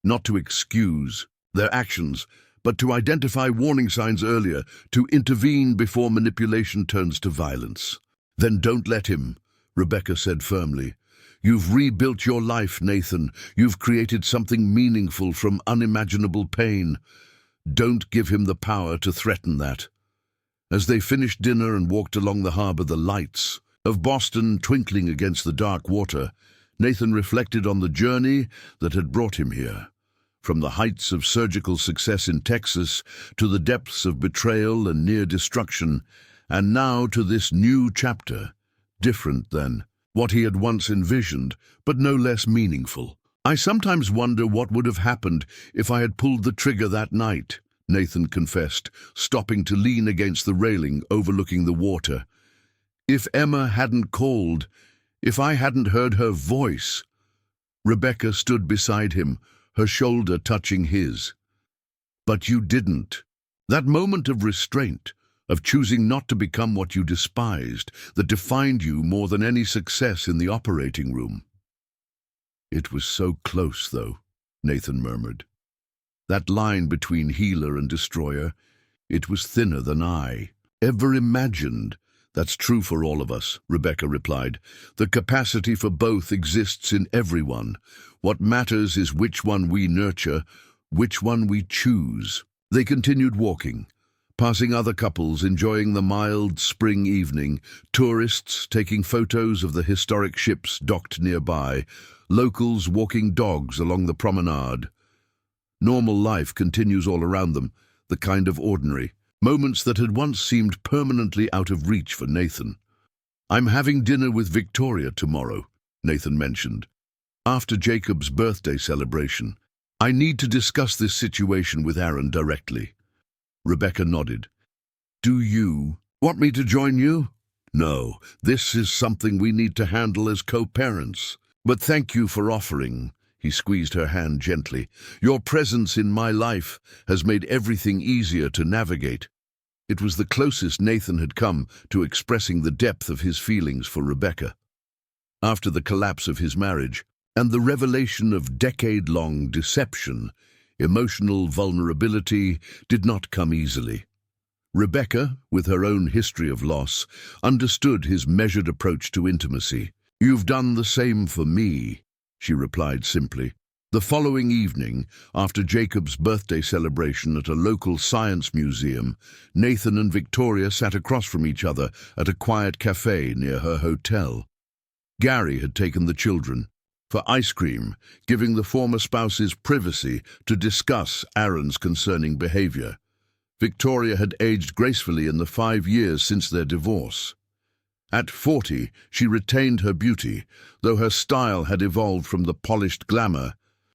"Not to excuse their actions, but to identify warning signs earlier, to intervene before manipulation turns to violence." "Then don't let him," Rebecca said firmly. "You've rebuilt your life, Nathan. You've created something meaningful from unimaginable pain. Don't give him the power to threaten that." As they finished dinner and walked along the harbor, the lights of Boston twinkling against the dark water, Nathan reflected on the journey that had brought him here. From the heights of surgical success in Texas to the depths of betrayal and near destruction, and now to this new chapter, different than what he had once envisioned, but no less meaningful. "I sometimes wonder what would have happened if I had pulled the trigger that night," Nathan confessed, stopping to lean against the railing overlooking the water. "If Emma hadn't called, if I hadn't heard her voice." Rebecca stood beside him, her shoulder touching his. "But you didn't." That moment of restraint, of choosing not to become what you despised, that defined you more than any success in the operating room. "It was so close, though," Nathan murmured. "That line between healer and destroyer, it was thinner than I ever imagined." "That's true for all of us," Rebecca replied. "The capacity for both exists in everyone. What matters is which one we nurture, which one we choose." They continued walking, passing other couples enjoying the mild spring evening, tourists taking photos of the historic ships docked nearby, locals walking dogs along the promenade. Normal life continues all around them, the kind of ordinary, moments that had once seemed permanently out of reach for Nathan. "I'm having dinner with Victoria tomorrow," Nathan mentioned, "after Jacob's birthday celebration. I need to discuss this situation with Aaron directly." Rebecca nodded. "Do you want me to join you?" "No, this is something we need to handle as co-parents. But thank you for offering." He squeezed her hand gently. "Your presence in my life has made everything easier to navigate." It was the closest Nathan had come to expressing the depth of his feelings for Rebecca. After the collapse of his marriage and the revelation of decade-long deception, emotional vulnerability did not come easily. Rebecca, with her own history of loss, understood his measured approach to intimacy. "You've done the same for me," she replied simply. The following evening, after Jacob's birthday celebration at a local science museum, Nathan and Victoria sat across from each other at a quiet cafe near her hotel. Gary had taken the children, for ice cream, giving the former spouses privacy to discuss Aaron's concerning behavior. Victoria had aged gracefully in the 5 years since their divorce. At 40, she retained her beauty, though her style had evolved from the polished glamour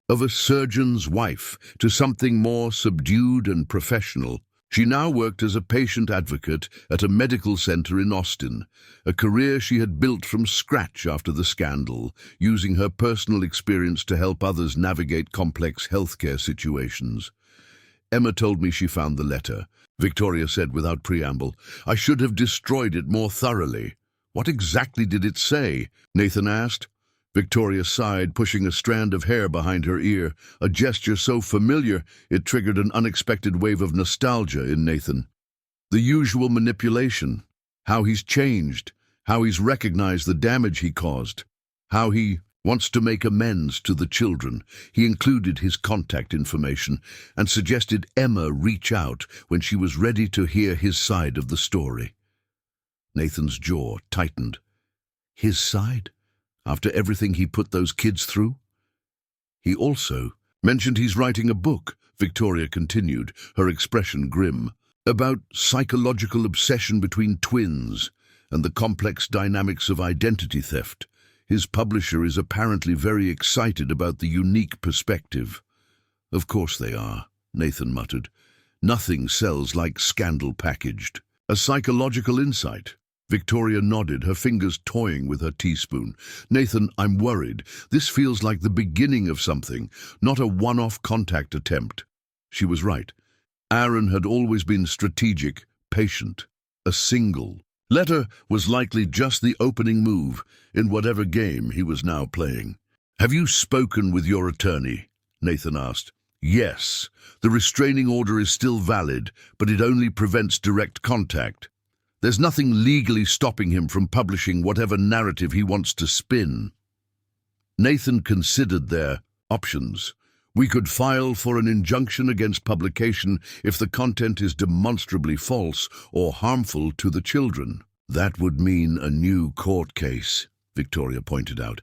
of a surgeon's wife to something more subdued and professional. She now worked as a patient advocate at a medical center in Austin, a career she had built from scratch after the scandal, using her personal experience to help others navigate complex healthcare situations. "Emma told me she found the letter," Victoria said without preamble. "I should have destroyed it more thoroughly." "What exactly did it say?" Nathan asked. Victoria sighed, pushing a strand of hair behind her ear, a gesture so familiar it triggered an unexpected wave of nostalgia in Nathan. The usual manipulation, how he's changed, how he's recognized the damage he caused, how he wants to make amends to the children. He included his contact information and suggested Emma reach out when she was ready to hear his side of the story. Nathan's jaw tightened. His side? After everything he put those kids through? He also mentioned he's writing a book, Victoria continued, her expression grim, about psychological obsession between twins and the complex dynamics of identity theft. His publisher is apparently very excited about the unique perspective. "Of course they are," Nathan muttered. "Nothing sells like scandal packaged." "A psychological insight." Victoria nodded, her fingers toying with her teaspoon. "Nathan, I'm worried. This feels like the beginning of something, not a one-off contact attempt." She was right. Aaron had always been strategic, patient. A single letter was likely just the opening move in whatever game he was now playing. "Have you spoken with your attorney?" Nathan asked. "Yes. The restraining order is still valid, but it only prevents direct contact. There's nothing legally stopping him from publishing whatever narrative he wants to spin." Nathan considered their options. "We could file for an injunction against publication if the content is demonstrably false or harmful to the children." "That would mean a new court case," Victoria pointed out.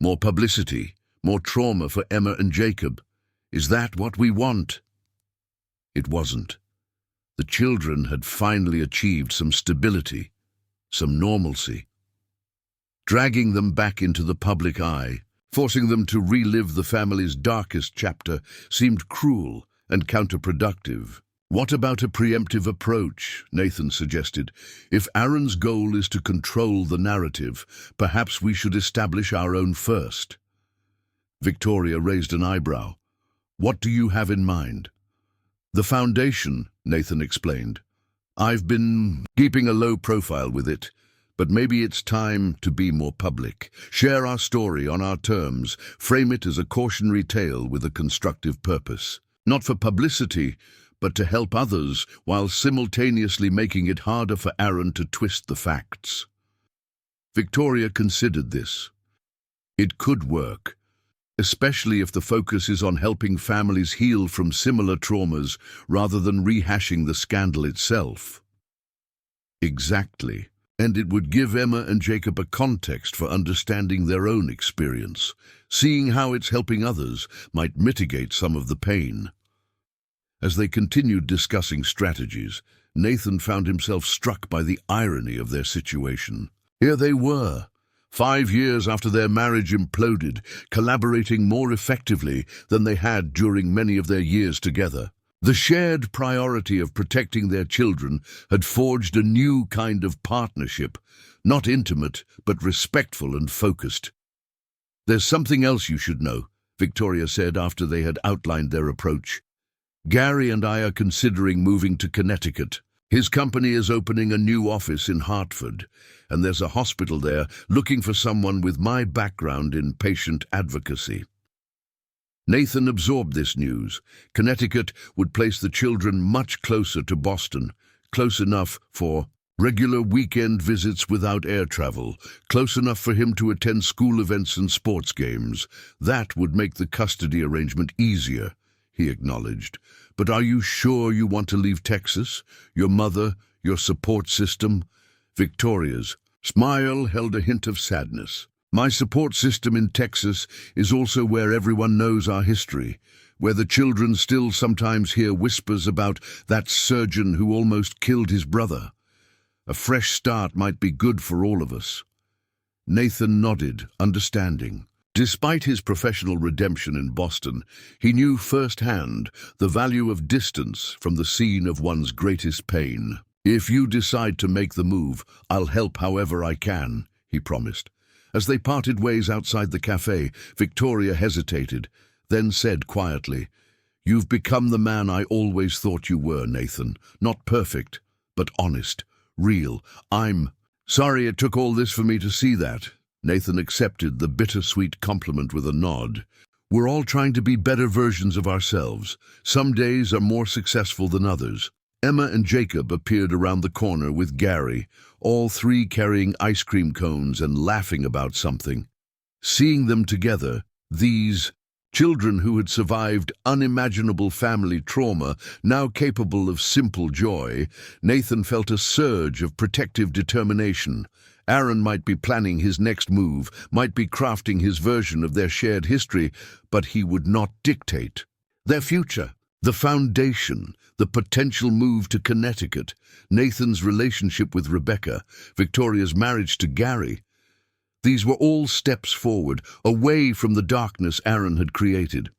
"More publicity, more trauma for Emma and Jacob. Is that what we want?" It wasn't. The children had finally achieved some stability, some normalcy. Dragging them back into the public eye, forcing them to relive the family's darkest chapter, seemed cruel and counterproductive. "What about a preemptive approach?" Nathan suggested. "If Aaron's goal is to control the narrative, perhaps we should establish our own first." Victoria raised an eyebrow. "What do you have in mind?" "The foundation," Nathan explained. "I've been keeping a low profile with it, but maybe it's time to be more public. Share our story on our terms, frame it as a cautionary tale with a constructive purpose. Not for publicity, but to help others while simultaneously making it harder for Aaron to twist the facts." Victoria considered this. It could work, especially if the focus is on helping families heal from similar traumas rather than rehashing the scandal itself. Exactly. And it would give Emma and Jacob a context for understanding their own experience. Seeing how it's helping others might mitigate some of the pain. As they continued discussing strategies, Nathan found himself struck by the irony of their situation. Here they were, 5 years after their marriage imploded, collaborating more effectively than they had during many of their years together. The shared priority of protecting their children had forged a new kind of partnership, not intimate, but respectful and focused. "There's something else you should know," Victoria said after they had outlined their approach. "Gary and I are considering moving to Connecticut. His company is opening a new office in Hartford, and there's a hospital there looking for someone with my background in patient advocacy." Nathan absorbed this news. Connecticut would place the children much closer to Boston, close enough for regular weekend visits without air travel, close enough for him to attend school events and sports games. That would make the custody arrangement easier, he acknowledged. "But are you sure you want to leave Texas? Your mother, your support system?" Victoria's smile held a hint of sadness. My support system in Texas is also where everyone knows our history, where the children still sometimes hear whispers about that surgeon who almost killed his brother. A fresh start might be good for all of us." Nathan nodded, understanding. Despite his professional redemption in Boston, he knew firsthand the value of distance from the scene of one's greatest pain. "If you decide to make the move, I'll help however I can," he promised. As they parted ways outside the cafe, Victoria hesitated, then said quietly, "You've become the man I always thought you were, Nathan. Not perfect, but honest, real. I'm sorry it took all this for me to see that." Nathan accepted the bittersweet compliment with a nod. "We're all trying to be better versions of ourselves. Some days are more successful than others." Emma and Jacob appeared around the corner with Gary, all three carrying ice cream cones and laughing about something. Seeing them together, these children who had survived unimaginable family trauma, now capable of simple joy, Nathan felt a surge of protective determination. Aaron might be planning his next move, might be crafting his version of their shared history, but he would not dictate. Their future, the foundation, the potential move to Connecticut, Nathan's relationship with Rebecca, Victoria's marriage to Gary. These were all steps forward, away from the darkness Aaron had created.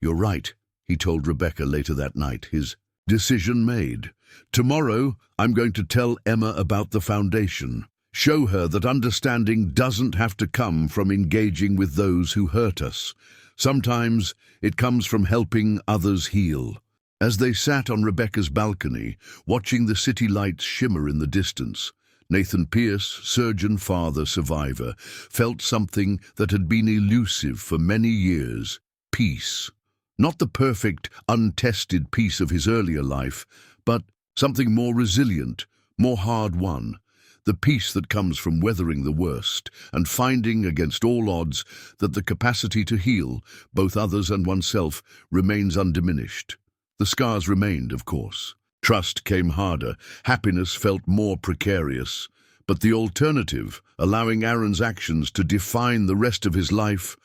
"You're right," he told Rebecca later that night, his decision made. "Tomorrow, I'm going to tell Emma about the foundation. Show her that understanding doesn't have to come from engaging with those who hurt us. Sometimes it comes from helping others heal." As they sat on Rebecca's balcony, watching the city lights shimmer in the distance, Nathan Pierce, surgeon, father, survivor, felt something that had been elusive for many years: peace. Not the perfect, untested peace of his earlier life, but something more resilient, more hard-won. The peace that comes from weathering the worst and finding, against all odds, that the capacity to heal, both others and oneself, remains undiminished. The scars remained, of course. Trust came harder, happiness felt more precarious. But the alternative, allowing Aaron's actions to define the rest of his life,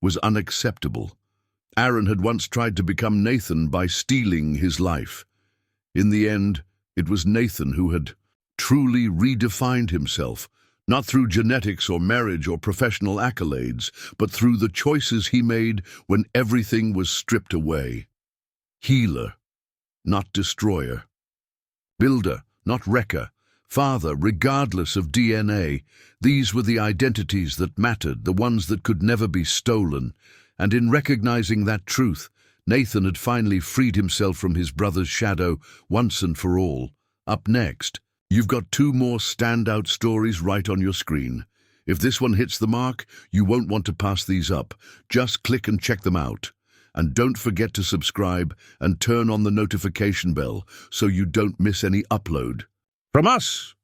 was unacceptable. Aaron had once tried to become Nathan by stealing his life. In the end, it was Nathan who had truly redefined himself, not through genetics or marriage or professional accolades, but through the choices he made when everything was stripped away. Healer, not destroyer. Builder, not wrecker. Father, regardless of DNA. These were the identities that mattered, the ones that could never be stolen. And in recognizing that truth, Nathan had finally freed himself from his brother's shadow once and for all. Up next, you've got 2 more standout stories right on your screen. If this one hits the mark, you won't want to pass these up. Just click and check them out. And don't forget to subscribe and turn on the notification bell so you don't miss any upload. From us